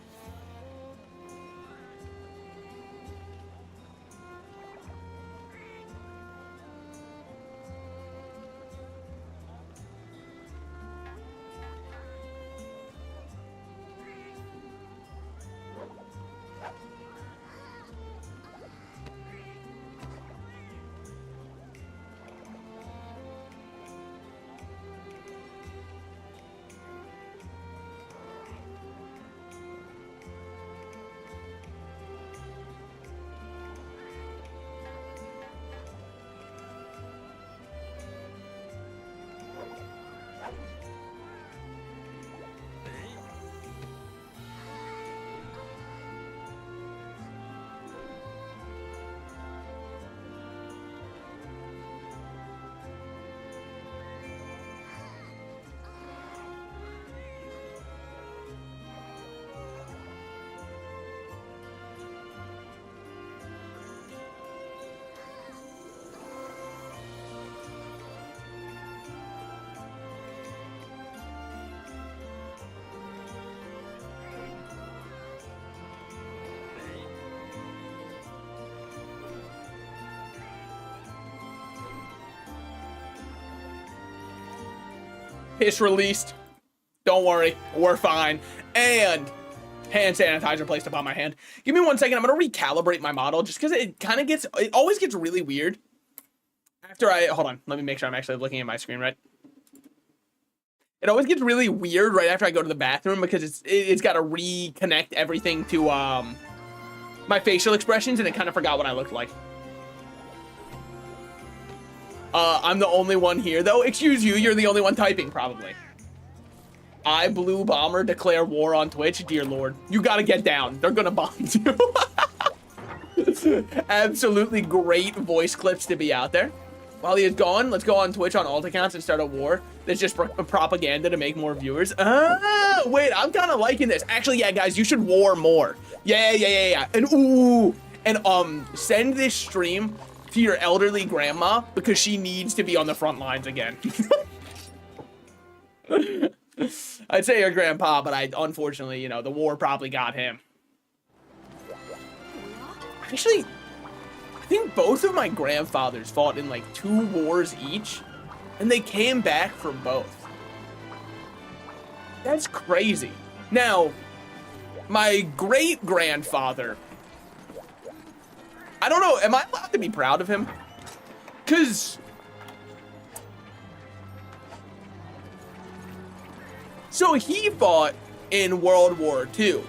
Speaker 1: Piss released. Don't worry, we're fine. And hand sanitizer placed upon my hand. Give me 1 second. I'm gonna recalibrate my model just because it kind of gets, it always gets really weird. After hold on, let me make sure I'm actually looking at my screen right. It always gets really weird right after I go to the bathroom because it's got to reconnect everything to my facial expressions, and it kind of forgot what I looked like. I'm the only one here, though. Excuse you, you're the only one typing, probably. I, Blue Bomber, declare war on Twitch. Dear Lord. You gotta get down. They're gonna bomb you. Absolutely great voice clips to be out there. While he is gone, let's go on Twitch on alt accounts and start a war. That's just propaganda to make more viewers. Wait, I'm kind of liking this. Actually, yeah, guys, you should war more. Yeah. And ooh, and send this stream to your elderly grandma because she needs to be on the front lines again. I'd say your grandpa, but unfortunately, you know, the war probably got him. Actually, I think both of my grandfathers fought in like 2 wars each, and they came back from both. That's crazy. Now, my great-grandfather, I don't know, am I allowed to be proud of him? Because so he fought in World War II.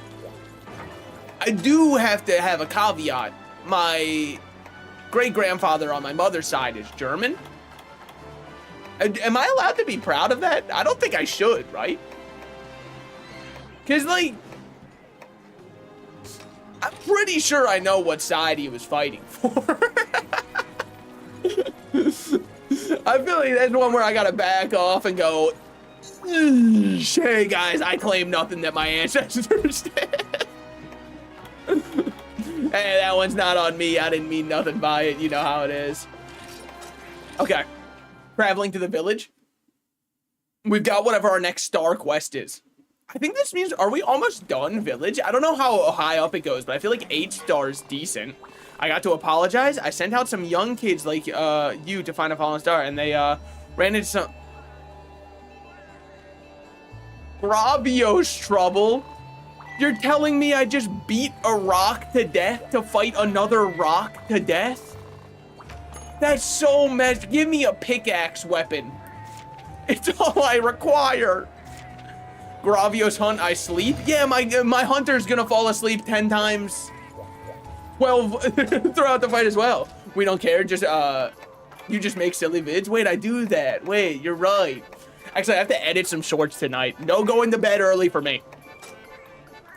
Speaker 1: I do have to have a caveat. My great-grandfather on my mother's side is German. Am I allowed to be proud of that? I don't think I should, right? Because, like, I'm pretty sure I know what side he was fighting for. I feel like that's one where I gotta back off and go, hey guys, I claim nothing that my ancestors did. Hey, that one's not on me. I didn't mean nothing by it. You know how it is. Okay. Traveling to the village. We've got whatever our next star quest is. I think this means, are we almost done village? I don't know how high up it goes, but I feel like 8 stars decent. I got to apologize. I sent out some young kids like you to find a fallen star, and they ran into some Gravios trouble. You're telling me I just beat a rock to death to fight another rock to death? That's so messed. Give me a pickaxe weapon. It's all I require. Gravios hunt, I sleep. Yeah, my hunter's gonna fall asleep 10 times. 12 throughout the fight as well. We don't care, just you just make silly vids. Wait, I do that. Wait, you're right. Actually, I have to edit some shorts tonight. No going to bed early for me.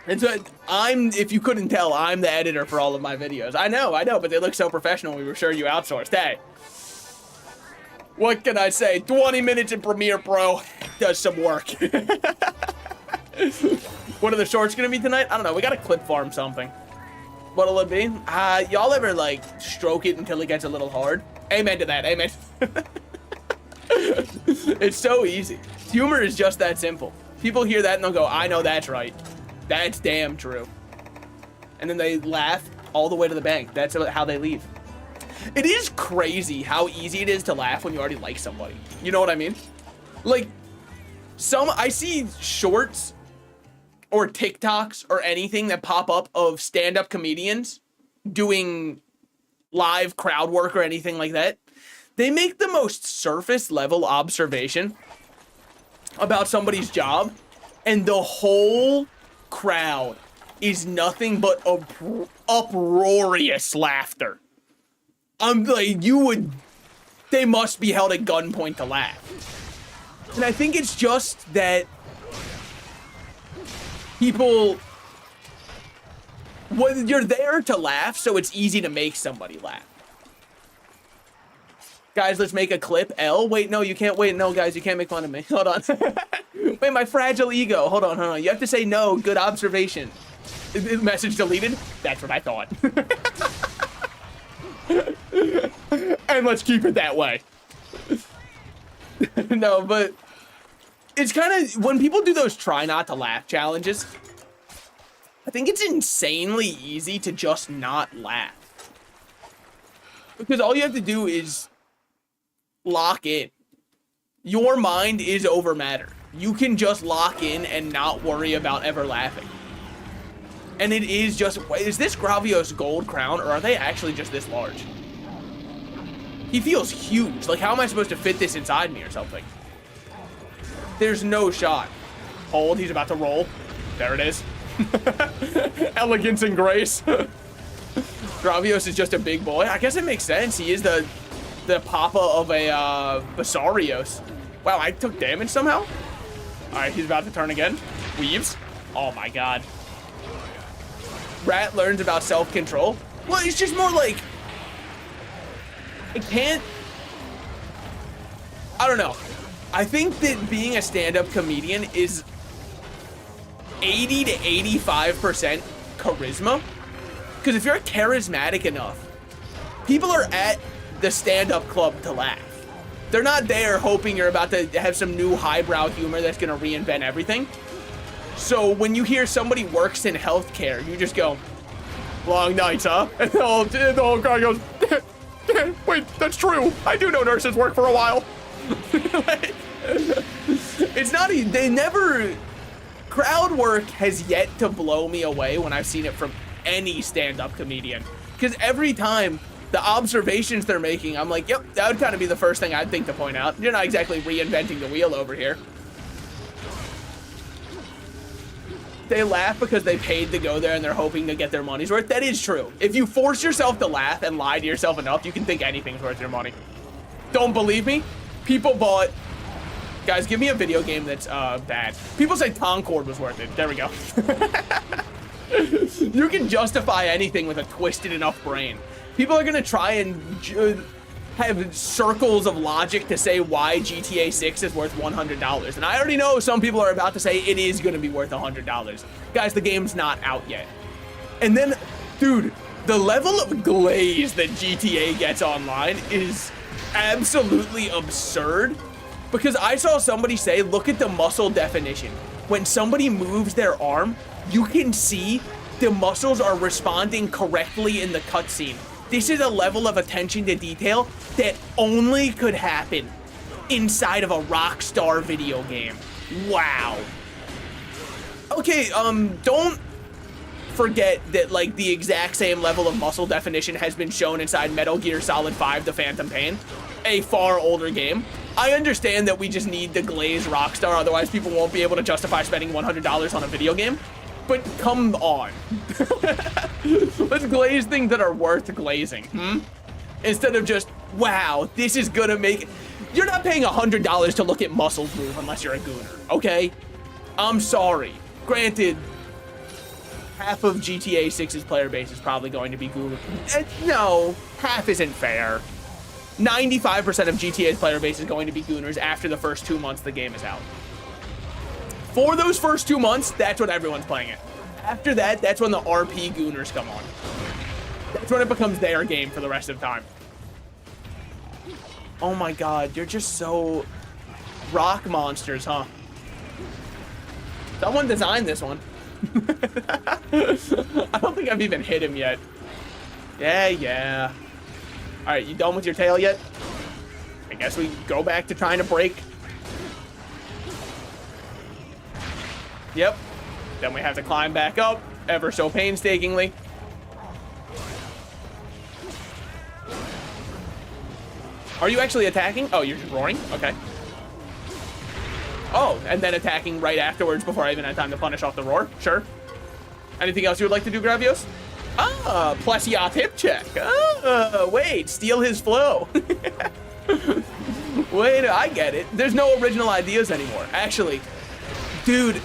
Speaker 1: And so if you couldn't tell, I'm the editor for all of my videos. I know, but they look so professional. We were sure you outsourced. Hey, what can I say? 20 minutes in Premiere Pro does some work. What are the shorts gonna be tonight? I don't know. We gotta clip farm something. What'll it be? Y'all ever like stroke it until it gets a little hard? Amen to that. Amen. It's so easy. Humor is just that simple. People hear that and they'll go, I know that's right. That's damn true. And then they laugh all the way to the bank. That's how they leave. It is crazy how easy it is to laugh when you already like somebody. You know what I mean? Like, I see shorts or TikToks or anything that pop up of stand-up comedians doing live crowd work or anything like that. They make the most surface level observation about somebody's job, and the whole crowd is nothing but uproarious laughter. I'm like, they must be held at gunpoint to laugh. And I think it's just that people, well, you're there to laugh, so it's easy to make somebody laugh. Guys, let's make a clip. L? Wait, no, you can't. Wait, no, guys, you can't make fun of me. Hold on. Wait, my fragile ego. Hold on. You have to say no. Good observation. Message deleted? That's what I thought. And let's keep it that way. No, but it's kind of, when people do those try not to laugh challenges, I think it's insanely easy to just not laugh. Because all you have to do is lock in. Your mind is over matter. You can just lock in and not worry about ever laughing. And it is just, is this Gravios gold crown, or are they actually just this large? He feels huge. Like, how am I supposed to fit this inside me or something? There's no shot. Hold, he's about to roll. There it is. Elegance and grace. Gravios is just a big boy. I guess it makes sense. He is the papa of a Basarios. Wow, I took damage somehow? All right, he's about to turn again. Weaves. Oh my God. Rat learns about self-control. Well, it's just more like, I don't know. I think that being a stand-up comedian is 80 to 85% charisma. Because if you're charismatic enough, people are at the stand-up club to laugh. They're not there hoping you're about to have some new highbrow humor that's gonna reinvent everything. So when you hear somebody works in healthcare, you just go, long nights, huh? And the whole crowd goes, wait, that's true. I do know nurses work for a while. Like, it's not, they never, crowd work has yet to blow me away when I've seen it from any stand-up comedian. Because every time the observations they're making, I'm like, yep, that would kind of be the first thing I'd think to point out. You're not exactly reinventing the wheel over here. They laugh because they paid to go there and they're hoping to get their money's worth. That is true. If you force yourself to laugh and lie to yourself enough, you can think anything's worth your money. Don't believe me? People bought... Guys, give me a video game that's bad. People say Concord was worth it. There we go. You can justify anything with a twisted enough brain. People are gonna try and have circles of logic to say why GTA 6 is worth $100. And I already know some people are about to say it is gonna be worth $100. Guys, the game's not out yet. And then, dude, the level of glaze that GTA gets online is absolutely absurd. Because I saw somebody say, look at the muscle definition. When somebody moves their arm, you can see the muscles are responding correctly in the cutscene. This is a level of attention to detail that only could happen inside of a Rockstar video game. Wow. Okay, don't forget that, like, the exact same level of muscle definition has been shown inside Metal Gear Solid 5: The Phantom Pain, a far older game. I understand that we just need to glaze Rockstar, otherwise people won't be able to justify spending $100 on a video game. But come on. Let's glaze things that are worth glazing, Instead of just, wow, this is gonna make... You're not paying $100 to look at muscles move unless you're a gooner, okay? I'm sorry. Granted, half of GTA 6's player base is probably going to be gooner. No, half isn't fair. 95% of GTA's player base is going to be gooners after the first 2 months the game is out. For those first 2 months, that's when everyone's playing it. After that, that's when the RP gooners come on. That's when it becomes their game for the rest of the time. Oh my god, you're just so... rock monsters, huh? Someone designed this one. I don't think I've even hit him yet. Yeah. Alright, you done with your tail yet? I guess we go back to trying to break. Yep. Then we have to climb back up, ever so painstakingly. Are you actually attacking? Oh, you're just roaring? Okay. Oh, and then attacking right afterwards before I even had time to punish off the roar? Sure. Anything else you would like to do, Gravios? Ah, plus yacht hip check. Ah, wait, steal his flow. Wait, I get it. There's no original ideas anymore. Actually, dude,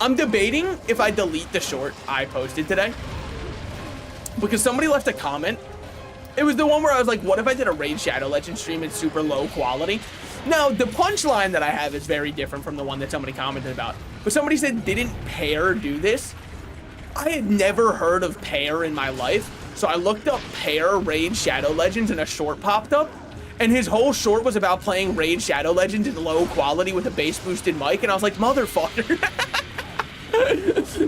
Speaker 1: I'm debating if I delete the short I posted today. Because somebody left a comment. It was the one where I was like, what if I did a Raid Shadow Legends stream in super low quality? Now, the punchline that I have is very different from the one that somebody commented about. But somebody said, didn't Pear do this? I had never heard of Pear in my life. So I looked up Pear Raid Shadow Legends and a short popped up. And his whole short was about playing Raid Shadow Legends in low quality with a bass boosted mic. And I was like, motherfucker.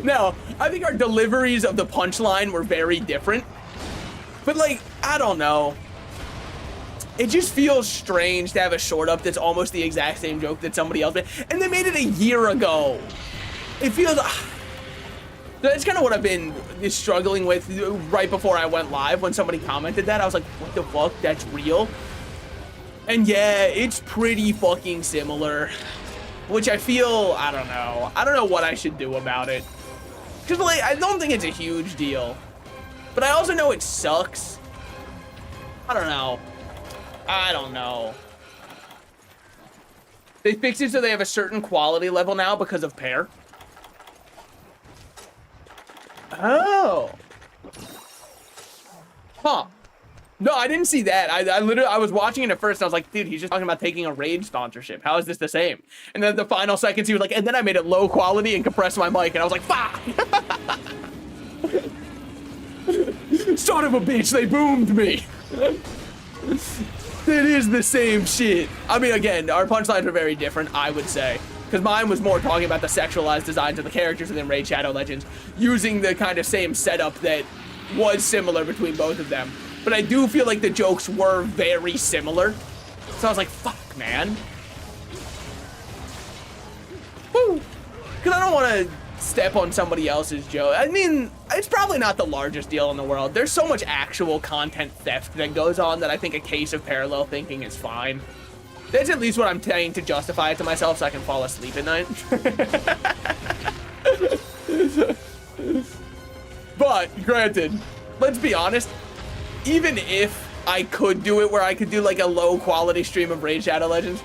Speaker 1: Now, I think our deliveries of the punchline were very different. But like, I don't know. It just feels strange to have a short up that's almost the exact same joke that somebody else made. And they made it a year ago. It feels... That's kind of what I've been struggling with right before I went live. When somebody commented that, I was like, what the fuck? That's real? And yeah, it's pretty fucking similar. Which I feel, I don't know. I don't know what I should do about it. Because like, I don't think it's a huge deal. But I also know it sucks. I don't know. They fixed it so they have a certain quality level now because of Pear. Oh. Huh. No, I didn't see that. I literally, I was watching it at first, and I was like, dude, he's just talking about taking a Rage sponsorship. How is this the same? And then the final seconds, he was like, and then I made it low quality and compressed my mic, and I was like, fuck! Son of a bitch, they boomed me! It is the same shit. I mean, again, our punchlines are very different, I would say. Because mine was more talking about the sexualized designs of the characters within Raid Shadow Legends, using the kind of same setup that was similar between both of them. But I do feel like the jokes were very similar. So I was like, fuck, man. Woo. Because I don't want to step on somebody else's joke. I mean, it's probably not the largest deal in the world. There's so much actual content theft that goes on that I think a case of parallel thinking is fine. That's at least what I'm saying to justify it to myself so I can fall asleep at night. But, granted, let's be honest. Even if I could do it where I could do like a low quality stream of Raid Shadow Legends,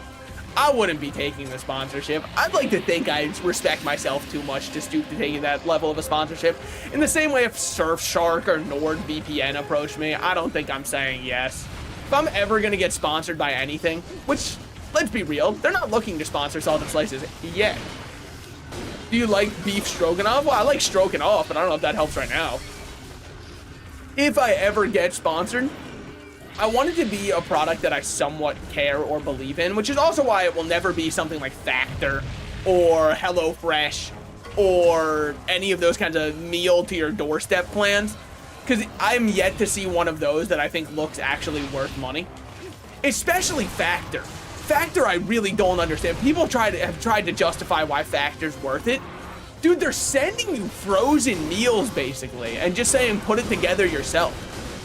Speaker 1: I wouldn't be taking the sponsorship. I'd like to think I respect myself too much to stoop to taking that level of a sponsorship. In the same way if Surfshark or NordVPN approached me, I don't think I'm saying yes. If I'm ever gonna get sponsored by anything, which, let's be real, they're not looking to sponsor Salted Slices yet. Do you like beef stroganoff? Well, I like stroking off, but I don't know if that helps right now. If I ever get sponsored, I want it to be a product that I somewhat care or believe in, which is also why it will never be something like Factor or HelloFresh or any of those kinds of meal to your doorstep plans, because I'm yet to see one of those that I think looks actually worth money, especially Factor. Factor, I really don't understand. People have tried to justify why Factor's worth it. Dude, they're sending you frozen meals, basically, and just saying put it together yourself.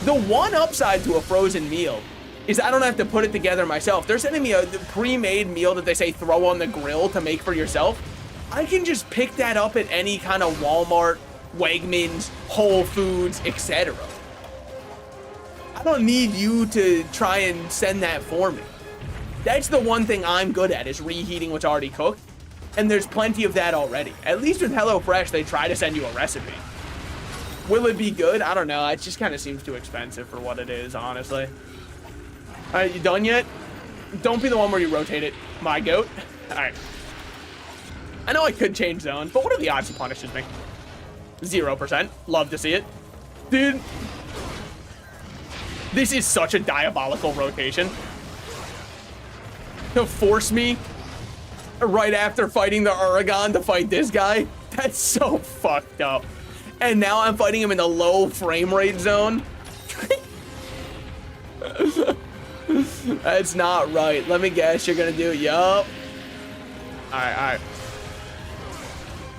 Speaker 1: The one upside to a frozen meal is I don't have to put it together myself. They're sending me a pre-made meal that they say throw on the grill to make for yourself. I can just pick that up at any kind of Walmart, Wegmans, Whole Foods, etc. I don't need you to try and send that for me. That's the one thing I'm good at, is reheating what's already cooked. And there's plenty of that already. At least with HelloFresh, they try to send you a recipe. Will it be good? I don't know. It just kind of seems too expensive for what it is, honestly. All right, you done yet? Don't be the one where you rotate it, my goat. All right. I know I could change zones, but what are the odds he punishes me? 0%. Love to see it. Dude. This is such a diabolical rotation. To force me right after fighting the Uragan to fight this guy, that's so fucked up. And now I'm fighting him in the low frame rate zone. That's not right. Let me guess, you're gonna do it. Yup. Alright.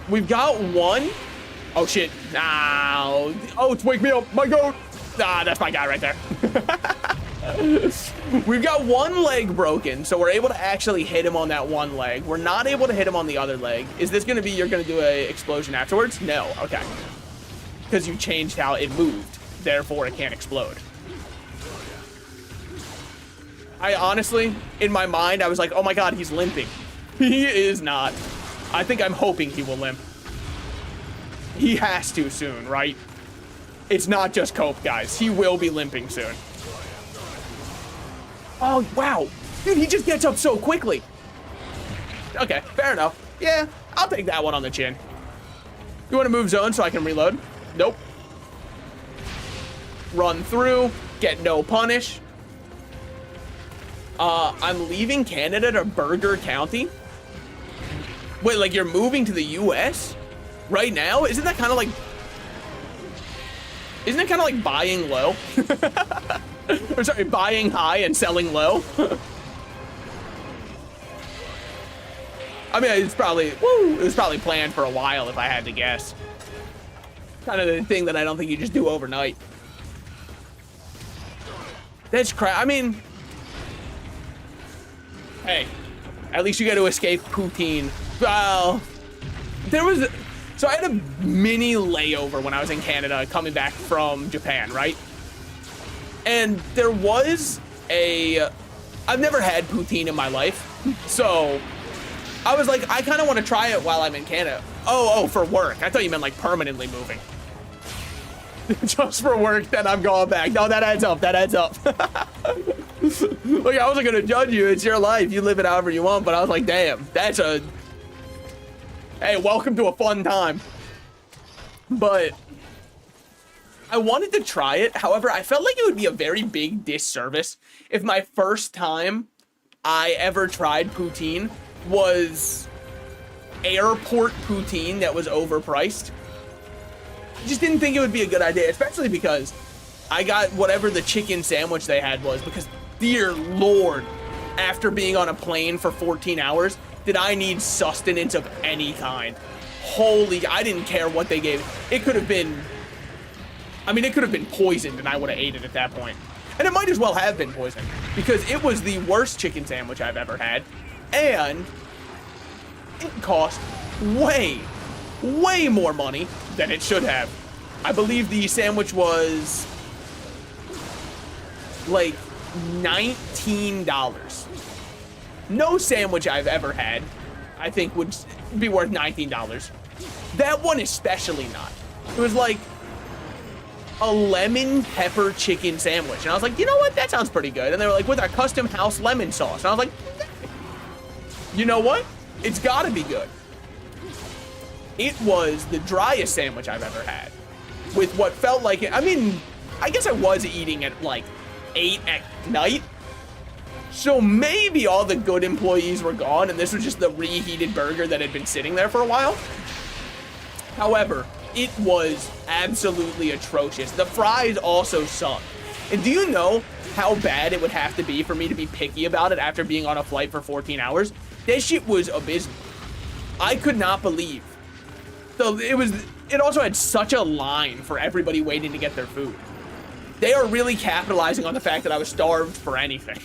Speaker 1: We've got one. Oh shit. No. Oh, it's wake me up, my goat. Ah, that's my guy right there. We've got one leg broken, so we're able to actually hit him on that one leg. We're not able to hit him on the other leg. Is this gonna be, you're gonna do a explosion afterwards? No, okay. Because you changed how it moved, therefore it can't explode. I honestly, in my mind, I was like, oh my god, he's limping. He is not. I think I'm hoping he will limp. He has to soon, right? It's not just cope, guys. He will be limping soon. Oh, wow. Dude, he just gets up so quickly. Okay, fair enough. Yeah, I'll take that one on the chin. You want to move zone so I can reload? Nope. Run through, get no punish. I'm leaving Canada to Burger County. Wait, like you're moving to the US right now? Isn't that kind of like buying low? Or sorry, buying high and selling low? I mean, it was probably planned for a while if I had to guess. Kind of the thing that I don't think you just do overnight. That's crap. I mean, hey, at least you got to escape poutine. Well, so I had a mini layover when I was in Canada coming back from Japan, right? And there was I've never had poutine in my life. So I was like, I kind of want to try it while I'm in Canada. Oh, for work. I thought you meant like permanently moving. Just for work, then I'm going back. No, that adds up. That adds up. Look, I wasn't gonna judge you. It's your life. You live it however you want. But I was like, damn, that's a. Hey, welcome to a fun time. But I wanted to try it. However, I felt like it would be a very big disservice if my first time I ever tried poutine was airport poutine that was overpriced. I just didn't think it would be a good idea, especially because I got whatever the chicken sandwich they had was, because dear Lord, after being on a plane for 14 hours, did I need sustenance of any kind. Holy, I didn't care what they gave. It could have been, I mean, it could have been poisoned and I would have ate it at that point. And it might as well have been poisoned because it was the worst chicken sandwich I've ever had. And it cost way more money than it should have. I believe the sandwich was like $19. No sandwich I've ever had, I think, would be worth $19. That one especially not. It was like a lemon pepper chicken sandwich. And I was like, you know what? That sounds pretty good. And they were like, with our custom house lemon sauce. And I was like, you know what? It's gotta be good. It was the driest sandwich I've ever had. With what felt like it. I mean, I guess I was eating at like 8 at night. So maybe all the good employees were gone and this was just the reheated burger that had been sitting there for a while. However, it was absolutely atrocious. The fries also sucked. And do you know how bad it would have to be for me to be picky about it after being on a flight for 14 hours? That shit was abysmal. I could not believe. So it also had such a line for everybody waiting to get their food. They are really capitalizing on the fact that I was starved for anything.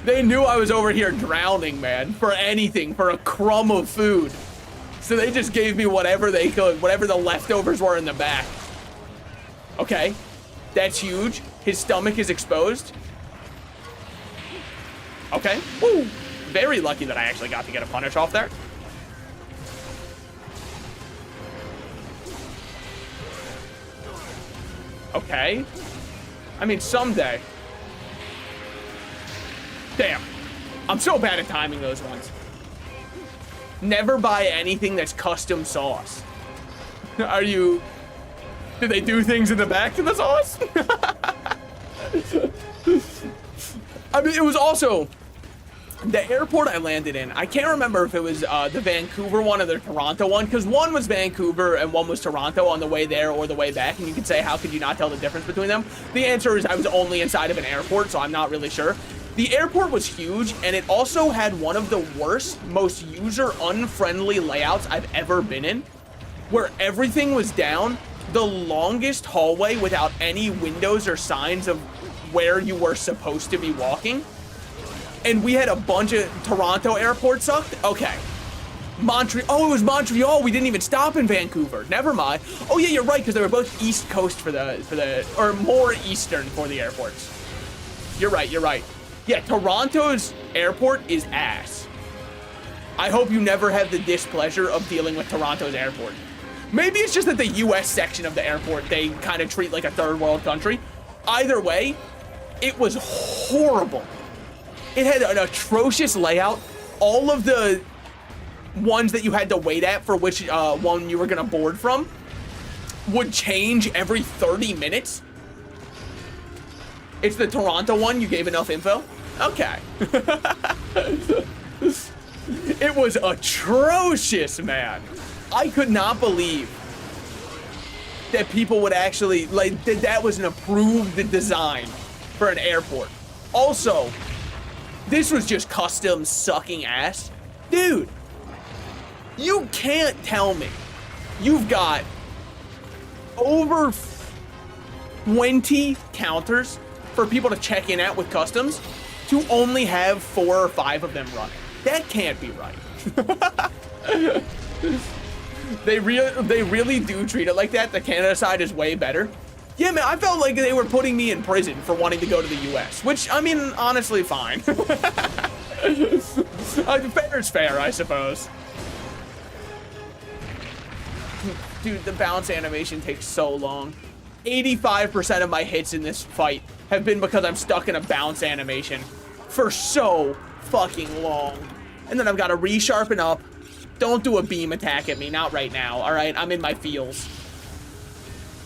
Speaker 1: They knew I was over here drowning, man, for anything, for a crumb of food. So they just gave me whatever they could, whatever the leftovers were in the back. Okay, that's huge. His stomach is exposed. Okay, woo. Very lucky that I actually got to get a punish off there. Okay. I mean, someday. Damn. I'm so bad at timing those ones. Never buy anything that's custom sauce. Are you... Did they do things in the back to the sauce? I mean, it was also... The airport I landed in, I can't remember if it was the Vancouver one or the Toronto one, because one was Vancouver and one was Toronto on the way there or the way back, and you could say, how could you not tell the difference between them? The answer is I was only inside of an airport, so I'm not really sure. The airport was huge, and it also had one of the worst, most user-unfriendly layouts I've ever been in, where everything was down the longest hallway without any windows or signs of where you were supposed to be walking. And we had a bunch of Toronto airport sucked. Okay. Montreal. Oh, it was Montreal. We didn't even stop in Vancouver. Never mind. Oh yeah, you're right, because they were both East Coast for the or more Eastern for the airports. You're right. You're right. Yeah, Toronto's airport is ass. I hope you never have the displeasure of dealing with Toronto's airport. Maybe it's just that the U.S. section of the airport they kind of treat like a third world country. Either way, it was horrible. It had an atrocious layout. All of the ones that you had to wait at for which one you were gonna board from would change every 30 minutes. It's the Toronto one. You gave enough info? Okay. It was atrocious, man. I could not believe that people would actually, like, that was an approved design for an airport. Also, this was just custom sucking ass. Dude, you can't tell me you've got over 20 counters for people to check in at with customs to only have 4 or 5 of them running. That can't be right. They really do treat it like that. The Canada side is way better. Yeah, man, I felt like they were putting me in prison for wanting to go to the U.S., which, I mean, honestly, fine. Fair is fair, I suppose. Dude, the bounce animation takes so long. 85% of my hits in this fight have been because I'm stuck in a bounce animation for so fucking long. And then I've got to resharpen up. Don't do a beam attack at me. Not right now. All right, I'm in my feels.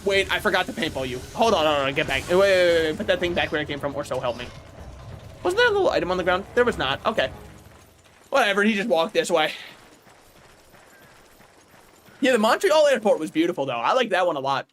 Speaker 1: Wait, I forgot to paintball you. Hold on, hold on, get back. Wait. Put that thing back where it came from, or so help me. Wasn't there a little item on the ground? There was not. Okay. Whatever, he just walked this way. Yeah, the Montreal airport was beautiful, though. I like that one a lot.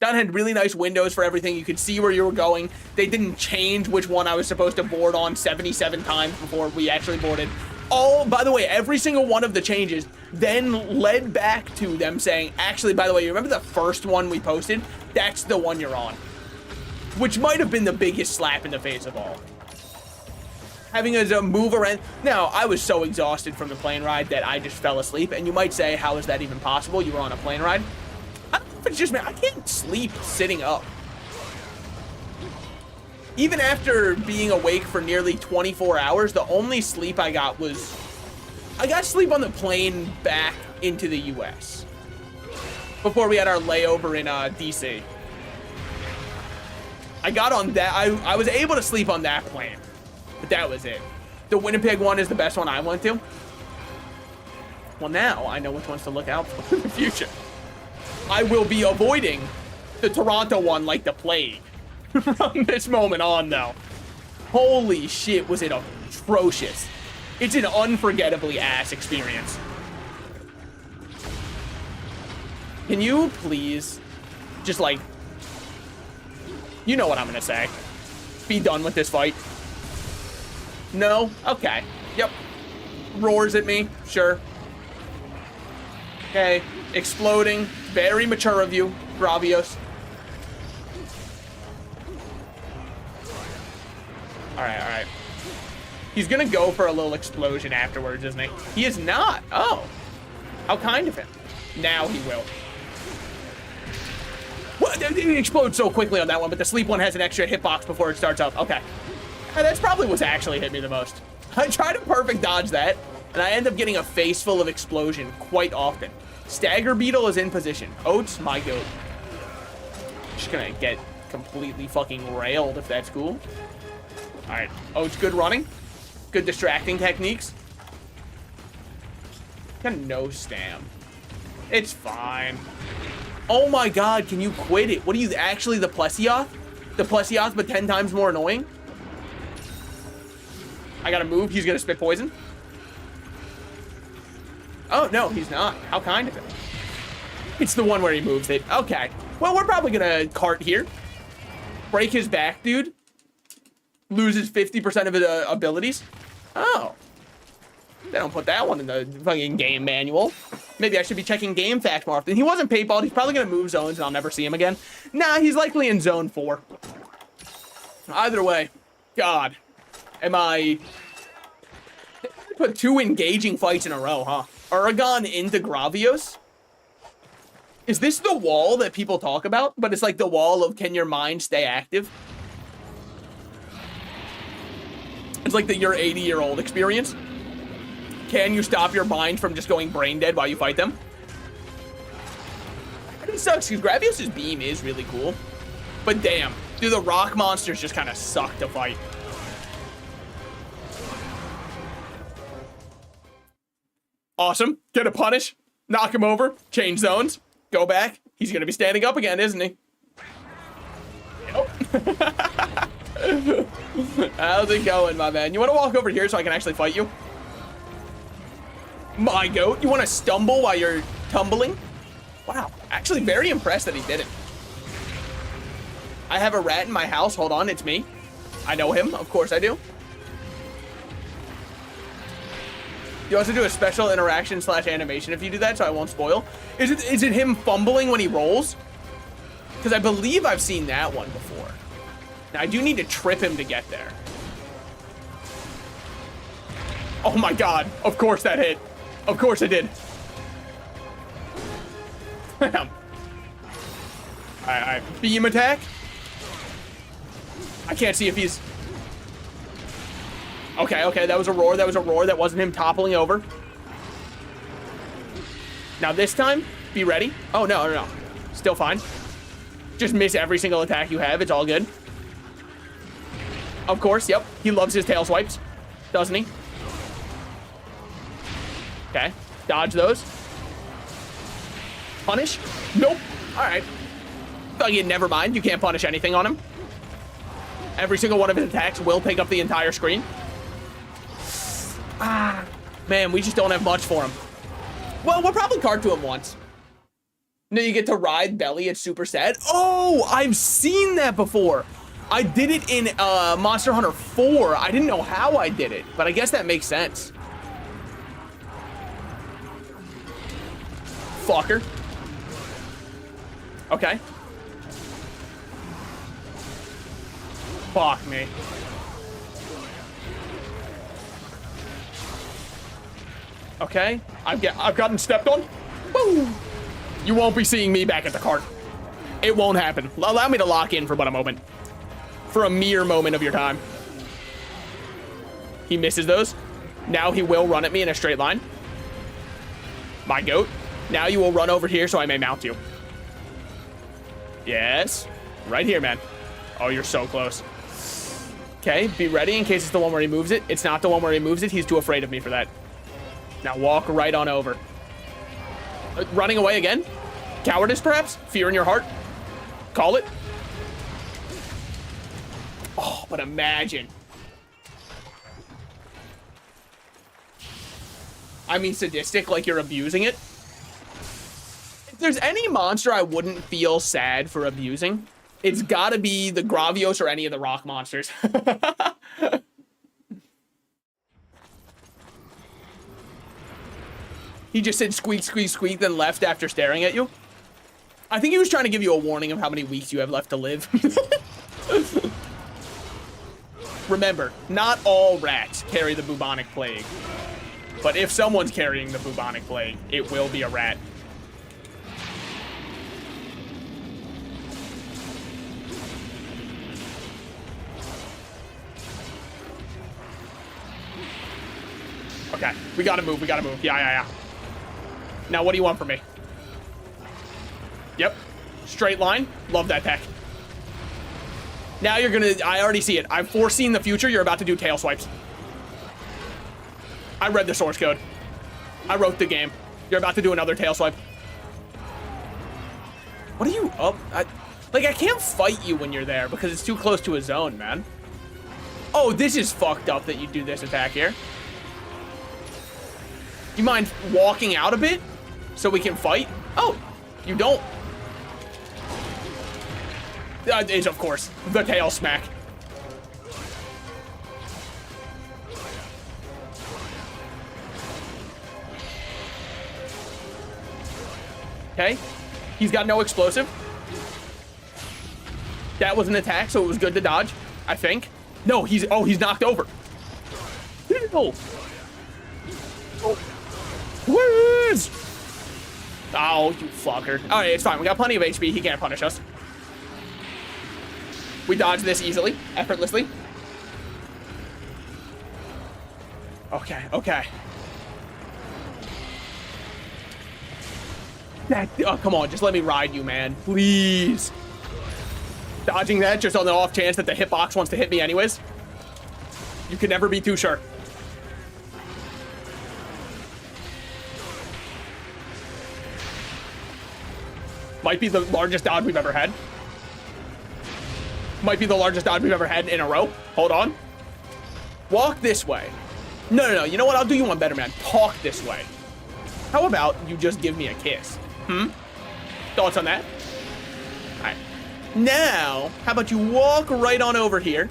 Speaker 1: That had really nice windows for everything. You could see where you were going. They didn't change which one I was supposed to board on 77 times before we actually boarded. Oh, by the way, every single one of the changes then led back to them saying, actually, by the way, you remember the first one we posted? That's the one you're on. Which might have been the biggest slap in the face of all. Having us move around. Now, I was so exhausted from the plane ride that I just fell asleep. And you might say, how is that even possible? You were on a plane ride. I don't know if it's just me. I can't sleep sitting up. Even after being awake for nearly 24 hours, the only sleep I got was... I got sleep on the plane back into the US. Before we had our layover in DC. I got on that. I was able to sleep on that plane. But that was it. The Winnipeg one is the best one I went to. Well, now I know which ones to look out for in the future. I will be avoiding the Toronto one like the plague. From this moment on, though. Holy shit, was it atrocious. It's an unforgettably ass experience. Can you please just, like... You know what I'm gonna say. Be done with this fight. No? Okay. Yep. Roars at me. Sure. Okay. Exploding. Very mature of you, Gravios. Alright, alright. He's gonna go for a little explosion afterwards, isn't he? He is not. Oh. How kind of him. Now he will. What? It explodes so quickly on that one, but the sleep one has an extra hitbox before it starts up. Okay. That's probably what's actually hit me the most. I try to perfect dodge that, and I end up getting a face full of explosion quite often. Stagger Beetle is in position. Oats, my goat. Just gonna get completely fucking railed if that's cool. Alright, Oats, good running. Good distracting techniques. Got no stam. It's fine. Oh my god, can you quit it? What are you, actually the Plesioth? The Plesioth, but 10 times more annoying? I gotta move, he's gonna spit poison. Oh, no, he's not. How kind of him. It's the one where he moves it. Okay. Well, we're probably gonna cart here. Break his back, dude. Loses 50% of his abilities. Oh. They don't put that one in the fucking game manual. Maybe I should be checking game facts more often. He wasn't paintballed. He's probably gonna move zones and I'll never see him again. Nah, he's likely in zone 4. Either way. God. Am I... Put 2 engaging fights in a row, huh? Aragon into Gravios? Is this the wall that people talk about? But it's like the wall of can your mind stay active? It's like the your 80-year-old experience. Can you stop your mind from just going brain dead while you fight them? It sucks because Gravios' beam is really cool. But damn, dude, the rock monsters just kind of suck to fight. Awesome. Get a punish. Knock him over. Change zones. Go back. He's going to be standing up again, isn't he? Yep. How's it going, my man? You want to walk over here so I can actually fight you? My goat. You want to stumble while you're tumbling? Wow. Actually very impressed that he did it. I have a rat in my house. Hold on. It's me. I know him. Of course I do. You also do a special interaction / animation if you do that, so I won't spoil. Is it him fumbling when he rolls? Because I believe I've seen that one before. Now, I do need to trip him to get there. Oh my god. Of course that hit. Of course it did. Alright. Beam attack. I can't see if he's... Okay, that was a roar. That wasn't him toppling over. Now this time, Be ready. Oh, no, no, no. Still fine. Just miss every single attack you have. It's all good. Of course, yep. He loves his tail swipes, doesn't he? Okay. Dodge those. Punish? Nope. All right. Again, never mind. You can't punish anything on him. Every single one of his attacks will take up the entire screen. Ah, man, we just don't have much for him. Well, we'll probably card to him once. No, you get to ride belly. It's super sad. Oh, I've seen that before. I did it in Monster Hunter 4. I didn't know how I did it, but I guess that makes sense. Fucker. Okay. Fuck me. Okay. I've gotten stepped on. Woo! You won't be seeing me back at the cart. It won't happen. Allow me to lock in for but a moment. For a mere moment of your time. He misses those. Now he will run at me in a straight line. My goat. Now you will run over here so I may mount you. Yes. Right here, man. Oh, you're so close. Okay, be ready in case it's the one where he moves it. It's not the one where he moves it. He's too afraid of me for that. Now walk right on over. Running away again? Cowardice, perhaps? Fear in your heart? Call it? Oh, but imagine. I mean, sadistic, like you're abusing it. If there's any monster I wouldn't feel sad for abusing, it's gotta be the Gravios or any of the rock monsters. He just said squeak, squeak, squeak, then left after staring at you. I think he was trying to give you a warning of how many weeks you have left to live. Remember, not all rats carry the bubonic plague. But if someone's carrying the bubonic plague, it will be a rat. Okay, we gotta move, Yeah, yeah, yeah. Now, what do you want from me? Yep. Straight line. Love that tech. Now you're gonna... I already see it. I've foreseen the future. You're about to do tail swipes. I read the source code. I wrote the game. You're about to do another tail swipe. What are you up? Like, I can't fight you when you're there because it's too close to a zone, man. Oh, this is fucked up that you do this attack here. You mind walking out a bit so we can fight? Oh, you don't. It's, of course, the tail smack. Okay, he's got no explosive. That was an attack, so it was good to dodge, I think. No, he's knocked over. Oh. Whiz! Oh, you fucker. All right, it's fine. We got plenty of HP. He can't punish us. We dodge this easily, effortlessly. Okay, okay. Oh, come on, just let me ride you, man. Please. Dodging that just on the off chance that the hitbox wants to hit me anyways. You can never be too sure. Might be the largest dodge we've ever had. Might be the largest dodge we've ever had in a row. Hold on. Walk this way. No, no, no. You know what? I'll do you one better, man. Talk this way. How about you just give me a kiss? Thoughts on that? All right. Now, how about you walk right on over here?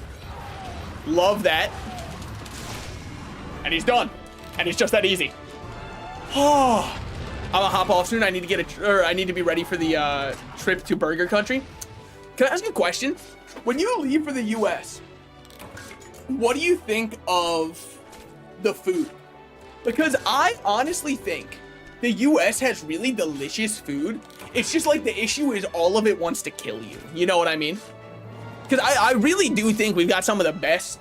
Speaker 1: Love that. And he's done. And it's just that easy. Oh. I'm gonna hop off soon. I need to get I need to be ready for the trip to Burger Country. Can I ask you a question? When you leave for the US, what do you think of the food? Because I honestly think the US has really delicious food. It's just like the issue is all of it wants to kill you. You know what I mean? Because I really do think we've got some of the best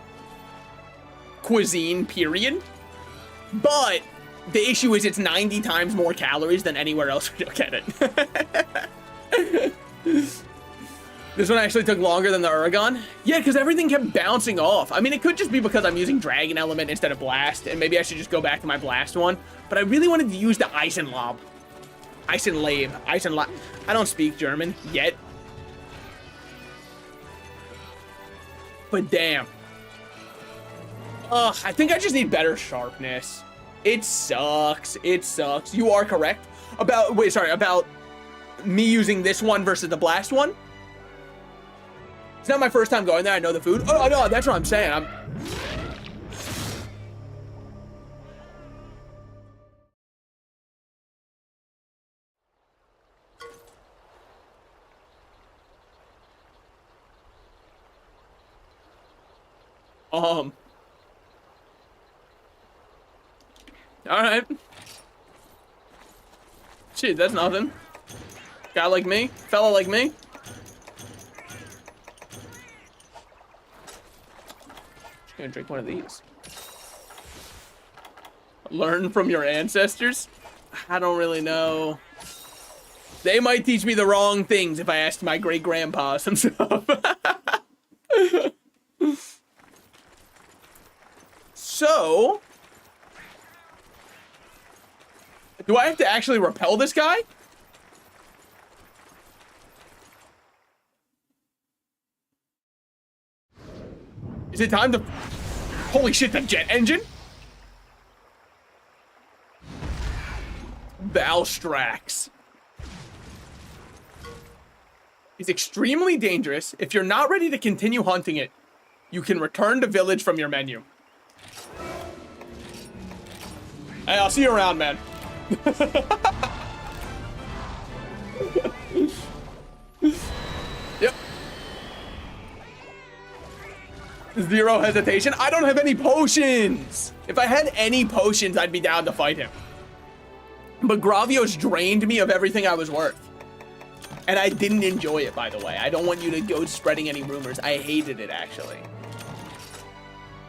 Speaker 1: cuisine, period. But The issue is it's 90 times more calories than anywhere else you'll get it. This one actually took longer than the Uragon. Yeah, because everything kept bouncing off. I mean, it could just be because I'm using Dragon Element instead of Blast, and maybe I should just go back to my Blast one. But I really wanted to use the Eisenlob. Eisenlab. Eisenlab. I don't speak German yet. But damn. Ugh, I think I just need better sharpness. It sucks. It sucks. You are correct. About me using this one versus the Blast one. It's not my first time going there. I know the food. Oh, no, that's what I'm saying. All right. Shit, that's nothing. Guy like me, fella like me. Just gonna drink one of these. Learn from your ancestors? I don't really know. They might teach me the wrong things if I asked my great-grandpa some stuff. So, do I have to actually repel this guy? Is it time to... Holy shit, the jet engine? Valstrax. It's extremely dangerous. If you're not ready to continue hunting it, you can return to village from your menu. Hey, I'll see you around, man. Yep. Zero hesitation. I don't have any potions. If I had any potions, I'd be down to fight him. But Gravios drained me of everything I was worth. And I didn't enjoy it, by the way. I don't want you to go spreading any rumors. I hated it, actually.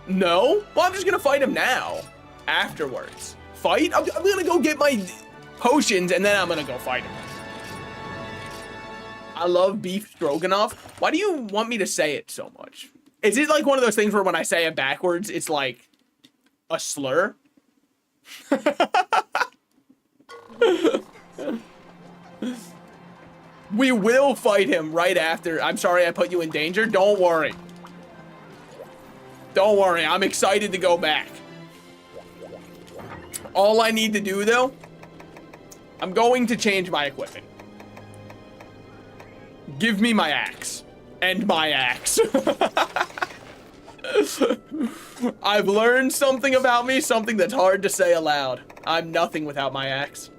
Speaker 1: No? Well, I'm just gonna fight him now. Afterwards. Fight? I'm gonna go get my potions, and then I'm gonna go fight him. I love beef stroganoff. Why do you want me to say it so much? Is it like one of those things where when I say it backwards, it's like a slur? We will fight him right after. I'm sorry I put you in danger. Don't worry. Don't worry. I'm excited to go back. All I need to do, though, I'm going to change my equipment. Give me my axe. And my axe. I've learned something about me, something that's hard to say aloud. I'm nothing without my axe.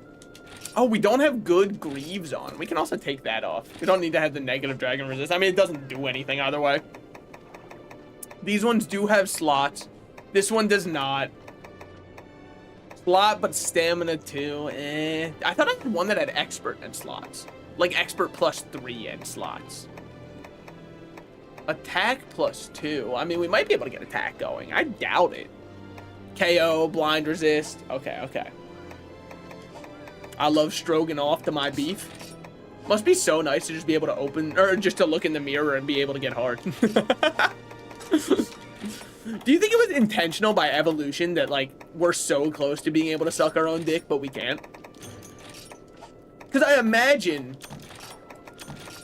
Speaker 1: Oh, we don't have good greaves on. We can also take that off. We don't need to have the negative dragon resist. I mean, it doesn't do anything either way. These ones do have slots. This one does not. Slot, but stamina too. I thought I had one that had expert and slots. Like expert +3 and slots. Attack +2. I mean, we might be able to get attack going. I doubt it. KO, blind resist. Okay, okay. I love stroganoff to my beef. Must be so nice to just be able to open, or just to look in the mirror and be able to get hard. Do you think it was intentional by evolution that, like, we're so close to being able to suck our own dick, but we can't? Because I imagine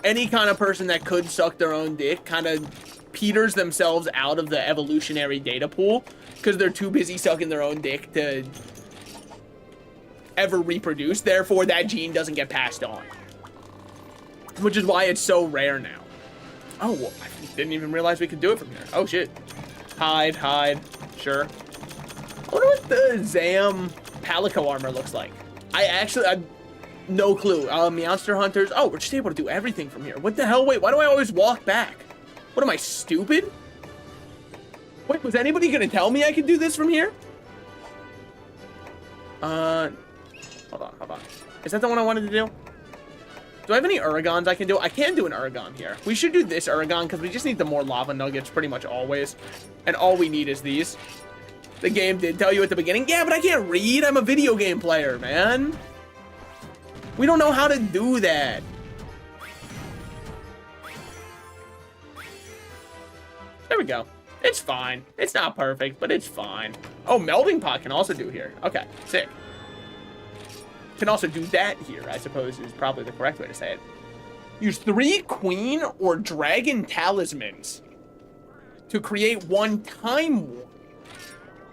Speaker 1: any kind of person that could suck their own dick kind of peters themselves out of the evolutionary data pool because they're too busy sucking their own dick to ever reproduce. Therefore, that gene doesn't get passed on. Which is why it's so rare now. Oh, well, I didn't even realize we could do it from here. Oh, shit. Hide, hide. Sure. I wonder what the Zam Palico armor looks like. I've no clue. Meowster Hunters. Oh, we're just able to do everything from here. What the hell? Wait, why do I always walk back? What am I, stupid? Wait, was anybody gonna tell me I could do this from here? Hold on, hold on. Is that the one I wanted to do? Do I have any Uragons I can do? I can do an Uragon here. We should do this Uragon because we just need the more lava nuggets pretty much always. And all we need is these. The game did tell you at the beginning. Yeah, but I can't read. I'm a video game player, man. We don't know how to do that. There we go. It's fine. It's not perfect, but it's fine. Oh, melding pot can also do here. Okay, sick. Can also do that here, I suppose is probably the correct way to say it. Use 3 queen or dragon talismans to create 1 time warp.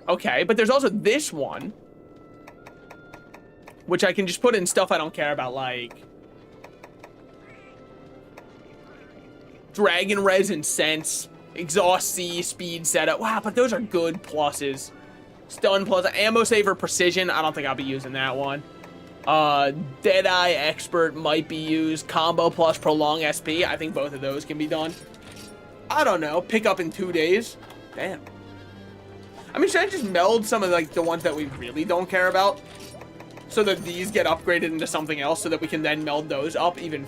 Speaker 1: Okay, but there's also this one, which I can just put in stuff I don't care about, like Dragon Resin Sense, Exhaust C, Speed Setup. Wow, but those are good pluses. Stun plus Ammo Saver Precision. I don't think I'll be using that one. Deadeye Expert might be used. Combo plus Prolong SP. I think both of those can be done. I don't know. Pick up in 2 days. Damn. I mean, should I just meld some of like the ones that we really don't care about, so that these get upgraded into something else, so that we can then meld those up even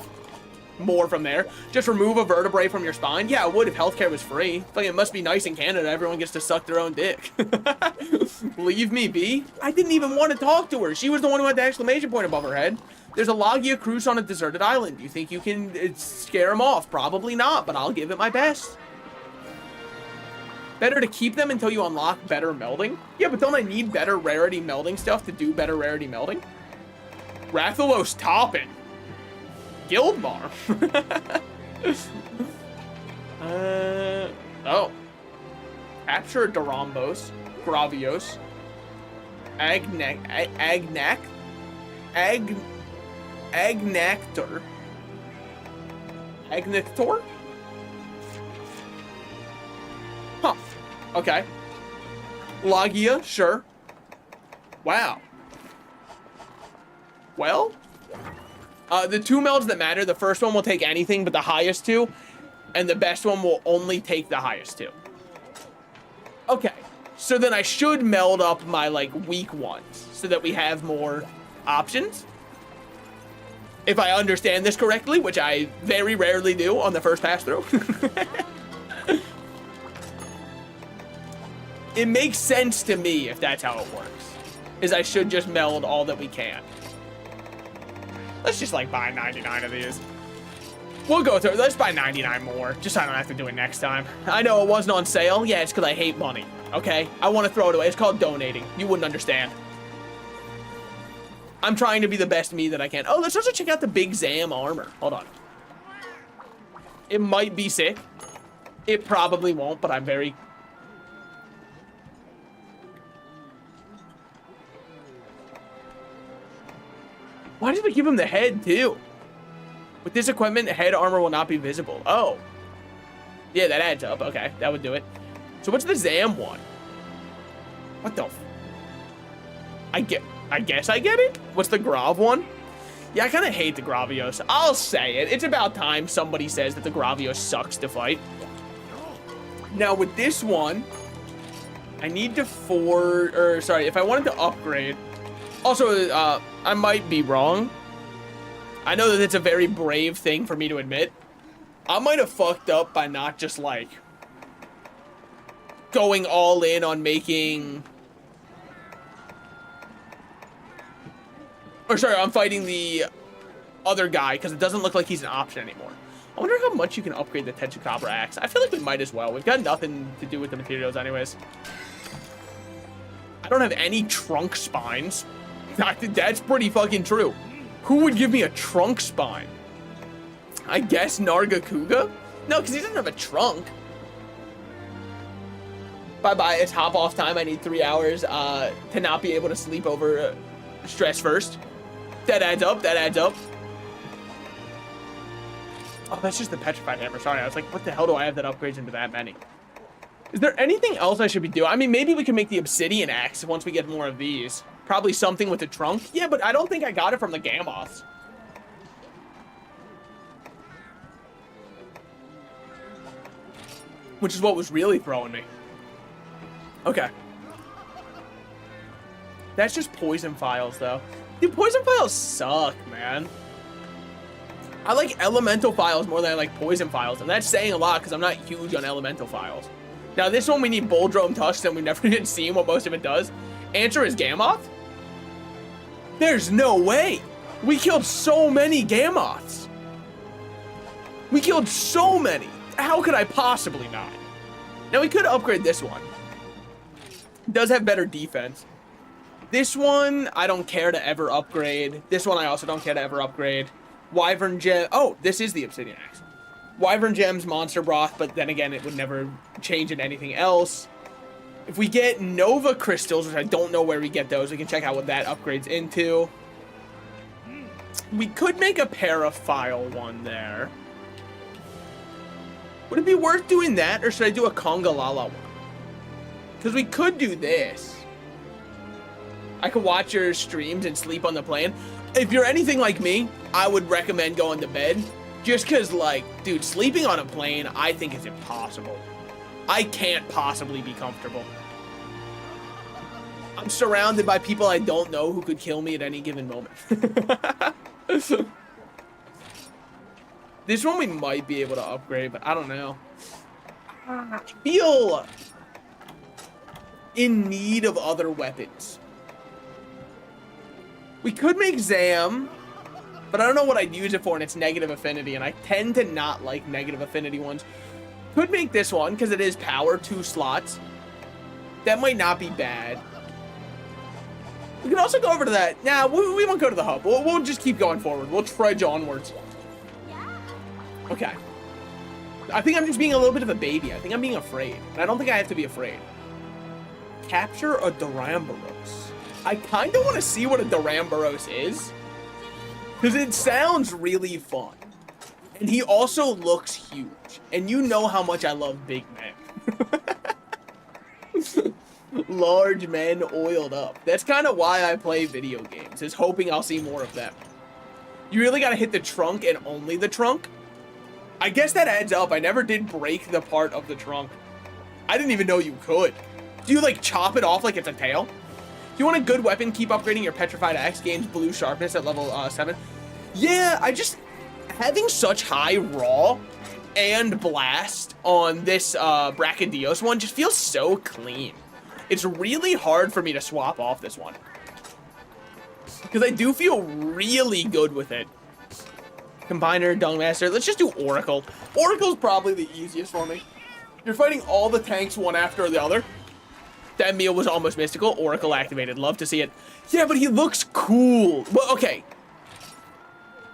Speaker 1: more from there? Just remove a vertebrae from your spine? Yeah, I would if healthcare was free. Like, it must be nice in Canada. Everyone gets to suck their own dick. Leave me be. I didn't even want to talk to her. She was the one who had the exclamation point above her head. There's a Logia Cruise on a deserted island. Do you think you can scare him off? Probably not, but I'll give it my best. Better to keep them until you unlock better melding? Yeah, but don't I need better rarity melding stuff to do better rarity melding? Rathalos Toppin. Guildmar. Oh. Capture Durambos. Gravios. Agnactor. Agnactor? Huh. Okay. Logia, sure. Wow. Well, the 2 melds that matter, the first one will take anything but the highest 2, and the best one will only take the highest 2. Okay. So then I should meld up my, like, weak ones so that we have more options. If I understand this correctly, which I very rarely do on the first pass through. It makes sense to me if that's how it works, is I should just meld all that we can. Let's just like buy 99 of these. We'll go through. Let's buy 99 more, just so I don't have to do it next time. I know it wasn't on sale. Yeah, it's because I hate money, okay? I want to throw it away. It's called donating. You wouldn't understand. I'm trying to be the best me that I can. Oh, let's also check out the Big Zam armor. Hold on. It might be sick. It probably won't, but I'm very... Why did we give him the head, too? With this equipment, head armor will not be visible. Oh. Yeah, that adds up. Okay, that would do it. So what's the Zam one? What the f... I guess I get it? What's the Grav one? Yeah, I kind of hate the Gravios. I'll say it. It's about time somebody says that the Gravios sucks to fight. Now, with this one, I need to if I wanted to upgrade... Also, I might be wrong. I know that it's a very brave thing for me to admit. I might have fucked up by not just, like, going all in on making... Or, sorry, I'm fighting the other guy, because it doesn't look like he's an option anymore. I wonder how much you can upgrade the Technicabra axe. I feel like we might as well. We've got nothing to do with the materials anyways. I don't have any trunk spines. That's pretty fucking true. Who would give me a trunk spine? I guess Nargacuga? No, because he doesn't have a trunk. Bye-bye, it's hop-off time. I need 3 hours to not be able to sleep over stress first. That adds up, that adds up. Oh, that's just the petrified hammer. Sorry, I was like, what the hell do I have that upgrades into that many? Is there anything else I should be doing? I mean, maybe we can make the obsidian axe once we get more of these. Probably something with the trunk. Yeah, but I don't think I got it from the Gammoths. Which is what was really throwing me. Okay. That's just poison files, though. Dude, poison files suck, man. I like elemental files more than I like poison files, and that's saying a lot because I'm not huge on elemental files. Now this one we need Bulldrome Tusks and we've never even seen what most of it does. Answer is Gammoth? There's no way. We killed so many Gammoths. We killed so many. How could I possibly not? Now we could upgrade this one. It does have better defense. This one, I don't care to ever upgrade. This one I also don't care to ever upgrade. Wyvern Gem. Oh, this is the Obsidian Axe. Wyvern Gems, Monster Broth, but then again, it would never change into anything else. If we get Nova Crystals, which I don't know where we get those, we can check out what that upgrades into. We could make a Paraphile one there. Would it be worth doing that, or should I do a Congalala one? Because we could do this. I could watch your streams and sleep on the plane. If you're anything like me, I would recommend going to bed. Just because, like, dude, sleeping on a plane, I think is impossible. I can't possibly be comfortable. I'm surrounded by people I don't know who could kill me at any given moment. This one we might be able to upgrade, but I don't know. I feel in need of other weapons. We could make Zam, but I don't know what I'd use it for, and it's negative affinity, and I tend to not like negative affinity ones. Could make this one, because it is power, 2 slots. That might not be bad. We can also go over to that. Nah, we won't go to the hub. We'll just keep going forward. We'll trudge onwards. Okay. I think I'm just being a little bit of a baby. I think I'm being afraid. And I don't think I have to be afraid. Capture a Duramboros. I kind of want to see what a Duramboros is. Because it sounds really fun. And he also looks huge. And you know how much I love big men. Large men oiled up. That's kind of why I play video games, is hoping I'll see more of them. You really got to hit the trunk and only the trunk? I guess that adds up. I never did break the part of the trunk. I didn't even know you could. Do you, like, chop it off like it's a tail? Do you want a good weapon? Keep upgrading your Petrified Axe. Gains blue sharpness at level 7. Yeah, I just... Having such high raw and blast on this Brachydios one just feels so clean. It's really hard for me to swap off this one. Because I do feel really good with it. Combiner, Dungmaster. Let's just do Oracle. Oracle's probably the easiest for me. You're fighting all the tanks one after the other. That meal was almost mystical. Oracle activated. Love to see it. Yeah, but he looks cool. Well, okay.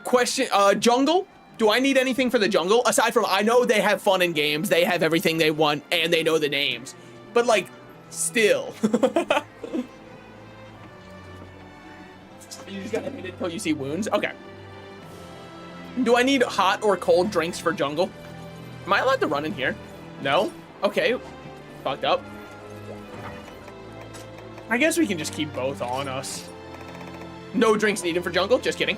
Speaker 1: Question, jungle? Do I need anything for the jungle? Aside from, I know they have fun in games. They have everything they want, and they know the names. But, like, still. You just gotta hit it until you see wounds? Okay. Do I need hot or cold drinks for jungle? Am I allowed to run in here? No? Okay. Fucked up. I guess we can just keep both on us. No drinks needed for jungle? Just kidding.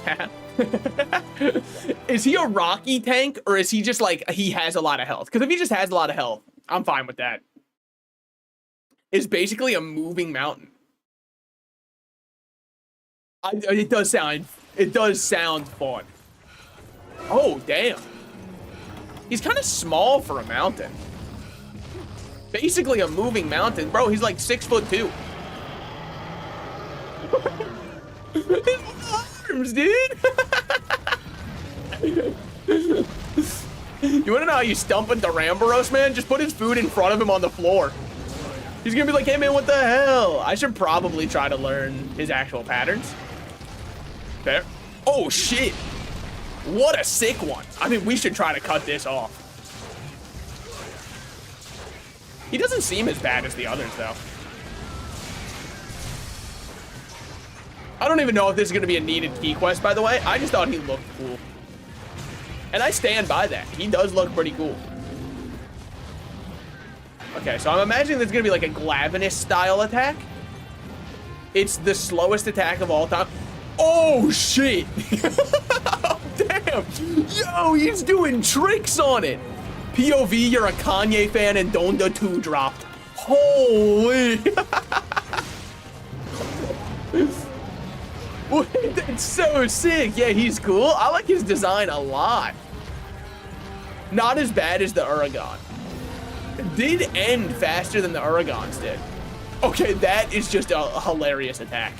Speaker 1: Is he a Rocky tank, or is he just like, he has a lot of health? Because if he just has a lot of health, I'm fine with that. It's basically a moving mountain. It does sound fun. Oh, damn. He's kind of small for a mountain. Basically a moving mountain. Bro, he's like 6'2". His arms, dude. You wanna know how you stump a Duramboros, man? Just put his food in front of him on the floor. He's gonna be like, hey man, what the hell? I should probably try to learn his actual patterns. There. Oh shit. What a sick one. I mean, we should try to cut this off. He doesn't seem as bad as the others, though. I don't even know if this is going to be a needed key quest, by the way. I just thought he looked cool. And I stand by that. He does look pretty cool. Okay, so I'm imagining there's going to be like a Glavenus style attack. It's the slowest attack of all time. Oh, shit. Damn. Yo, he's doing tricks on it. POV, you're a Kanye fan and Donda 2 dropped. Holy. Wait, that's so sick. Yeah, he's cool. I like his design a lot. Not as bad as the Uragon. did end faster than the Uragons did. Okay, that is just a hilarious attack.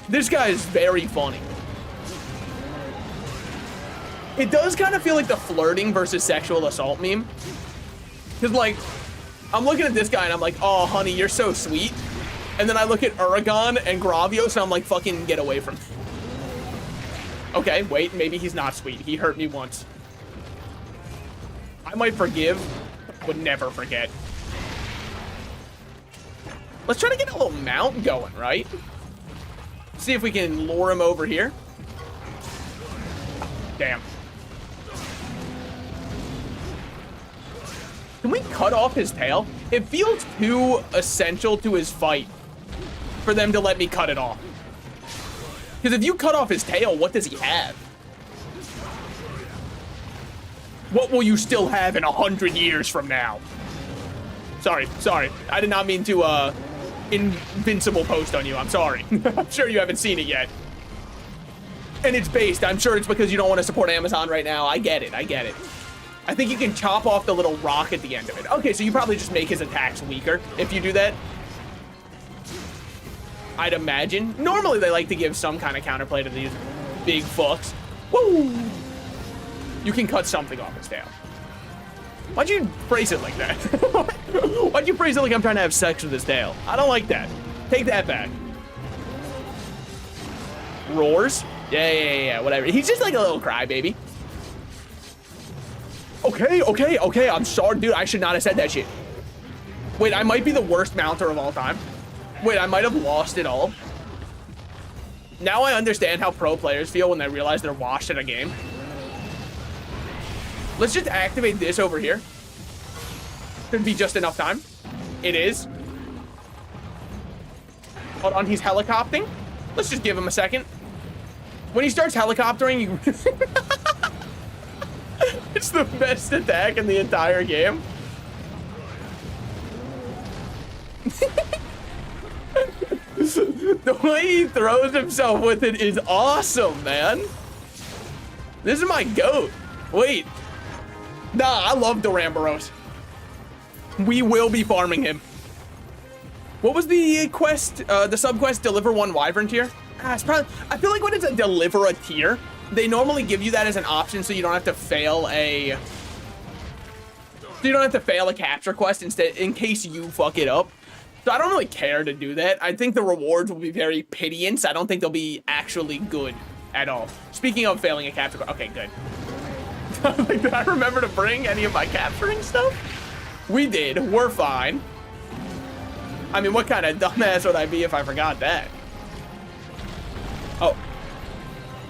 Speaker 1: This guy is very funny. It does kind of feel like the flirting versus sexual assault meme. Because, like, I'm looking at this guy and I'm like, oh, honey, you're so sweet. And then I look at Uragon and Gravios and I'm like, fucking get away from me. Okay, wait, maybe he's not sweet. He hurt me once. I might forgive, would never forget. Let's try to get a little mount going, right? See if we can lure him over here. Damn. Can we cut off his tail? It feels too essential to his fight for them to let me cut it off. Because if you cut off his tail, what does he have? What will you still have in 100 years from now? Sorry. I did not mean to, invincible post on you. I'm sorry. I'm sure you haven't seen it yet. And it's based. I'm sure it's because you don't want to support Amazon right now. I get it. I think you can chop off the little rock at the end of it. Okay, so you probably just make his attacks weaker if you do that. I'd imagine. Normally they like to give some kind of counterplay to these big fucks. Woo! You can cut something off his tail. Why'd you phrase it like that? Why'd you phrase it like I'm trying to have sex with his tail? I don't like that. Take that back. Roars? Yeah, whatever. He's just like a little crybaby. Okay. I'm sorry, dude. I should not have said that shit. Wait, I might be the worst mounter of all time. Wait, I might have lost it all. Now I understand how pro players feel when they realize they're washed in a game. Let's just activate this over here. Could be just enough time. It is. Hold on, he's helicoptering. Let's just give him a second. When he starts helicoptering, you... It's the best attack in the entire game. The way he throws himself with it is awesome, man. This is my goat. Wait. Nah, I love Duramboros. We will be farming him. What was the quest, the sub-quest, deliver one wyvern tier? It's probably, I feel like when it's a deliver a tier, they normally give you that as an option so you don't have to fail a... capture quest instead, in case you fuck it up. So I don't really care to do that. I think the rewards will be very pitying. I don't think they'll be actually good at all. Speaking of failing a capture quest, okay, good. Like, did I remember to bring any of my capturing stuff? We did. We're fine. I mean, what kind of dumbass would I be if I forgot that? Oh.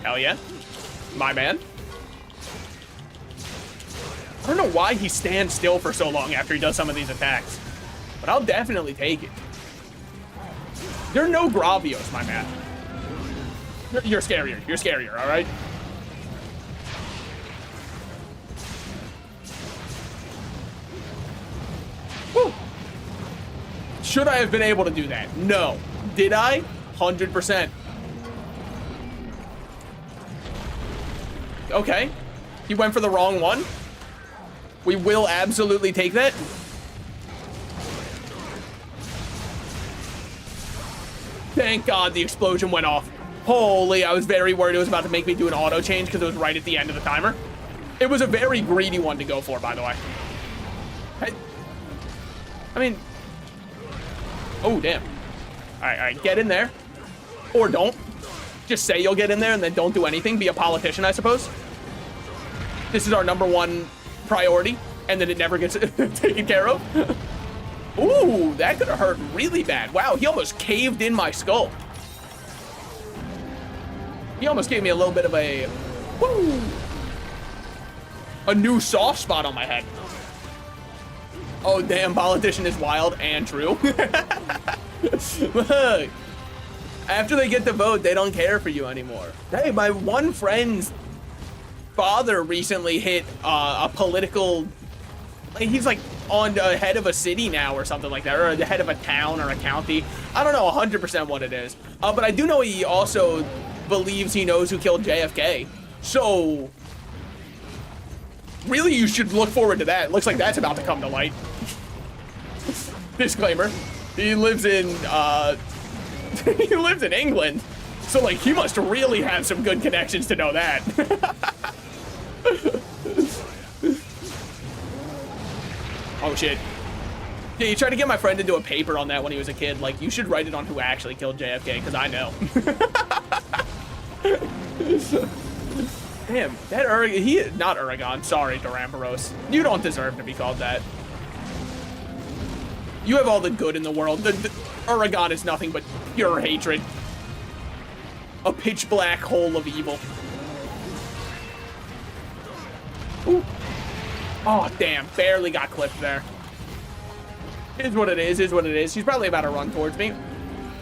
Speaker 1: Hell yeah. My man. I don't know why he stands still for so long after he does some of these attacks, but I'll definitely take it. There are no Gravios, my man. You're scarier. You're scarier, all right? Woo. Should I have been able to do that? No. Did I? 100%. Okay. He went for the wrong one. We will absolutely take that. Thank God the explosion went off. Holy, I was very worried it was about to make me do an auto change because it was right at the end of the timer. It was a very greedy one to go for, by the way. I mean... Oh, damn. All right, get in there. Or don't. Just say you'll get in there and then don't do anything. Be a politician, I suppose. This is our #1 priority, and then it never gets taken care of. Ooh, that could have hurt really bad. Wow, he almost caved in my skull. He almost gave me a little bit of a... Woo! A new soft spot on my head. Oh, damn, politician is wild and true. Look. After they get the vote, they don't care for you anymore. Hey, my one friend's father recently hit a political... Like, he's like on the head of a city now or something like that, or the head of a town or a county. I don't know 100% what it is. But I do know he also believes he knows who killed JFK. So... Really, you should look forward to that. It looks like that's about to come to light. Disclaimer, he lives in, he lives in England. So, like, he must really have some good connections to know that. Oh, shit. Yeah, you tried to get my friend to do a paper on that when he was a kid. Like, you should write it on who actually killed JFK, because I know. Damn, that not Uragon, sorry, Duramboros. You don't deserve to be called that. You have all the good in the world. The Uragon is nothing but pure hatred. A pitch black hole of evil. Ooh. Oh, damn, barely got clipped there. Is what it is, is what it is. She's probably about to run towards me.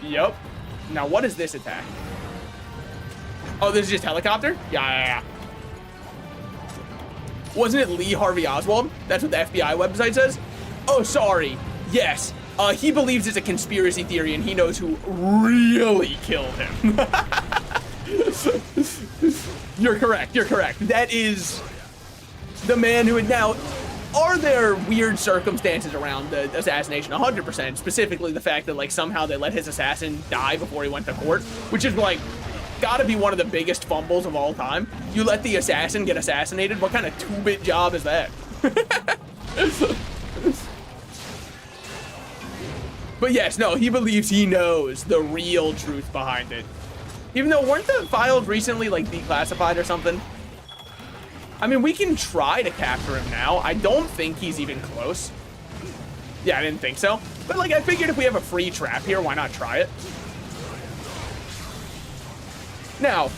Speaker 1: Yup. Now, what is this attack? Oh, this is just helicopter? Yeah. Wasn't it Lee Harvey Oswald? That's what the FBI website says? Oh, sorry. Yes. He believes it's a conspiracy theory and he knows who really killed him. You're correct. You're correct. That is the man who... Now, are there weird circumstances around the assassination? 100%. Specifically the fact that, like, somehow they let his assassin die before he went to court, which is, like, gotta be one of the biggest fumbles of all time. You let the assassin get assassinated? What kind of two-bit job is that? But yes, no, he believes he knows the real truth behind it. Even though, weren't the files recently, like, declassified or something? I mean, we can try to capture him now. I don't think he's even close. Yeah, I didn't think so. But, like, I figured if we have a free trap here, why not try it? Now,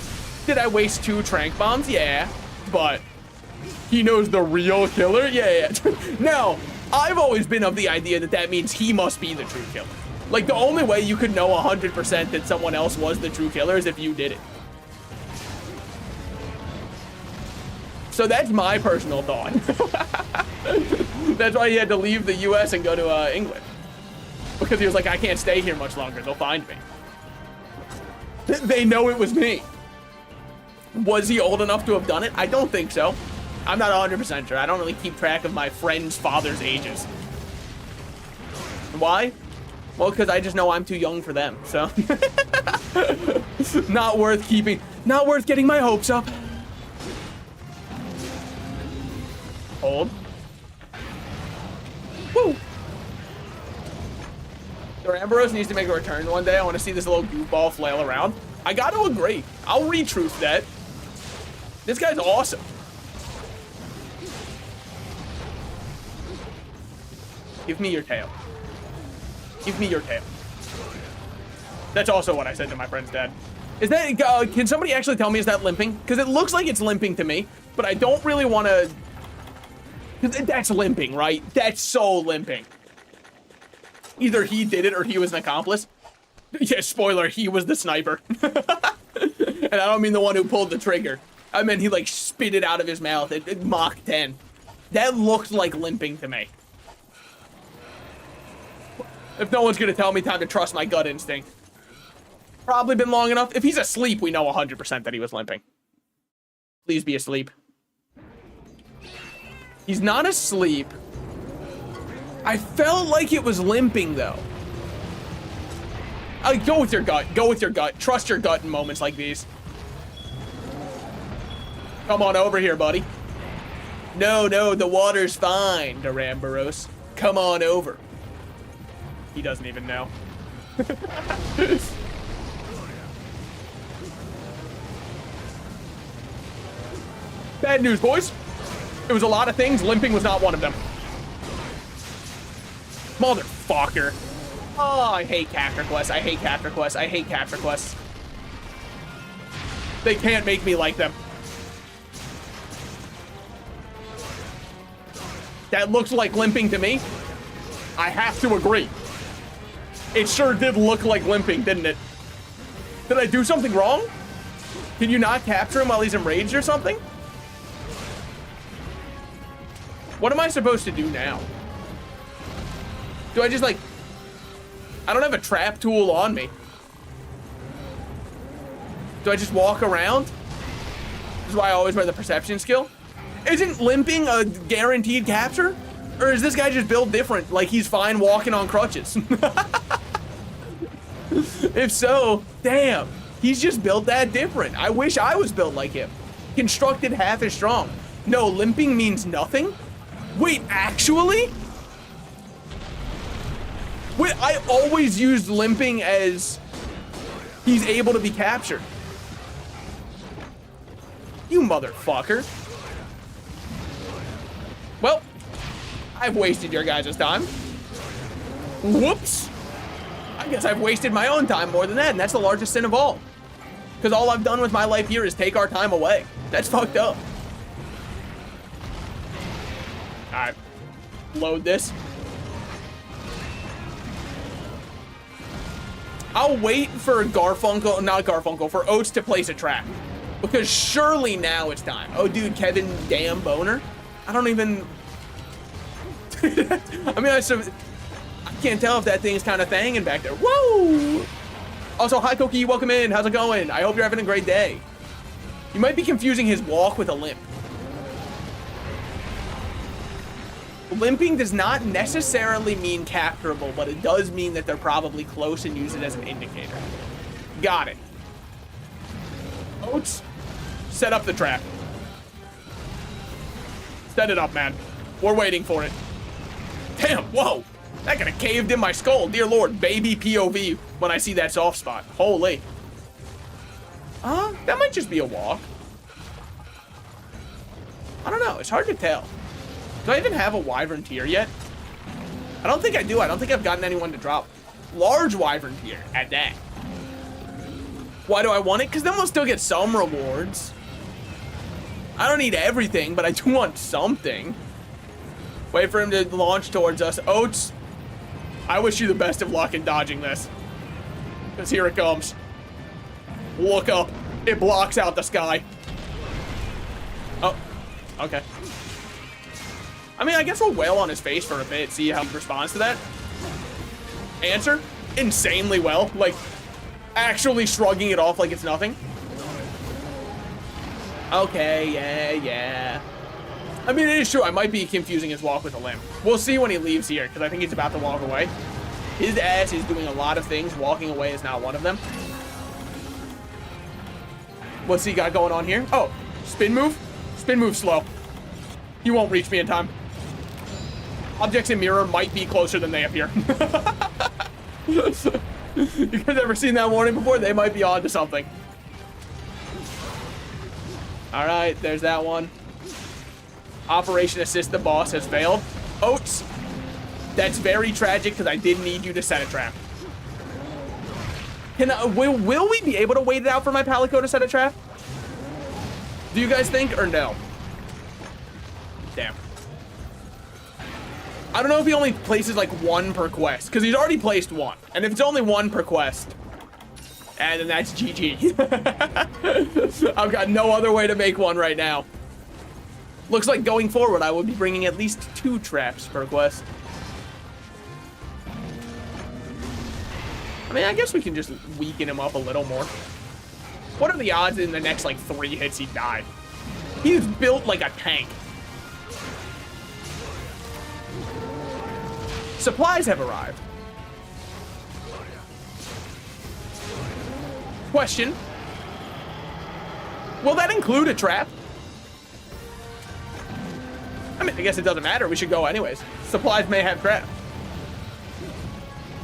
Speaker 1: did I waste 2 tranq bombs? Yeah, but he knows the real killer? Yeah. Now, I've always been of the idea that that means he must be the true killer. Like, the only way you could know 100% that someone else was the true killer is if you did it. So that's my personal thought. That's why he had to leave the US and go to England. Because he was like, I can't stay here much longer. They'll find me. They know it was me. Was he old enough to have done it? I don't think so. I'm not 100% sure. I don't really keep track of my friends' fathers' ages. Why? Well, because I just know I'm too young for them, so. Not worth getting my hopes up. Hold. Woo! Duramboros needs to make a return one day. I want to see this little goofball flail around. I got to agree. I'll retruth that. This guy's awesome. Give me your tail. Give me your tail. That's also what I said to my friend's dad. Is that, can somebody actually tell me, is that limping? Because it looks like it's limping to me, but I don't really want to... That's limping, right? That's so limping. Either he did it or he was an accomplice. Yeah, spoiler, he was the sniper. And I don't mean the one who pulled the trigger. I mean, he, like, spit it out of his mouth at Mach 10. That looked like limping to me. If no one's gonna tell me, time to trust my gut instinct. Probably been long enough. If he's asleep, we know 100% that he was limping. Please be asleep. He's not asleep. I felt like it was limping, though. Go with your gut. Go with your gut. Trust your gut in moments like these. Come on over here, buddy. No, the water's fine, Duramboros. Come on over. He doesn't even know. Bad news, boys. It was a lot of things. Limping was not one of them. Motherfucker. Oh, I hate capture quests. I hate capture quests. I hate capture quests. They can't make me like them. That looks like limping to me. I have to agree. It sure did look like limping, didn't it? Did I do something wrong? Can you not capture him while he's enraged or something? What am I supposed to do now? Do I just, like... I don't have a trap tool on me. Do I just walk around? This is why I always wear the perception skill. Isn't limping a guaranteed capture? Or is this guy just built different, like he's fine walking on crutches? If so, damn, he's just built that different. I wish I was built like him. Constructed half as strong. No, limping means nothing? Wait, actually? Wait, I always used limping as he's able to be captured. You motherfucker. Well, I've wasted your guys' time. Whoops. I guess I've wasted my own time more than that, and that's the largest sin of all. Because all I've done with my life here is take our time away. That's fucked up. Alright. Load this. I'll wait for for Oats to place a trap. Because surely now it's time. Oh, dude, Kevin damn boner. I don't even... I mean, I can't tell if that thing's kind of thanging back there. Whoa! Also, hi, Koki, welcome in. How's it going? I hope you're having a great day. You might be confusing his walk with a limp. Limping does not necessarily mean capturable, but it does mean that they're probably close and use it as an indicator. Got it. Oats, set up the trap. Set it up, man. We're waiting for it. Damn, whoa. That could have caved in my skull. Dear Lord, baby POV when I see that soft spot. Holy. That might just be a walk. I don't know. It's hard to tell. Do I even have a wyvern tier yet? I don't think I do. I don't think I've gotten anyone to drop large wyvern tier at that. Why do I want it? Because then we'll still get some rewards. I don't need everything, but I do want something. Wait for him to launch towards us. Oats, I wish you the best of luck in dodging this. Because here it comes. Look up. It blocks out the sky. Oh, okay. I mean, I guess we'll wail on his face for a bit, see how he responds to that. Answer, insanely well. Like, actually shrugging it off like it's nothing. Okay, yeah. I mean, it is true. I might be confusing his walk with a limp. We'll see when he leaves here, because I think he's about to walk away. His ass is doing a lot of things. Walking away is not one of them. What's he got going on here? Oh, spin move? Spin move slow. He won't reach me in time. Objects in mirror might be closer than they appear. You guys ever seen that warning before? They might be on to something. All right, there's that one. Operation Assist the Boss has failed. Oats, that's very tragic because I did need you to set a trap. Will we be able to wait it out for my Palico to set a trap? Do you guys think, or no? Damn. I don't know if he only places like one per quest, because he's already placed one. And if it's only one per quest, and then that's GG. I've got no other way to make one right now. Looks like going forward, I will be bringing at least 2 traps per quest. I mean, I guess we can just weaken him up a little more. What are the odds in the next like 3 hits he died? He's built like a tank. Supplies have arrived. Question. Will that include a trap? I mean, I guess it doesn't matter. We should go anyways. Supplies may have trap.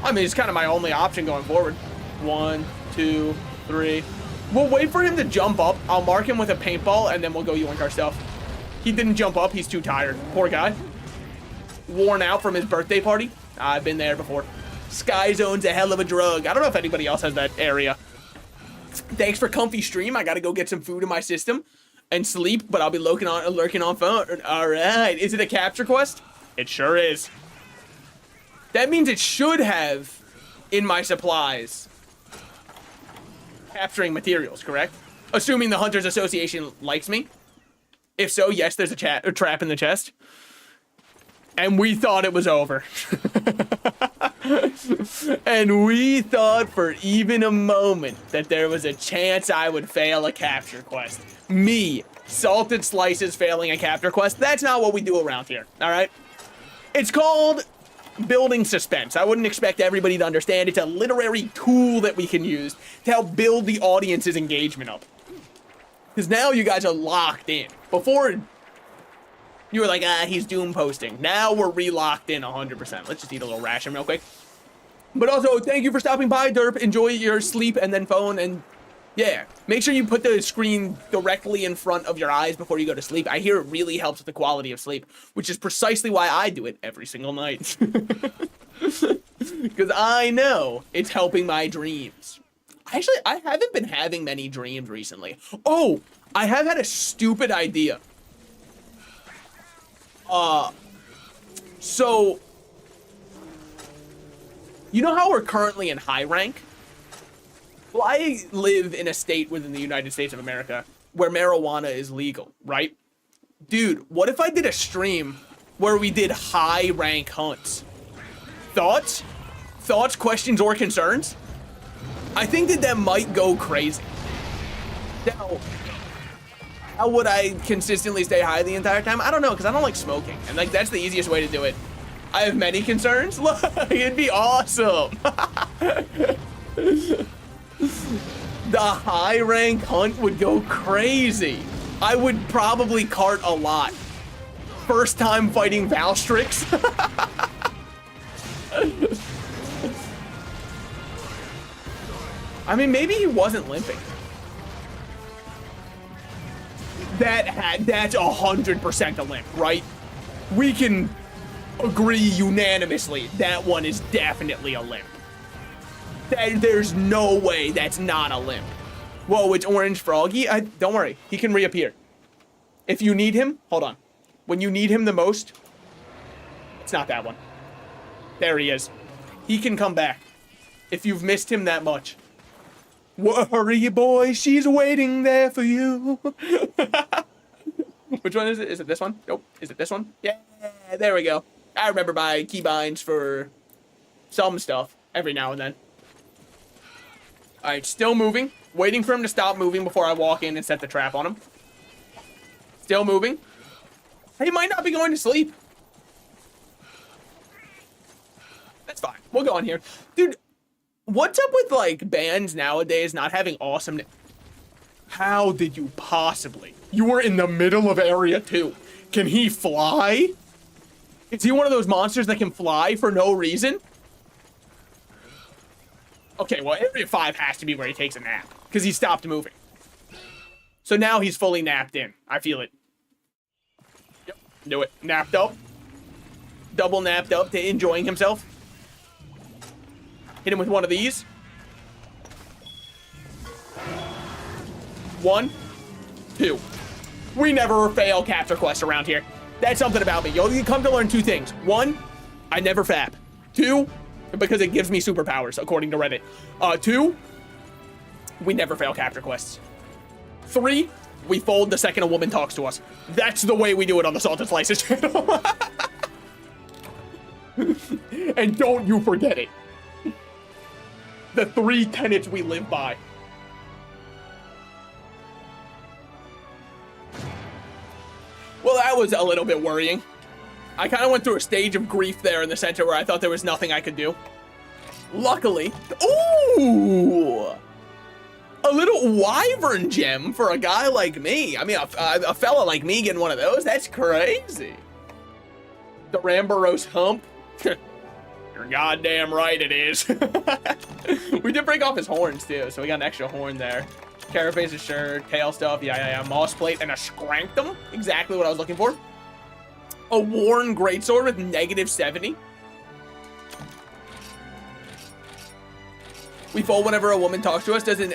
Speaker 1: I mean, it's kind of my only option going forward. 1, 2, 3. We'll wait for him to jump up. I'll mark him with a paintball, and then we'll go yoink our stuff. He didn't jump up. He's too tired. Poor guy. Worn out from his birthday party. I've been there before. Sky Zone's a hell of a drug. I don't know if anybody else has that area. Thanks for comfy stream. I got to go get some food in my system and sleep, but I'll be lurking on phone. All right. Is it a capture quest? It sure is. That means it should have in my supplies capturing materials, correct? Assuming the Hunters Association likes me. If so, yes, there's a trap in the chest. And we thought it was over. And we thought for even a moment that there was a chance I would fail a capture quest. Me, salted slices failing a capture quest. That's not what we do around here, all right? It's called building suspense. I wouldn't expect everybody to understand. It's a literary tool that we can use to help build the audience's engagement up. Because now you guys are locked in. Before, you were like, he's doom posting. Now we're re-locked in 100%. Let's just eat a little ration real quick. But also, thank you for stopping by, Derp. Enjoy your sleep and then phone, and yeah. Make sure you put the screen directly in front of your eyes before you go to sleep. I hear it really helps with the quality of sleep, which is precisely why I do it every single night. Because I know it's helping my dreams. Actually, I haven't been having many dreams recently. Oh, I have had a stupid idea. So, you know how we're currently in high rank? Well, I live in a state within the United States of America where marijuana is legal, right? Dude, what if I did a stream where we did high rank hunts? Thoughts? Thoughts, questions, or concerns? I think that might go crazy. Now, how would I consistently stay high the entire time? I don't know, because I don't like smoking. And like, that's the easiest way to do it. I have many concerns. Look, it'd be awesome. The high rank hunt would go crazy. I would probably cart a lot. First time fighting Valstrix. I mean, maybe he wasn't limping. That's 100% a limp, right? We can agree unanimously that one is definitely a limp. There's no way that's not a limp. Whoa, it's Orange Froggy? Don't worry, he can reappear. If you need him, hold on. When you need him the most, it's not that one. There he is. He can come back. If you've missed him that much. Worry, boy, she's waiting there for you. Which one is it? Is it this one? Nope. Is it this one? Yeah, there we go. I remember my keybinds for some stuff every now and then. All right, still moving. Waiting for him to stop moving before I walk in and set the trap on him. Still moving. He might not be going to sleep. That's fine. We'll go on here. Dude, what's up with, like, bands nowadays not having awesome... How did you possibly? You were in the middle of Area 2. Can he fly? Is he one of those monsters that can fly for no reason? Okay, well, Area 5 has to be where he takes a nap, because he stopped moving. So now he's fully napped in. I feel it. Yep, do it. Napped up. Double napped up to enjoying himself. Hit him with one of these. 1, 2. We never fail capture quests around here. That's something about me. You come to learn 2 things. 1, I never fap. 2, because it gives me superpowers, according to Reddit. 2, we never fail capture quests. 3, we fold the second a woman talks to us. That's the way we do it on the Salted Slices channel. And don't you forget it. The 3 tenets we live by. Well, that was a little bit worrying. I kind of went through a stage of grief there in the center where I thought there was nothing I could do. Luckily, ooh, a little wyvern gem for a guy like me. I mean, a fella like me getting one of those, that's crazy. The Ramboros hump. You're goddamn right it is. We did break off his horns too, so we got an extra horn there. Carapace's shirt, tail stuff, yeah. Moss plate, and a scranktum. Exactly what I was looking for. A worn greatsword with -70. We fold whenever a woman talks to us. Does an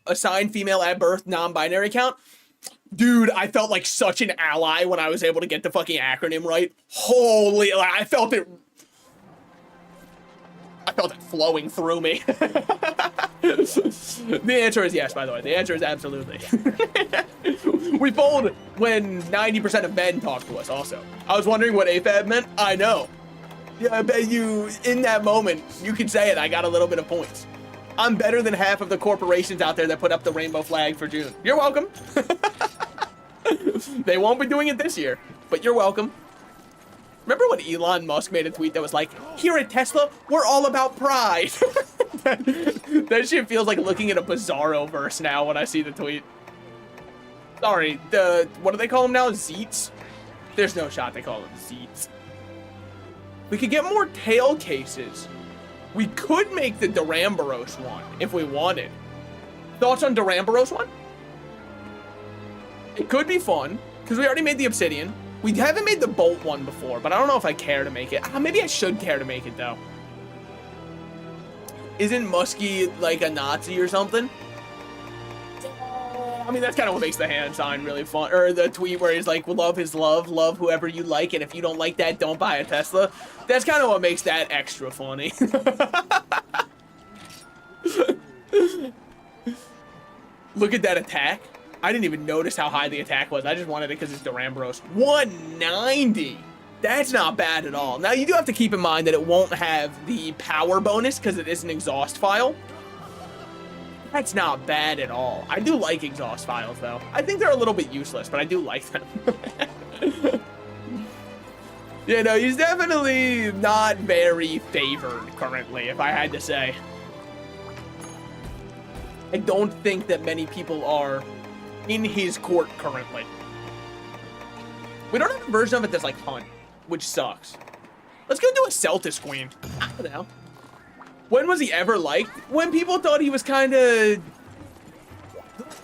Speaker 1: assigned female at birth non-binary count? Dude, I felt like such an ally when I was able to get the fucking acronym right. Holy, like, I felt it flowing through me. The answer is yes, by the way. The answer is absolutely. We fold when 90% of men talk to us also. I was wondering what AFAB meant. I know. Yeah, I bet you, in that moment, you could say it. I got a little bit of points. I'm better than half of the corporations out there that put up the rainbow flag for June. You're welcome. They won't be doing it this year, but you're welcome. Remember when Elon Musk made a tweet that was like, here at Tesla, we're all about pride. That shit feels like looking at a Bizarro verse now when I see the tweet. Sorry, what do they call them now? Zeets? There's no shot they call them Zeets. We could get more tail cases. We could make the Duramboros one if we wanted. Thoughts on Duramboros one? It could be fun, because we already made the Obsidian. We haven't made the Bolt one before, but I don't know if I care to make it. Maybe I should care to make it, though. Isn't Muskie like a Nazi or something? I mean, that's kind of what makes the hand sign really fun. Or the tweet where he's like, love is love, love whoever you like, and if you don't like that, don't buy a Tesla. That's kind of what makes that extra funny. Look at that attack. I didn't even notice how high the attack was. I just wanted it because it's Duramboros. 190. That's not bad at all. Now, you do have to keep in mind that it won't have the power bonus because it is an exhaust file. That's not bad at all. I do like exhaust files, though. I think they're a little bit useless, but I do like them. Yeah, no, he's definitely not very favored currently, if I had to say. I don't think that many people are in his court currently. We don't have a version of it that's like Hunt, which sucks. Let's go do a Celtis Queen. I don't know. When was he ever liked? When people thought he was kind of...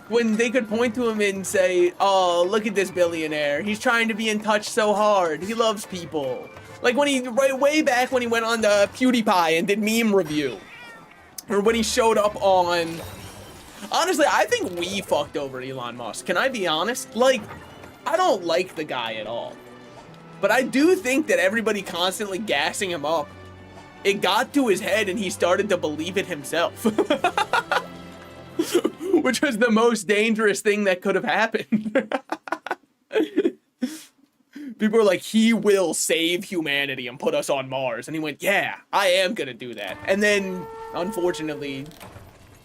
Speaker 1: When they could point to him and say, oh, look at this billionaire. He's trying to be in touch so hard. He loves people. Like when he, way back when he went on the PewDiePie and did meme review. Or when he showed up on... Honestly, I think we fucked over Elon Musk. Can I be honest? Like, I don't like the guy at all. But I do think that everybody constantly gassing him up, it got to his head and he started to believe it himself. Which was the most dangerous thing that could have happened. People were like, he will save humanity and put us on Mars. And he went, yeah, I am gonna do that. And then, unfortunately,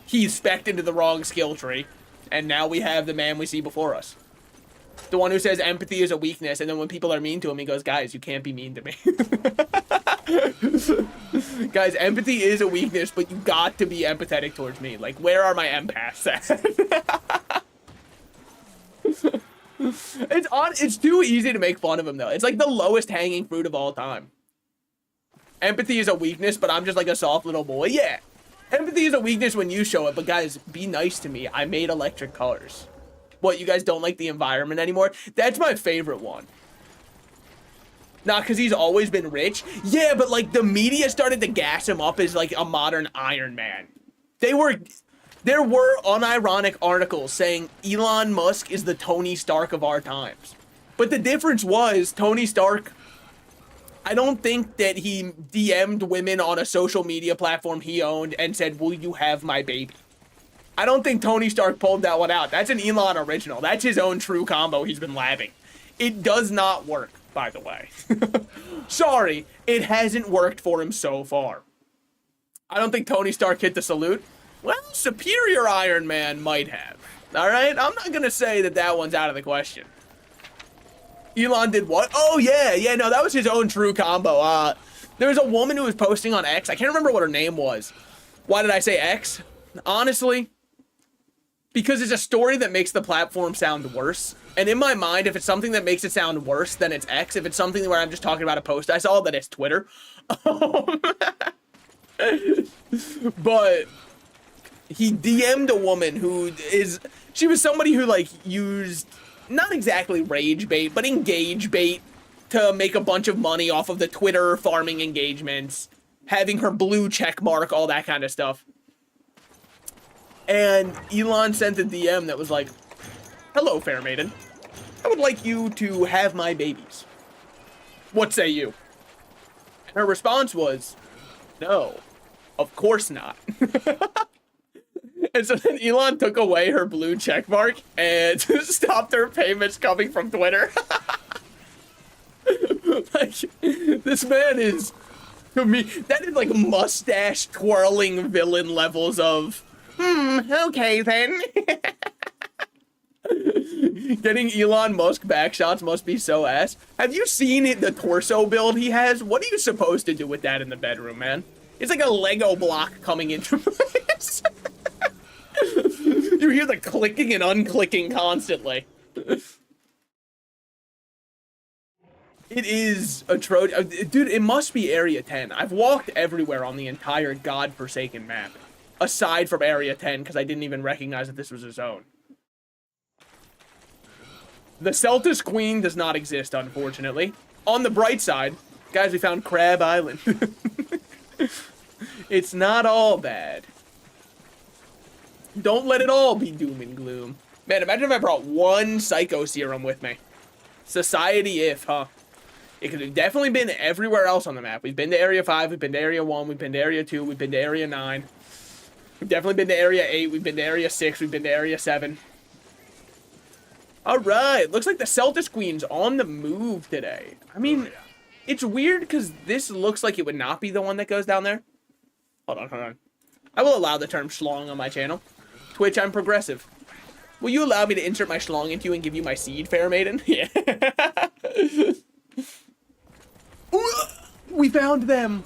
Speaker 1: he spec'd into the wrong skill tree. And now we have the man we see before us. The one who says empathy is a weakness, and then when people are mean to him, he goes, guys, you can't be mean to me. Guys, empathy is a weakness, but you got to be empathetic towards me. Like, where are my empaths at? It's too easy to make fun of him, though. It's like the lowest hanging fruit of all time. Empathy is a weakness, but I'm just like a soft little boy. Yeah. Empathy is a weakness when you show it, but guys, be nice to me. I made electric cars. What, you guys don't like the environment anymore? That's my favorite one. Not because he's always been rich. Yeah, but like the media started to gas him up as like a modern Iron Man. There were unironic articles saying Elon Musk is the Tony Stark of our times. But the difference was Tony Stark, I don't think that he DM'd women on a social media platform he owned and said, will you have my baby? I don't think Tony Stark pulled that one out. That's an Elon original. That's his own true combo he's been labbing. It does not work, by the way. Sorry, it hasn't worked for him so far. I don't think Tony Stark hit the salute. Well, Superior Iron Man might have. All right? I'm not going to say that that one's out of the question. Elon did what? Oh, yeah, no, that was his own true combo. There was a woman who was posting on X. I can't remember what her name was. Why did I say X? Honestly, because it's a story that makes the platform sound worse. And in my mind, if it's something that makes it sound worse, then it's X. If it's something where I'm just talking about a post I saw, then it's Twitter. But he DM'd a woman who she was somebody who like used, not exactly rage bait, but engage bait to make a bunch of money off of the Twitter farming engagements, having her blue check mark, all that kind of stuff. And Elon sent a DM that was like, hello, fair maiden. I would like you to have my babies. What say you? And her response was, no, of course not. And so then Elon took away her blue check mark and stopped her payments coming from Twitter. Like, this man is, to me, that is like mustache twirling villain levels of, okay then. Getting Elon Musk back shots must be so ass. Have you seen the torso build he has? What are you supposed to do with that in the bedroom, man? It's like a Lego block coming into place. You hear the clicking and unclicking constantly. It is atrocious. Dude, it must be Area 10. I've walked everywhere on the entire godforsaken map. Aside from Area 10, because I didn't even recognize that this was a zone. The Celtis Queen does not exist, unfortunately. On the bright side, guys, we found Crab Island. It's not all bad. Don't let it all be doom and gloom. Man, imagine if I brought one Psycho Serum with me. Society if, huh? It could have definitely been everywhere else on the map. We've been to Area 5, we've been to Area 1, we've been to Area 2, we've been to Area 9. We've definitely been to Area 8, we've been to Area 6, we've been to Area 7. Alright, looks like the Celtis Queen's on the move today. I mean, it's weird because this looks like it would not be the one that goes down there. Hold on. I will allow the term schlong on my channel. Twitch, I'm progressive. Will you allow me to insert my schlong into you and give you my seed, fair maiden? Yeah. We found them.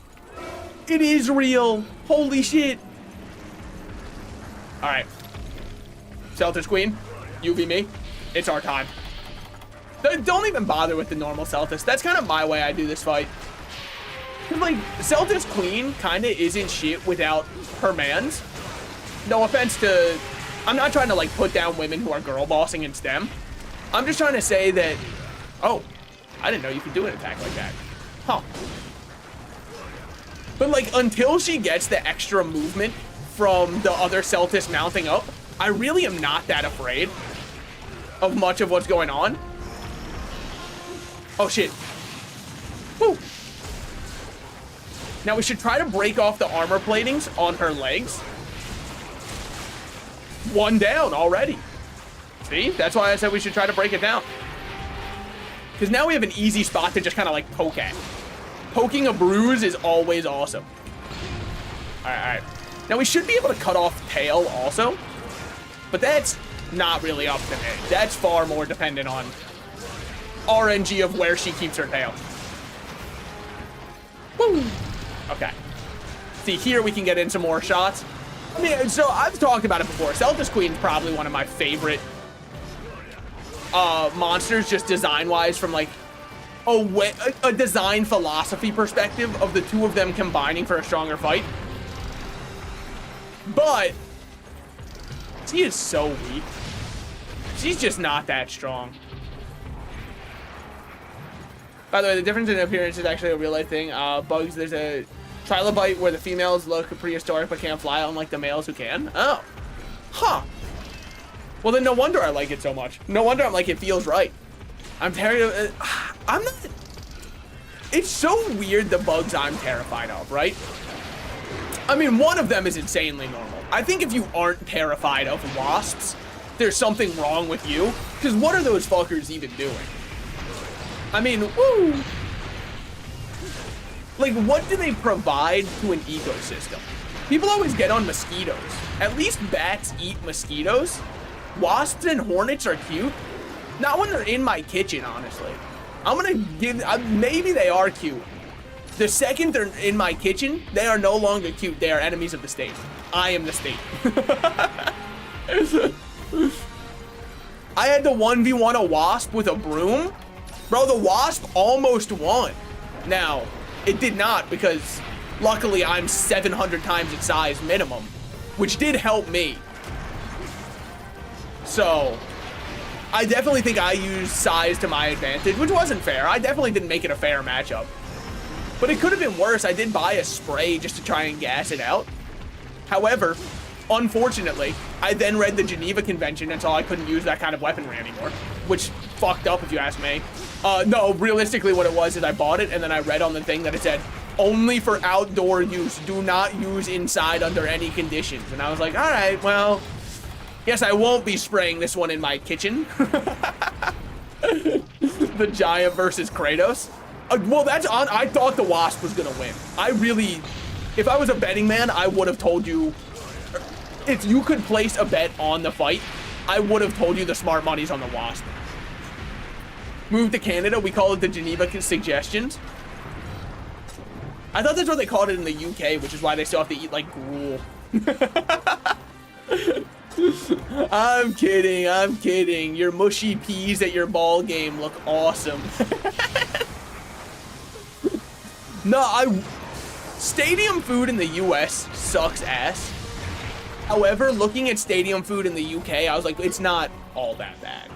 Speaker 1: It is real. Holy shit. Alright. Celtis Queen, you be me. It's our time. Don't even bother with the normal Celtis. That's kind of my way I do this fight. Like, Celtis Queen kind of isn't shit without her mans. No offense to... I'm not trying to, like, put down women who are girl bossing in STEM. I'm just trying to say that... Oh, I didn't know you could do an attack like that. Huh. But, like, until she gets the extra movement from the other Celtis mounting up, I really am not that afraid of much of what's going on. Oh, shit. Woo. Now, we should try to break off the armor platings on her legs. One down already. See? That's why I said we should try to break it down. Because now we have an easy spot to just kind of, like, poke at. Poking a bruise is always awesome. Alright. Now, we should be able to cut off tail also. But that's not really up to me. That's far more dependent on RNG of where she keeps her tail. Woo! Okay. See, here we can get in some more shots. I mean, so I've talked about it before. Celtis Queen's probably one of my favorite monsters, just design-wise, from like a design philosophy perspective of the two of them combining for a stronger fight. But she is so weak. She's just not that strong. By the way, the difference in appearance is actually a real-life thing. Bugs, there's a trilobite where the females look prehistoric but can't fly, unlike the males who can. Oh. Huh. Well, then no wonder I like it so much. No wonder I'm like, it feels right. I'm terrified. I'm not... It's so weird, the bugs I'm terrified of, right? I mean, one of them is insanely normal. I think if you aren't terrified of wasps, there's something wrong with you. Because what are those fuckers even doing? I mean, woo! Like, what do they provide to an ecosystem? People always get on mosquitoes. At least bats eat mosquitoes. Wasps and hornets are cute. Not when they're in my kitchen, honestly. I'm gonna give... maybe they are cute. The second they're in my kitchen, they are no longer cute. They are enemies of the state. I am the state. I had to 1v1 a wasp with a broom. Bro, the wasp almost won. Now, it did not because luckily I'm 700 times its size minimum, which did help me. So, I definitely think I used size to my advantage, which wasn't fair. I definitely didn't make it a fair matchup. But it could have been worse. I did buy a spray just to try and gas it out. However, unfortunately, I then read the Geneva Convention and saw I couldn't use that kind of weaponry anymore, which fucked up if you ask me. No, realistically what it was is I bought it and then I read on the thing that it said, only for outdoor use, do not use inside under any conditions. And I was like, all right, well, guess I won't be spraying this one in my kitchen. The giant versus Kratos. Well, that's on. I thought the wasp was gonna win. I really, if I was a betting man, I would have told you, if you could place a bet on the fight, I would have told you the smart money's on the Wasp. Move to Canada, we call it the Geneva Suggestions. I thought that's what they called it in the UK, which is why they still have to eat like gruel. I'm kidding, I'm kidding. Your mushy peas at your ball game look awesome. No, stadium food in the US sucks ass. However, looking at stadium food in the UK, I was like, it's not all that bad.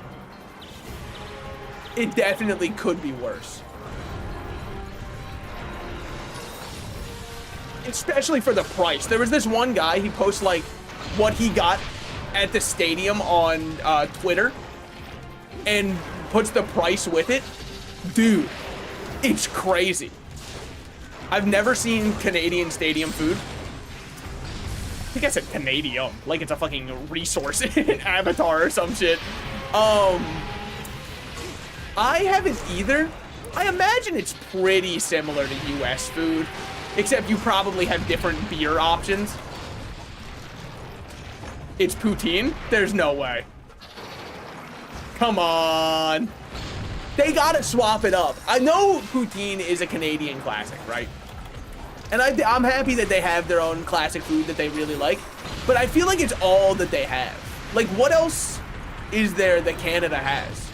Speaker 1: It definitely could be worse. Especially for the price. There was this one guy, he posts like what he got at the stadium on Twitter and puts the price with it. Dude, it's crazy. I've never seen Canadian stadium food. I think I said Canadium, like it's a fucking resource in Avatar or some shit. I haven't either. I imagine it's pretty similar to US food, except you probably have different beer options. It's poutine? There's no way. Come on. They gotta swap it up. I know poutine is a Canadian classic, right? And I'm happy that they have their own classic food that they really like, but I feel like it's all that they have. Like, what else is there that Canada has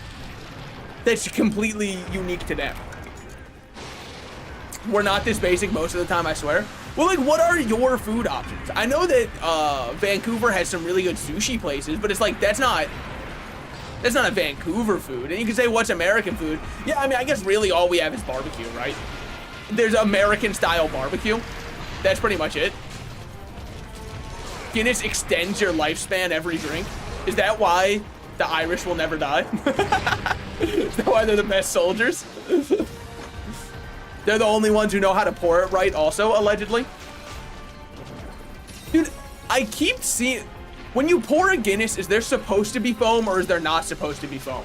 Speaker 1: that's completely unique to them? We're not this basic most of the time, I swear. Well, like, what are your food options? I know that Vancouver has some really good sushi places, but it's like, that's not a Vancouver food. And you can say, what's American food? Yeah, I mean, I guess really all we have is barbecue, right? There's American style barbecue. That's pretty much it. Guinness extends your lifespan every drink. Is that why the Irish will never die? Is that why they're the best soldiers? They're the only ones who know how to pour it right also, allegedly. Dude, I keep seeing... When you pour a Guinness, is there supposed to be foam or is there not supposed to be foam?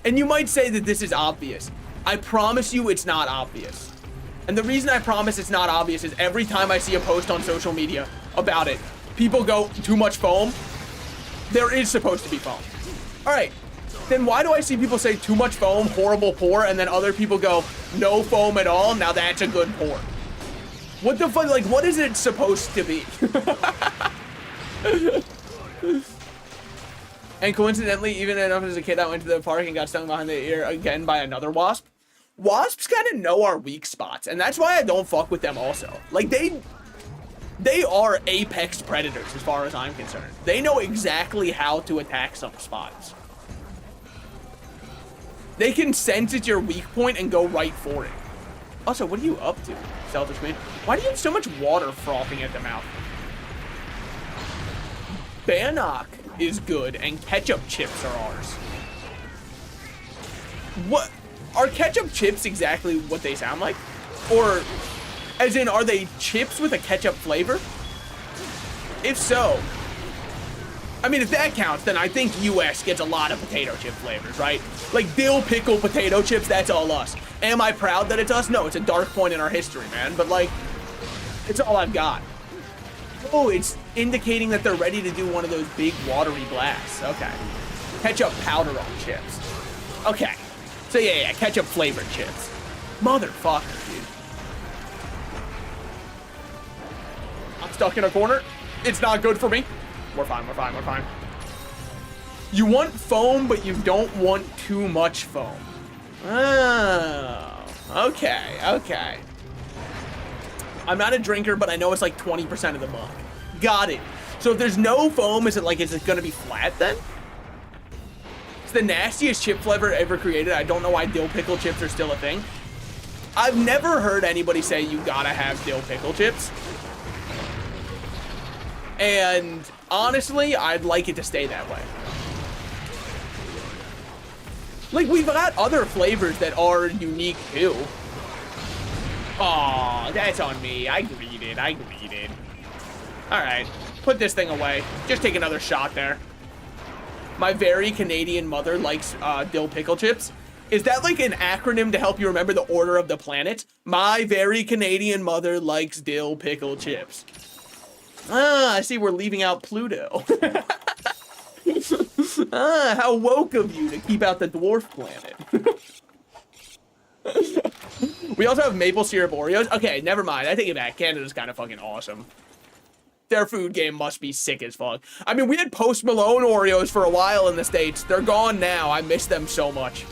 Speaker 1: And you might say that this is obvious. I promise you it's not obvious. And the reason I promise it's not obvious is every time I see a post on social media about it, people go, too much foam? There is supposed to be foam. All right, then why do I see people say too much foam, horrible pour, and then other people go, no foam at all, now that's a good pour? What the fuck, like, what is it supposed to be? And coincidentally, even enough as a kid, I went to the park and got stung behind the ear again by another wasp. Wasps kind of know our weak spots, and that's why I don't fuck with them also. Like, they are apex predators as far as I'm concerned. They know exactly how to attack some spots. They can sense it's your weak point and go right for it. Also, what are you up to, Selfish Man? Why do you have so much water frothing at the mouth? Bannock is good, and ketchup chips are ours. What? Are ketchup chips exactly what they sound like? Or, as in, are they chips with a ketchup flavor? If so, I mean, if that counts, then I think US gets a lot of potato chip flavors, right? Like dill pickle potato chips, that's all us. Am I proud that it's us? No, it's a dark point in our history, man. But like, it's all I've got. Oh, it's indicating that they're ready to do one of those big watery blasts. Okay. Ketchup powder on chips. Okay. So yeah, ketchup flavored chips. Motherfucker, dude. I'm stuck in a corner. It's not good for me. We're fine, we're fine, we're fine. You want foam, but you don't want too much foam. Oh, okay, okay. I'm not a drinker, but I know it's like 20% of the mug. Got it. So if there's no foam, is it gonna be flat then? It's the nastiest chip flavor ever created. I don't know why dill pickle chips are still a thing. I've never heard anybody say you gotta have dill pickle chips. And honestly, I'd like it to stay that way. Like, we've got other flavors that are unique too. Aw, that's on me. I greeted. Alright, put this thing away. Just take another shot there. My very Canadian mother likes dill pickle chips. Is that like an acronym to help you remember the order of the planet? My very Canadian mother likes dill pickle chips. Ah, I see we're leaving out Pluto. Ah, how woke of you to keep out the dwarf planet. We also have maple syrup Oreos. Okay, never mind. I take it back. Canada's kind of fucking awesome. Their food game must be sick as fuck. I mean, we had Post Malone Oreos for a while in the States. They're gone now. I miss them so much.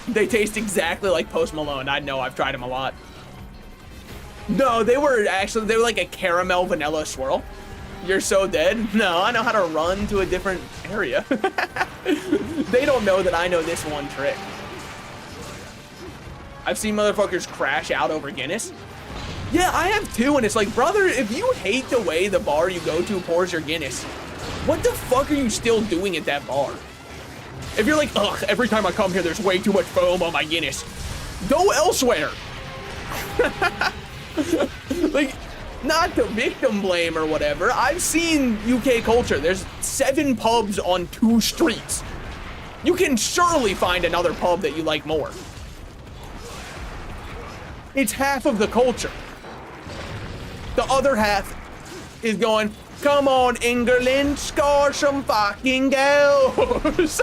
Speaker 1: They taste exactly like Post Malone. I know, I've tried them a lot. No, they were like a caramel vanilla swirl. You're so dead. No, I know how to run to a different area. They don't know that I know this one trick. I've seen motherfuckers crash out over Guinness. Yeah, I have too, and it's like, brother, if you hate the way the bar you go to pours your Guinness, what the fuck are you still doing at that bar? If you're like, ugh, every time I come here, there's way too much foam on my Guinness. Go elsewhere. Like, not to victim blame or whatever. I've seen UK culture. There's 7 pubs on 2 streets. You can surely find another pub that you like more. It's half of the culture. The other half is going, come on, England, score some fucking goals.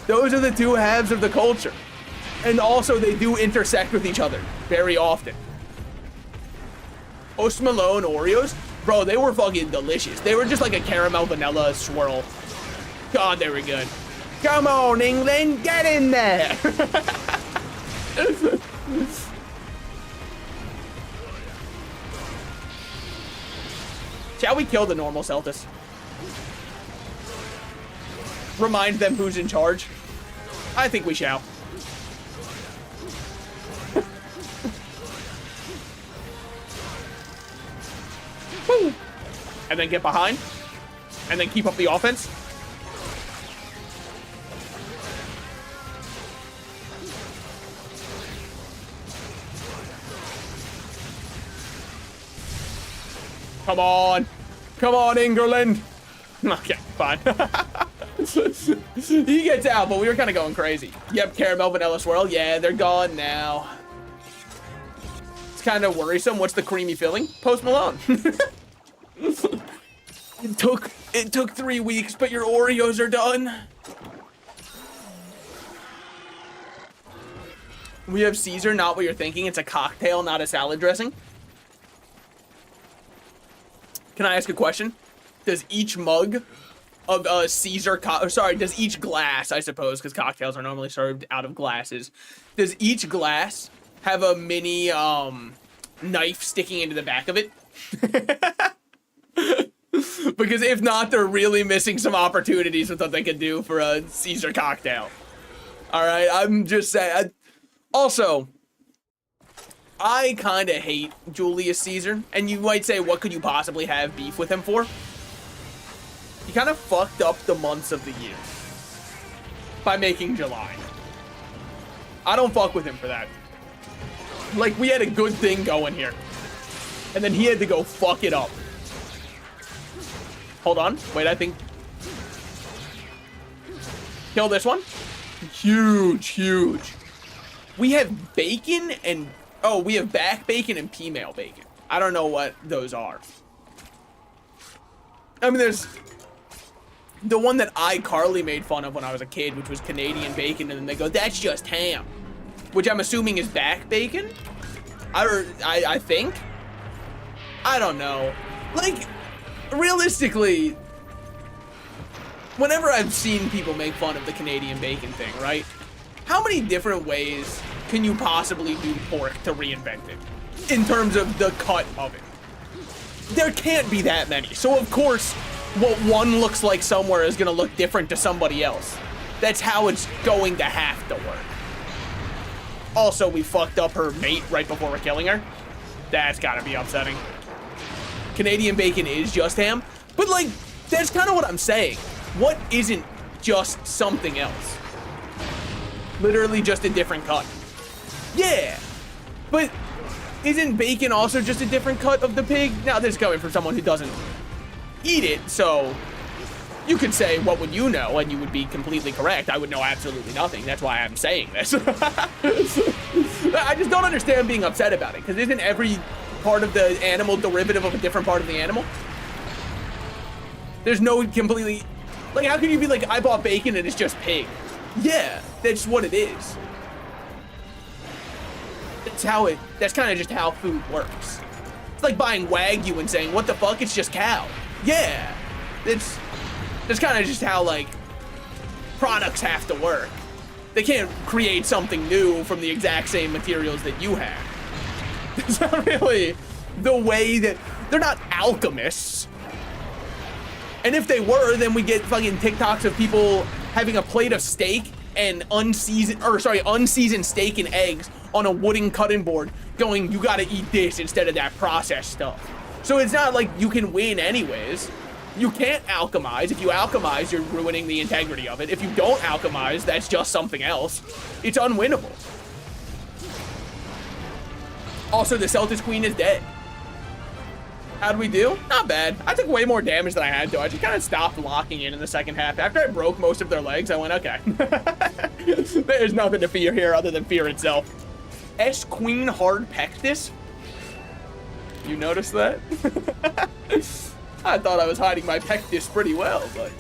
Speaker 1: Those are the 2 halves of the culture. And also, they do intersect with each other very often. Post Malone Oreos, bro, they were fucking delicious. They were just like a caramel vanilla swirl. God, they were good. Come on, England, get in there. Shall we kill the normal Celtics? Remind them who's in charge? I think we shall. Woo. And then get behind. And then keep up the offense. Come on. Come on, England. Okay, fine. He gets out, but we were kind of going crazy. Yep, caramel vanilla swirl. Yeah, they're gone now. It's kind of worrisome. What's the creamy filling? Post Malone. It took 3 weeks, but your Oreos are done. We have Caesar, not what you're thinking. It's a cocktail, not a salad dressing. Can I ask a question? Does each mug of Caesar, does each glass, I suppose, because cocktails are normally served out of glasses, does each glass have a mini knife sticking into the back of it? Because if not, they're really missing some opportunities with what they could do for a Caesar cocktail. All right, I'm just saying. Also, I kind of hate Julius Caesar, and you might say, what could you possibly have beef with him for? He kind of fucked up the months of the year by making July. I don't fuck with him for that. Like, we had a good thing going here, and then he had to go fuck it up. Hold on. Wait, I think... Kill this one. Huge, huge. We have bacon and... Oh, we have back bacon and female bacon. I don't know what those are. I mean, there's... The one that iCarly made fun of when I was a kid, which was Canadian bacon, and then they go, that's just ham. Which I'm assuming is back bacon? I think? I don't know. Like... Realistically, whenever I've seen people make fun of the Canadian bacon thing, right? How many different ways can you possibly do pork to reinvent it? In terms of the cut of it. There can't be that many. So of course, what one looks like somewhere is gonna look different to somebody else. That's how it's going to have to work. Also, we fucked up her mate right before we're killing her. That's gotta be upsetting. Canadian bacon is just ham, but like, that's kind of what I'm saying. What isn't just something else? Literally just a different cut. Yeah, but isn't bacon also just a different cut of the pig? Now this is coming from someone who doesn't eat it, so you could say, what would you know? And you would be completely correct. I would know absolutely nothing. That's why I'm saying this. I just don't understand being upset about it, because isn't every part of the animal derivative of a different part of the animal? There's no completely, like, how can you be like, I bought bacon and it's just pig? Yeah, that's what it is. That's kind of just how food works. It's like buying Wagyu and saying, what the fuck, it's just cow. Yeah, that's kind of just how, like, products have to work. They can't create something new from the exact same materials that you have. It's not really the way that, they're not alchemists. And if they were, then we get fucking TikToks of people having a plate of steak and unseasoned steak and eggs on a wooden cutting board going, you gotta eat this instead of that processed stuff. So it's not like you can win anyways. You can't alchemize. If you alchemize, you're ruining the integrity of it. If you don't alchemize, that's just something else. It's unwinnable. Also, the Celtics Queen is dead. How'd we do? Not bad. I took way more damage than I had to. I just kind of stopped locking in the second half. After I broke most of their legs, I went, okay. There's nothing to fear here other than fear itself. S-Queen hard pectus? You noticed that? I thought I was hiding my pectus pretty well, but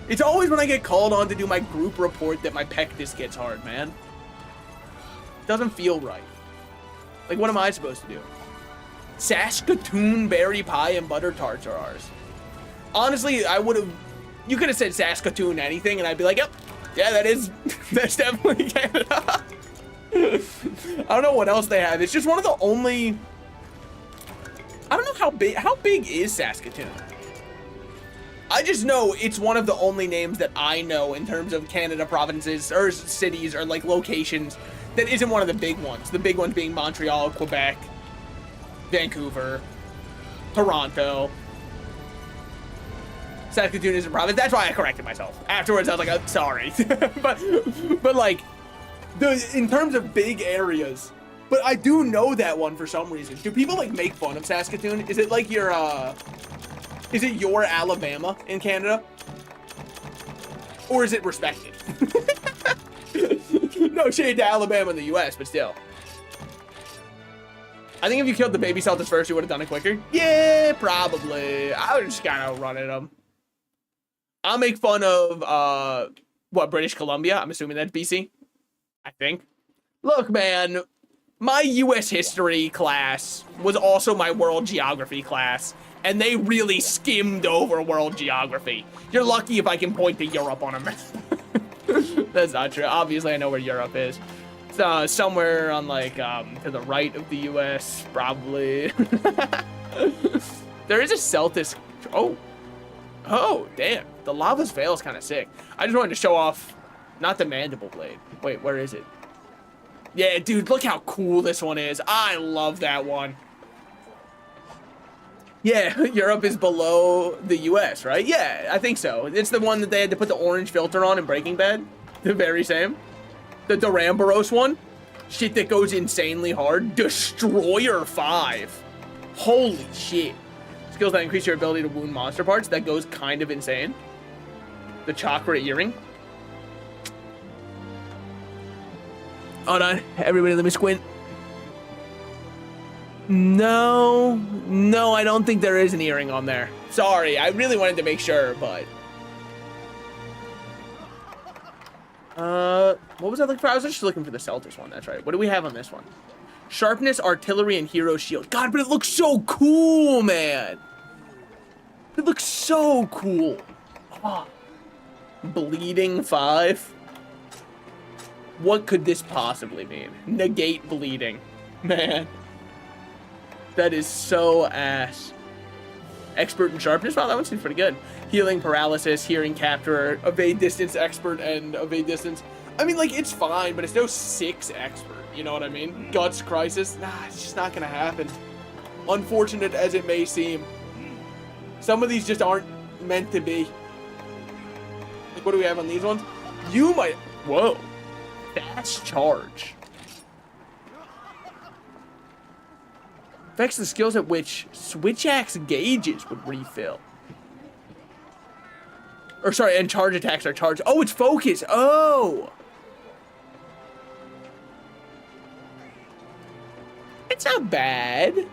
Speaker 1: it's always when I get called on to do my group report that my pectus gets hard, man. It doesn't feel right. Like, what am I supposed to do? Saskatoon berry pie and butter tarts are ours. Honestly, I would have, you could have said Saskatoon anything and I'd be like, yep, yeah, that's definitely Canada. I don't know what else they have. It's just one of the only, I don't know how big is Saskatoon? I just know it's one of the only names that I know in terms of Canada provinces or cities or like locations that isn't one of the big ones. The big ones being Montreal, Quebec, Vancouver, Toronto. Saskatoon isn't a province. That's why I corrected myself. Afterwards, I was like, oh, sorry. but like, in terms of big areas, but I do know that one for some reason. Do people like make fun of Saskatoon? Is it like your, is it your Alabama in Canada? Or is it respected? No shade to Alabama in the US, but still. I think if you killed the baby Celtics first, you would have done it quicker. Yeah, probably. I would just kind of run at them. I'll make fun of, what, British Columbia? I'm assuming that's BC. I think. Look, man, my US history class was also my world geography class, and they really skimmed over world geography. You're lucky if I can point to Europe on a map. That's not true. Obviously, I know where Europe is. Somewhere on like to the right of the US, probably. There is a Celtics. Oh, damn. The Lava's Veil is kind of sick. I just wanted to show off, not the mandible blade. Wait, where is it? Yeah, dude, look how cool this one is. I love that one. Yeah, Europe is below the US, right? Yeah, I think so. It's the one that they had to put the orange filter on in Breaking Bad. The very same. The Duramboros one. Shit that goes insanely hard. Destroyer 5. Holy shit. Skills that increase your ability to wound monster parts. That goes kind of insane. The Chakra Earring. Hold on. Everybody let me squint. No, I don't think there is an earring on there. Sorry, I really wanted to make sure, but... what was I looking for? I was just looking for the Celtics one, that's right. What do we have on this one? Sharpness, Artillery, and Hero Shield. God, but it looks so cool, man! It looks so cool. Oh. Bleeding 5? What could this possibly mean? Negate bleeding. Man. That is so ass. Expert in Sharpness? Wow, that one seems pretty good. Healing, Paralysis, Hearing Capturer, Evade Distance Expert, and Evade Distance. I mean, like, it's fine, but it's no 6 Expert. You know what I mean? Guts, Crisis. Nah, it's just not gonna happen. Unfortunate as it may seem. Some of these just aren't meant to be. Like, what do we have on these ones? You might... Whoa. Fast Charge. Affects the skills at which Switch Axe gauges would refill. Or sorry, and charge attacks are charged. Oh, it's focus. Oh. It's not bad.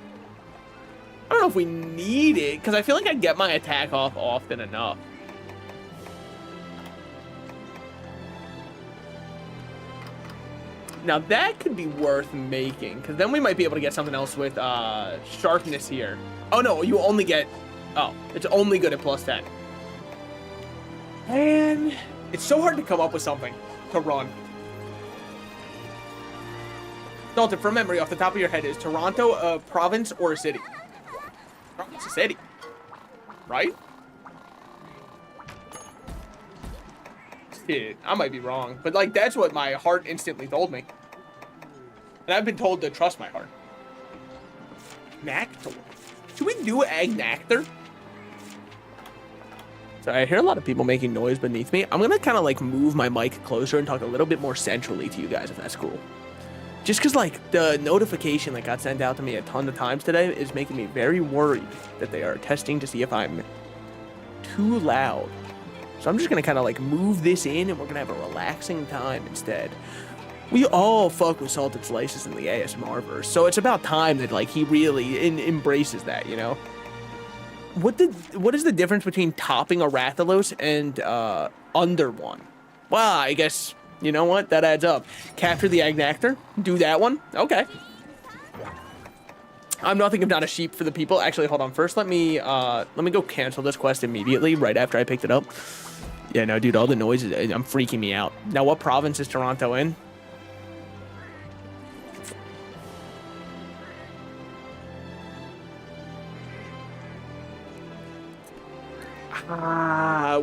Speaker 1: I don't know if we need it, because I feel like I get my attack off often enough. Now that could be worth making, because then we might be able to get something else with sharpness here. Oh no, you only get, oh, it's only good at +10. And it's so hard to come up with something to run. Dalton, from memory, off the top of your head, is Toronto a province or a city? It's a city, right? Shit, I might be wrong, but like that's what my heart instantly told me. And I've been told to trust my heart. Nectar. Should we do Agnactar? So I hear a lot of people making noise beneath me. I'm gonna kind of like move my mic closer and talk a little bit more centrally to you guys, if that's cool. Just because like the notification that got sent out to me a ton of times today is making me very worried that they are testing to see if I'm too loud. So I'm just gonna kind of like move this in and we're gonna have a relaxing time instead. We all fuck with Salted Slices in the ASMR verse, so it's about time that like he really embraces that, you know? What is the difference between topping a Rathalos and under one? Well, I guess, you know what? That adds up. Capture the Agnactar. Do that one. Okay. I'm nothing if not a sheep for the people. Actually, hold on. First, let me go cancel this quest immediately right after I picked it up. Yeah, no, dude, all the noises, I'm freaking me out. Now, what province is Toronto in?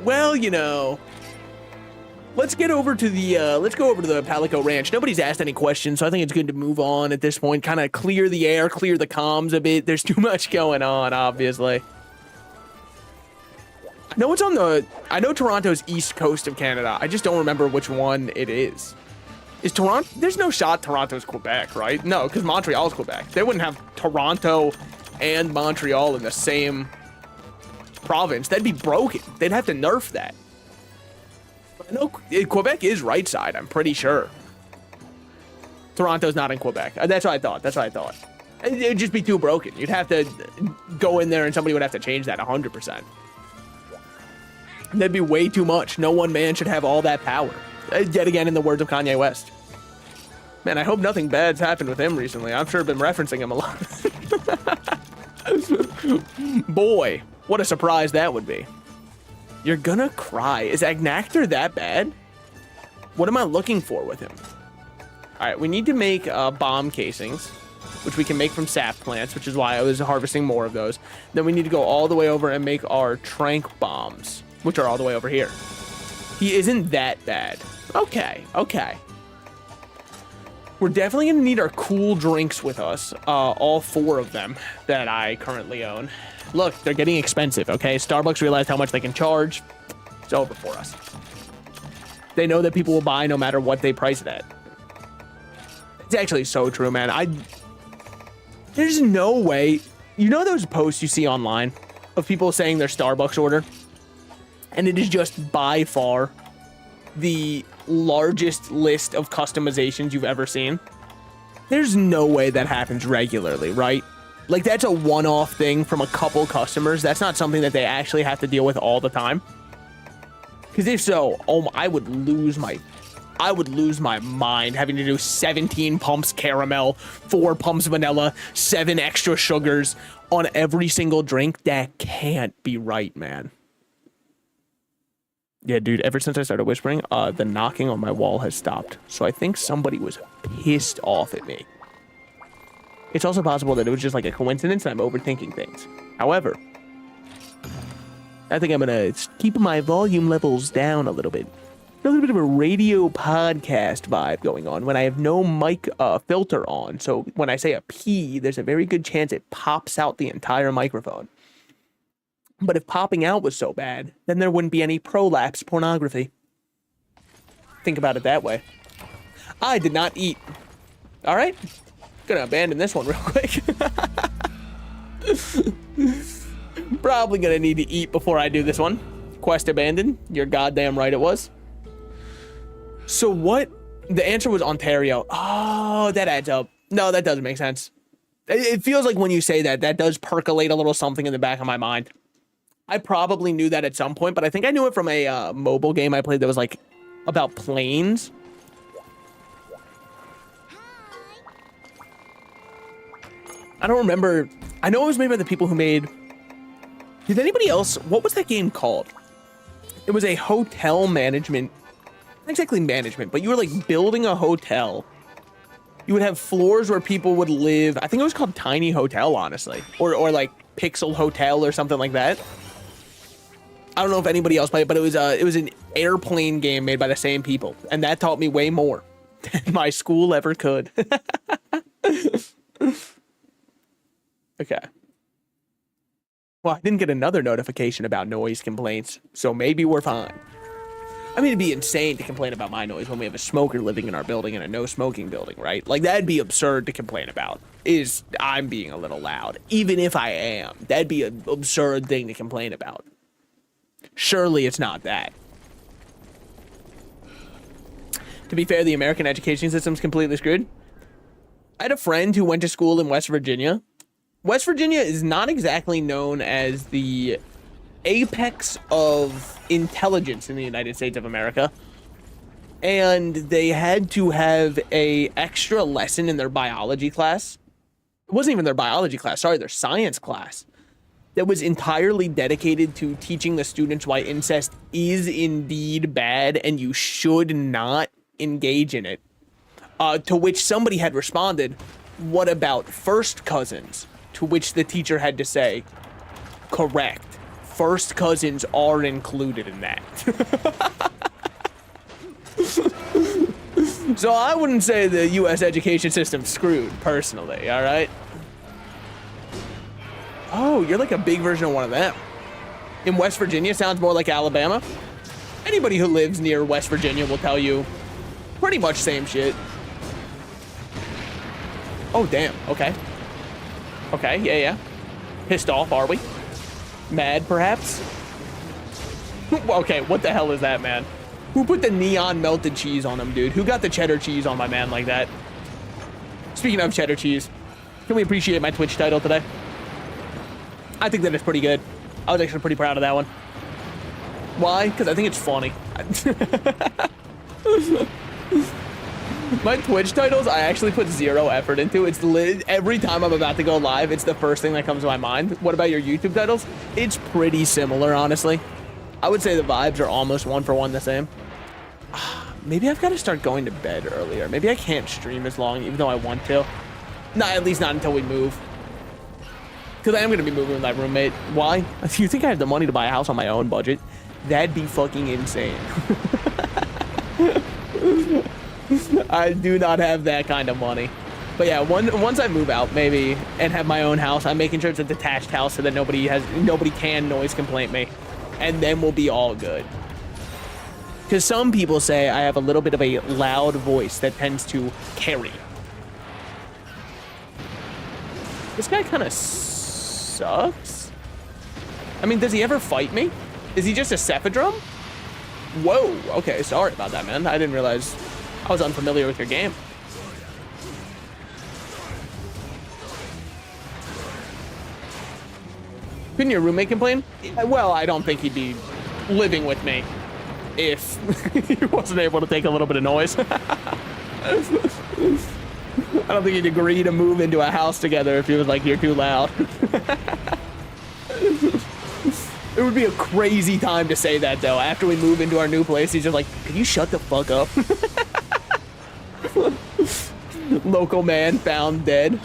Speaker 1: Well, you know, let's go over to the Palico Ranch. Nobody's asked any questions, so I think it's good to move on at this point. Kind of clear the air, clear the comms a bit. There's too much going on, obviously. I know Toronto's east coast of Canada. I just don't remember which one it is. Is Toronto? There's no shot Toronto's Quebec, right? No, because Montreal's Quebec. They wouldn't have Toronto and Montreal in the same province. That'd be broken. They'd have to nerf that. But I know Quebec is right side, I'm pretty sure. Toronto's not in Quebec. That's what I thought. That's what I thought. It'd just be too broken. You'd have to go in there and somebody would have to change that 100%. That'd be way too much. No one man should have all that power. Yet again, in the words of Kanye West. Man, I hope nothing bad's happened with him recently. I'm sure I've been referencing him a lot. Boy, what a surprise that would be. You're gonna cry. Is Agnactar that bad? What am I looking for with him? All right, we need to make bomb casings, which we can make from sap plants, which is why I was harvesting more of those. Then we need to go all the way over and make our trank bombs, which are all the way over here. He isn't that bad. Okay, okay. We're definitely gonna need our cool drinks with us, all 4 of them that I currently own. Look, they're getting expensive, okay? Starbucks realized how much they can charge. It's over for us. They know that people will buy no matter what they price it at. It's actually so true, man. There's no way. You know those posts you see online of people saying their Starbucks order? And it is just by far the largest list of customizations you've ever seen. There's no way that happens regularly, right? Like, that's a one-off thing from a couple customers. That's not something that they actually have to deal with all the time. Because if so, oh, I would lose my mind having to do 17 pumps caramel, 4 pumps vanilla, 7 extra sugars on every single drink. That can't be right, man. Yeah, dude, ever since I started whispering, the knocking on my wall has stopped. So I think somebody was pissed off at me. It's also possible that it was just like a coincidence and I'm overthinking things. However, I think I'm going to keep my volume levels down a little bit. A little bit of a radio podcast vibe going on when I have no mic filter on. So when I say a P, there's a very good chance it pops out the entire microphone. But if popping out was so bad, then there wouldn't be any prolapse pornography. Think about it that way. I did not eat. All right? Gonna abandon this one real quick. Probably gonna need to eat before I do this one. Quest abandoned. You're goddamn right it was. So what? The answer was Ontario. Oh, that adds up. No, that doesn't make sense. It feels like when you say that, that does percolate a little something in the back of my mind. I probably knew that at some point, but I think I knew it from a mobile game I played that was like about planes. I don't remember. I know it was made by the people who made... Did anybody else... What was that game called? It was a hotel management... Not exactly management, but you were like building a hotel. You would have floors where people would live. I think it was called Tiny Hotel, honestly. Or like Pixel Hotel or something like that. I don't know if anybody else played it, but it was an airplane game made by the same people. And that taught me way more than my school ever could. Okay. Well, I didn't get another notification about noise complaints, so maybe we're fine. I mean, it'd be insane to complain about my noise when we have a smoker living in our building and a no smoking building, right? Like, that'd be absurd to complain about, is I'm being a little loud. Even if I am, that'd be an absurd thing to complain about. Surely it's not that. To be fair, the American education system's completely screwed. I had a friend who went to school in West Virginia. West Virginia is not exactly known as the apex of intelligence in the United States of America. And they had to have a extra lesson in their biology class. It wasn't even their biology class, sorry, their science class. That was entirely dedicated to teaching the students why incest is indeed bad and you should not engage in it. To which somebody had responded, what about first cousins? To which the teacher had to say, correct. First cousins are included in that. So I wouldn't say the U.S. education system's screwed, personally, all right? Oh, you're like a big version of one of them. In West Virginia, sounds more like Alabama. Anybody who lives near West Virginia will tell you pretty much same shit. Oh, damn. Okay. Okay, yeah. Pissed off, are we? Mad, perhaps? Okay, what the hell is that, man? Who put the neon melted cheese on him, dude? Who got the cheddar cheese on my man like that? Speaking of cheddar cheese, can we appreciate my Twitch title today? I think that is pretty good. I was actually pretty proud of that one. Why? Because I think it's funny. My Twitch titles, I actually put zero effort into. It's every time I'm about to go live, it's the first thing that comes to my mind. What about your YouTube titles? It's pretty similar, honestly. I would say the vibes are almost one for one the same. Maybe I've got to start going to bed earlier. Maybe I can't stream as long, even though I want to. Not at least not until we move. Because I am going to be moving with my roommate. Why? Do you think I have the money to buy a house on my own budget? That'd be fucking insane. I do not have that kind of money. But yeah, once I move out, maybe, and have my own house, I'm making sure it's a detached house so that nobody can noise complaint me. And then we'll be all good. Because some people say I have a little bit of a loud voice that tends to carry. This guy kind of sucks. I mean, does he ever fight me? Is he just a Cephadrum? Whoa, okay, sorry about that, man. I didn't realize I was unfamiliar with your game. Couldn't your roommate complain? Well, I don't think he'd be living with me if he wasn't able to take a little bit of noise. I don't think he'd agree to move into a house together if he was like, you're too loud. It would be a crazy time to say that, though. After we move into our new place, he's just like, can you shut the fuck up? Local man found dead.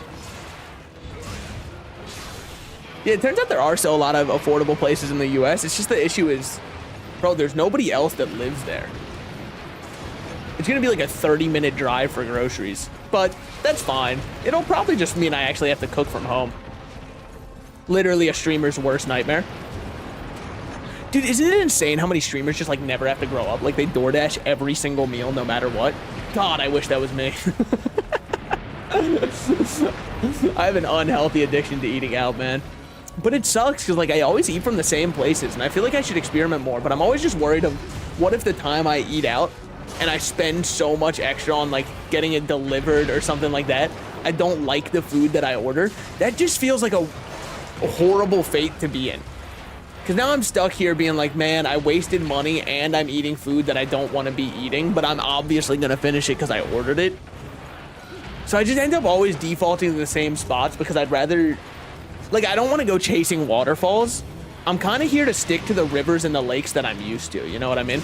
Speaker 1: Yeah, it turns out there are still a lot of affordable places in the U.S. It's just the issue is, bro, there's nobody else that lives there. It's going to be like a 30-minute drive for groceries, but that's fine. It'll probably just mean I actually have to cook from home. Literally a streamer's worst nightmare. Dude, isn't it insane how many streamers just like never have to grow up? Like they DoorDash every single meal no matter what. God, I wish that was me. I have an unhealthy addiction to eating out, man. But it sucks because like I always eat from the same places and I feel like I should experiment more, but I'm always just worried of what if the time I eat out and I spend so much extra on like getting it delivered or something like that, I don't like the food that I order. That just feels like a horrible fate to be in. Because now I'm stuck here being like, man, I wasted money and I'm eating food that I don't want to be eating, but I'm obviously going to finish it because I ordered it. So I just end up always defaulting to the same spots because I'd rather, like, I don't want to go chasing waterfalls. I'm kind of here to stick to the rivers and the lakes that I'm used to. You know what I mean?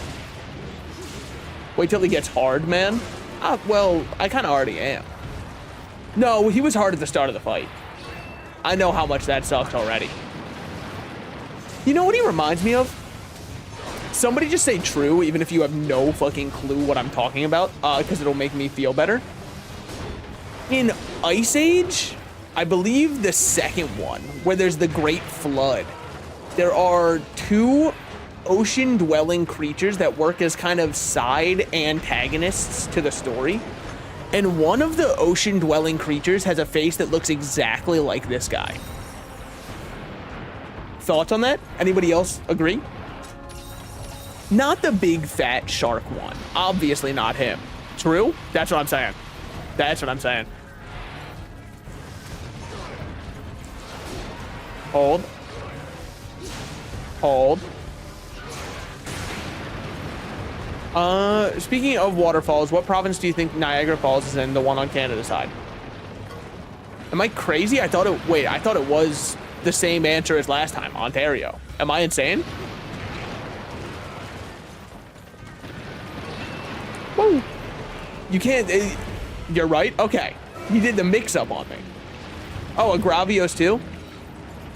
Speaker 1: Wait till he gets hard, man. Well, I kind of already am. No, he was hard at the start of the fight. I know how much that sucks already. You know what he reminds me of? Somebody just say true, even if you have no fucking clue what I'm talking about, because it'll make me feel better. In Ice Age, I believe the second one, where there's the Great Flood, there are two ocean-dwelling creatures that work as kind of side antagonists to the story. And one of the ocean-dwelling creatures has a face that looks exactly like this guy. Thoughts on that? Anybody else agree? Not the big fat shark one. Obviously not him. True? That's what I'm saying. That's what I'm saying. Hold. Hold. Speaking of waterfalls, what province do you think Niagara Falls is in, the one on Canada side? Am I crazy? I thought it was the same answer as last time, Ontario. Am I insane? Woo. You can't, you're right? Okay. You did the mix-up on me. Oh, a Gravios too?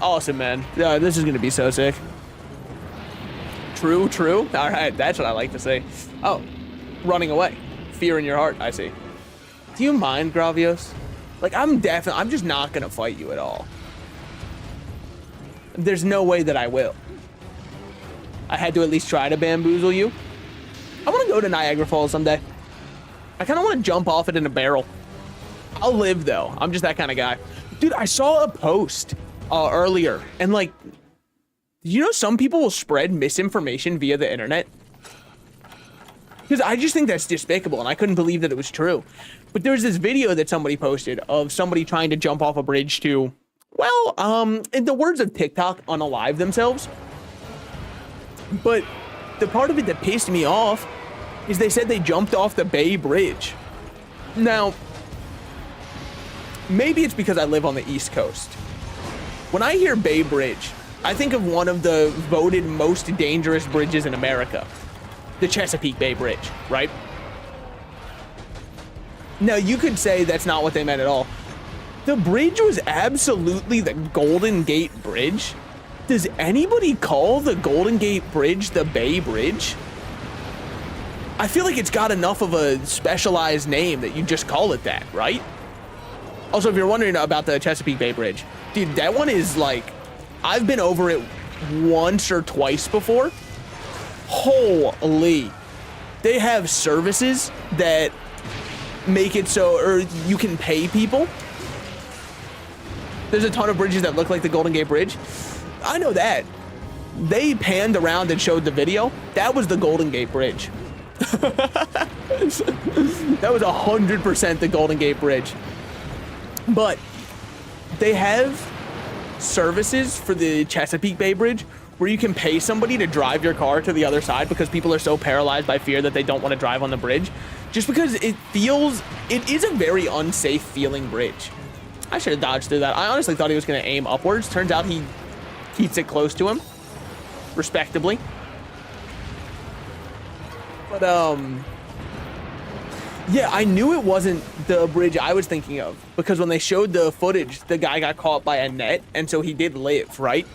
Speaker 1: Awesome, man. This is gonna be so sick. True, true. All right, that's what I like to say. Oh, running away. Fear in your heart, I see. Do you mind, Gravios? Like, I'm just not gonna fight you at all. There's no way that I will. I had to at least try to bamboozle you. I want to go to Niagara Falls someday. I kind of want to jump off it in a barrel. I'll live, though. I'm just that kind of guy. Dude, I saw a post earlier, and like, you know, some people will spread misinformation via the internet. Because I just think that's despicable, and I couldn't believe that it was true. But there was this video that somebody posted of somebody trying to jump off a bridge to, well, in the words of TikTok, unalive themselves. But the part of it that pissed me off is they said they jumped off the Bay Bridge. Now, maybe it's because I live on the East Coast. When I hear Bay Bridge, I think of one of the voted most dangerous bridges in America. The Chesapeake Bay Bridge, right? Now, you could say that's not what they meant at all. The bridge was absolutely the Golden Gate Bridge. Does anybody call the Golden Gate Bridge the Bay Bridge? I feel like it's got enough of a specialized name that you just call it that, right? Also, if you're wondering about the Chesapeake Bay Bridge, dude, that one is like, I've been over it once or twice before. Holy. They have services that make it so, or you can pay people. There's a ton of bridges that look like the Golden Gate Bridge. I know that. They panned around and showed the video. That was the Golden Gate Bridge. That was 100% the Golden Gate Bridge. But they have services for the Chesapeake Bay Bridge where you can pay somebody to drive your car to the other side because people are so paralyzed by fear that they don't want to drive on the bridge. Just because it is a very unsafe feeling bridge. I should have dodged through that. I honestly thought he was going to aim upwards. Turns out he keeps it close to him, respectably. But, yeah, I knew it wasn't the bridge I was thinking of because when they showed the footage, the guy got caught by a net, and so he did live, right?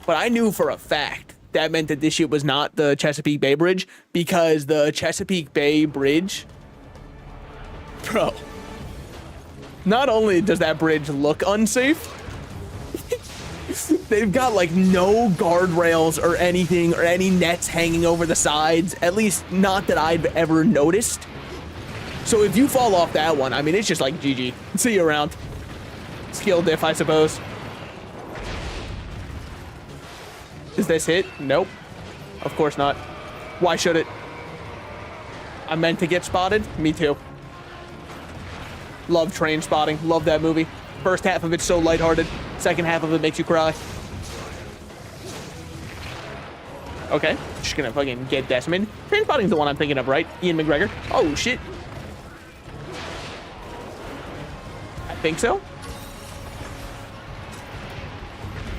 Speaker 1: But I knew for a fact that meant that this shit was not the Chesapeake Bay Bridge because the Chesapeake Bay Bridge, bro, not only does that bridge look unsafe, they've got like no guardrails or anything or any nets hanging over the sides, at least not that I've ever noticed. So if you fall off that one, I mean, it's just like GG. See you around. Skill diff, I suppose. Does this hit? Nope. Of course not. Why should it? I meant to get spotted. Me too. Love Train Spotting. Love that movie. First half of it's so lighthearted. Second half of it makes you cry. Okay, just gonna fucking get decimated. Train Spotting's the one I'm thinking of, right? Ian McGregor. Oh, shit. I think so.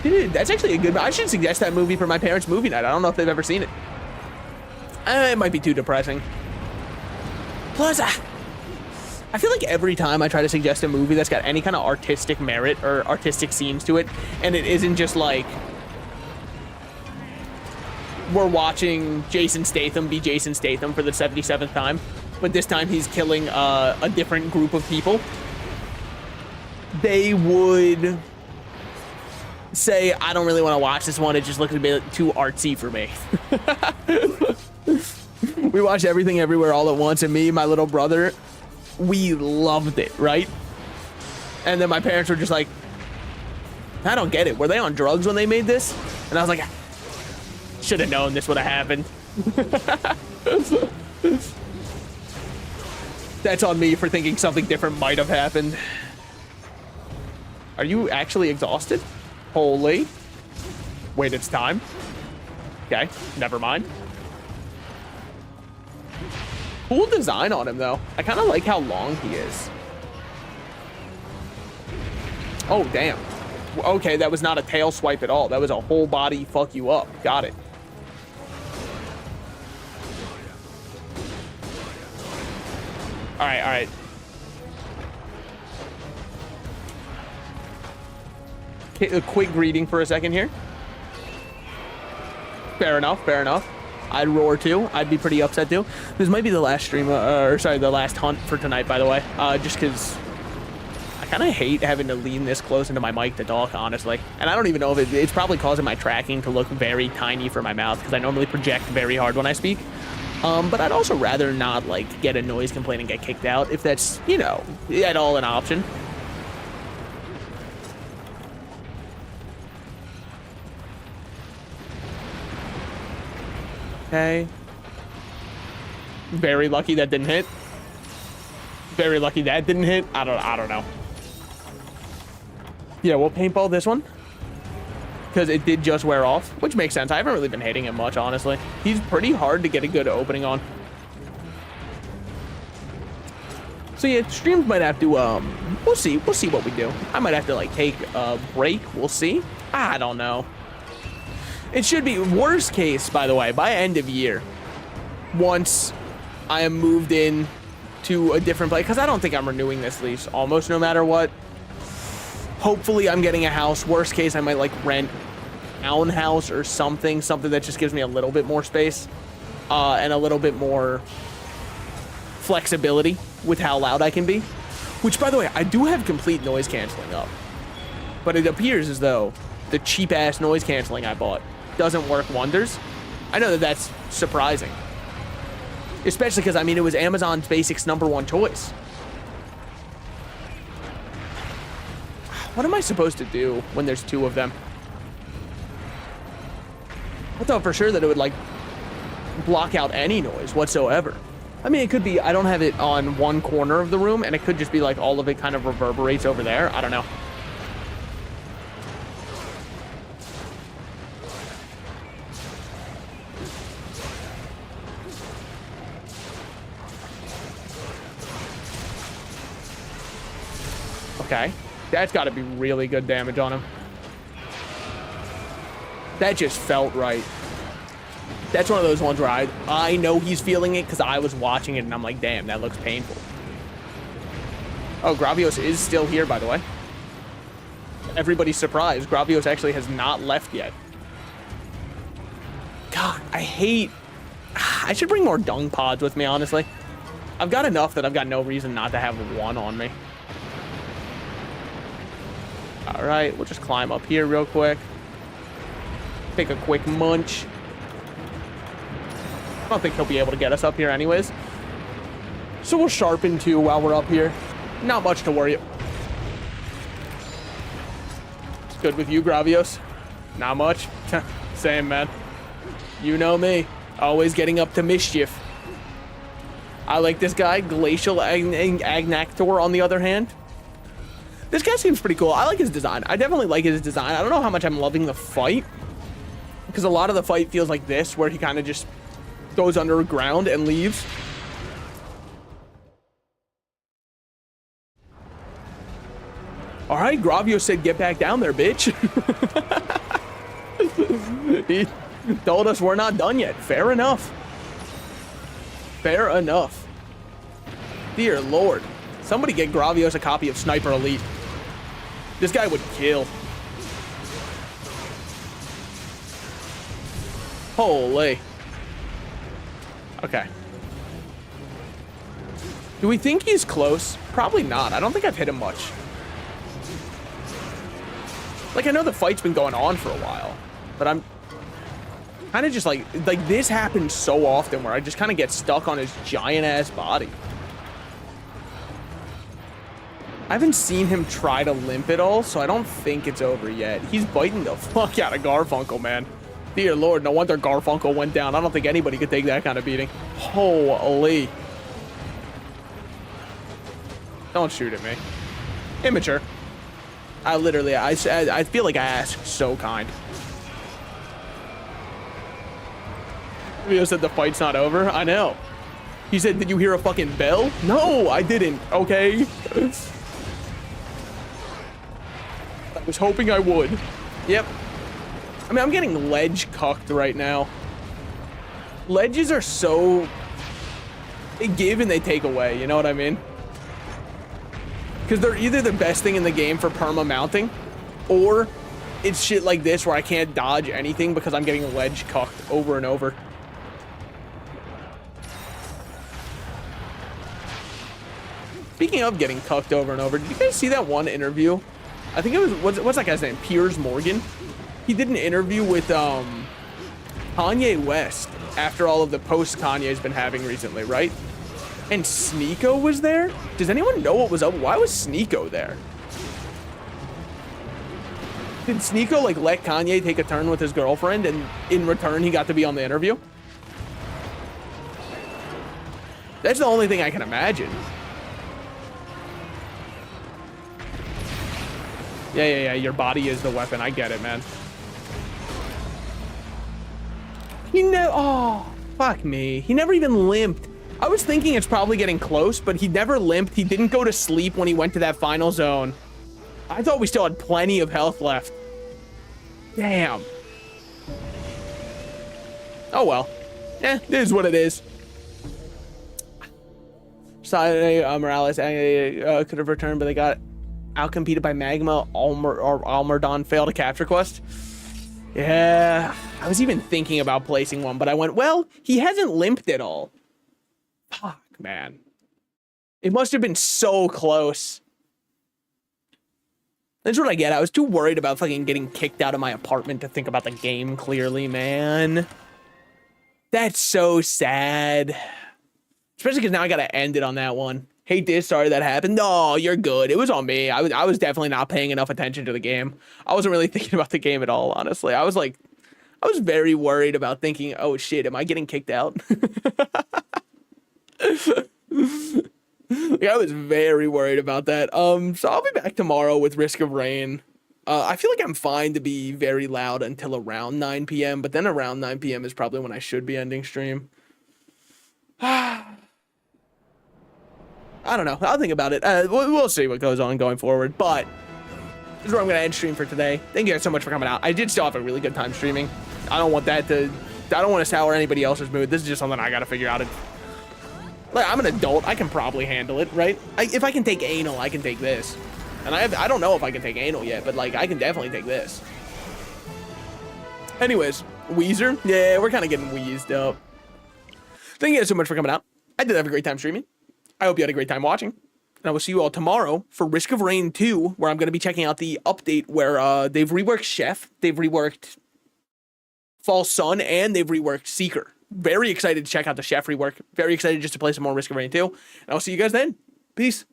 Speaker 1: Dude, that's actually a good... I should suggest that movie for my parents' movie night. I don't know if they've ever seen it. It might be too depressing. Plus, I feel like every time I try to suggest a movie that's got any kind of artistic merit or artistic scenes to it, and it isn't just like... we're watching Jason Statham be Jason Statham for the 77th time, but this time he's killing a different group of people. They would say, I don't really want to watch this one. It just looks a bit too artsy for me. We watched Everything Everywhere All at Once, and me and my little brother, we loved it, right? And then my parents were just like, I don't get it. Were they on drugs when they made this? And I was like, should have known this would have happened. That's on me for thinking something different might have happened. Are you actually exhausted? Holy. Wait, it's time. Okay, never mind. Cool design on him, though. I kind of like how long he is. Oh, damn. Okay, that was not a tail swipe at all. That was a whole body fuck you up. Got it. All right, all right. Okay, a quick greeting for a second here. Fair enough, fair enough. I'd roar too. I'd be pretty upset too. This might be the last stream, or sorry, the last hunt for tonight, by the way. Just because I kind of hate having to lean this close into my mic to talk, honestly. And I don't even know if it's probably causing my tracking to look very tiny for my mouth, because I normally project very hard when I speak. But I'd also rather not, like, get a noise complaint and get kicked out, if that's, you know, at all an option. Okay. Very lucky that didn't hit. Very lucky that didn't hit. I don't know. Yeah, we'll paintball this one, because it did just wear off, which makes sense. I haven't really been hitting him much, honestly. He's pretty hard to get a good opening on. So yeah, streams might have to, we'll see what we do. I might have to, like, take a break. We'll see. I don't know. It should be, worst case, by the way, by end of year, once I am moved in to a different place, because I don't think I'm renewing this lease almost no matter what. Hopefully I'm getting a house. Worst case, I might, like, rent a townhouse or something that just gives me a little bit more space and a little bit more flexibility with how loud I can be. Which, by the way, I do have complete noise canceling up, but it appears as though the cheap ass noise canceling I bought doesn't work wonders. I know that that's surprising, especially because, I mean, it was Amazon's Basics #1 choice. What am I supposed to do when there's two of them? I thought for sure that it would, like, block out any noise whatsoever. I mean, it could be I don't have it on one corner of the room, and it could just be like all of it kind of reverberates over there. I don't know. Okay. That's got to be really good damage on him. That just felt right. That's one of those ones where I know he's feeling it because I was watching it and I'm like, damn, that looks painful. Oh, Gravios is still here, by the way. Everybody's surprised. Gravios actually has not left yet. God, I should bring more dung pods with me, honestly. I've got enough that I've got no reason not to have one on me. All right, we'll just climb up here real quick. Take a quick munch. I don't think he'll be able to get us up here anyways. So we'll sharpen too while we're up here. Not much to worry. It's good with you, Gravios? Not much? Same, man. You know me. Always getting up to mischief. I like this guy, Glacial Agnactor, on the other hand. This guy seems pretty cool. I like his design. I definitely like his design. I don't know how much I'm loving the fight, because a lot of the fight feels like this, where he kind of just goes underground and leaves. All right, Gravio said, get back down there, bitch. He told us we're not done yet. Fair enough. Fair enough. Dear Lord. Somebody get Gravios a copy of Sniper Elite. This guy would kill. Holy. Okay. Do we think he's close? Probably not. I don't think I've hit him much. Like, I know the fight's been going on for a while, but I'm kind of just like this happens so often where I just kind of get stuck on his giant ass body. I haven't seen him try to limp at all, so I don't think it's over yet. He's biting the fuck out of Garfunkel, man. Dear Lord, no wonder Garfunkel went down. I don't think anybody could take that kind of beating. Holy. Don't shoot at me. Immature. I literally, I feel like I asked so kind. Leo said the fight's not over. I know. He said, did you hear a fucking bell? No, I didn't. Okay. I was hoping I would. Yep. I mean, I'm getting ledge cucked right now. Ledges are so... They give and they take away, you know what I mean? Because they're either the best thing in the game for perma mounting, or it's shit like this where I can't dodge anything because I'm getting ledge cucked over and over. Speaking of getting cucked over and over, did you guys see that one interview? I think it was, what's that guy's name? Piers Morgan? He did an interview with Kanye West after all of the posts Kanye's been having recently, right? And Sneeko was there? Does anyone know what was up? Why was Sneeko there? Did Sneeko like let Kanye take a turn with his girlfriend and in return he got to be on the interview? That's the only thing I can imagine. Yeah, your body is the weapon. I get it, man. Oh, fuck me. He never even limped. I was thinking it's probably getting close, but he never limped. He didn't go to sleep when he went to that final zone. I thought we still had plenty of health left. Damn. Oh, well. It is what it is. Morales could have returned, but they got outcompeted by Magma. Almerdon failed a capture quest. Yeah, I was even thinking about placing one, but I went, well, he hasn't limped at all. Fuck, man. It must have been so close. That's what I get. I was too worried about fucking getting kicked out of my apartment to think about the game clearly, man. That's so sad. Especially because now I gotta end it on that one. Hate this, sorry that happened. No, you're good. It was on me. I was definitely not paying enough attention to the game. I wasn't really thinking about the game at all, honestly. I was very worried about thinking, oh shit, am I getting kicked out? Like, I was very worried about that. So I'll be back tomorrow with Risk of Rain. I feel like I'm fine to be very loud until around 9 p.m., but then around 9 p.m. is probably when I should be ending stream. I don't know. I'll think about it. We'll see what goes on going forward, but this is where I'm going to end stream for today. Thank you guys so much for coming out. I did still have a really good time streaming. I don't want to sour anybody else's mood. This is just something I got to figure out. Like, I'm an adult. I can probably handle it, right? If I can take anal, I can take this. And I don't know if I can take anal yet, but like, I can definitely take this. Anyways, Weezer. Yeah, we're kind of getting wheezed up. Thank you guys so much for coming out. I did have a great time streaming. I hope you had a great time watching. And I will see you all tomorrow for Risk of Rain 2, where I'm going to be checking out the update where they've reworked Chef, they've reworked False Sun, and they've reworked Seeker. Very excited to check out the Chef rework. Very excited just to play some more Risk of Rain 2. And I'll see you guys then. Peace.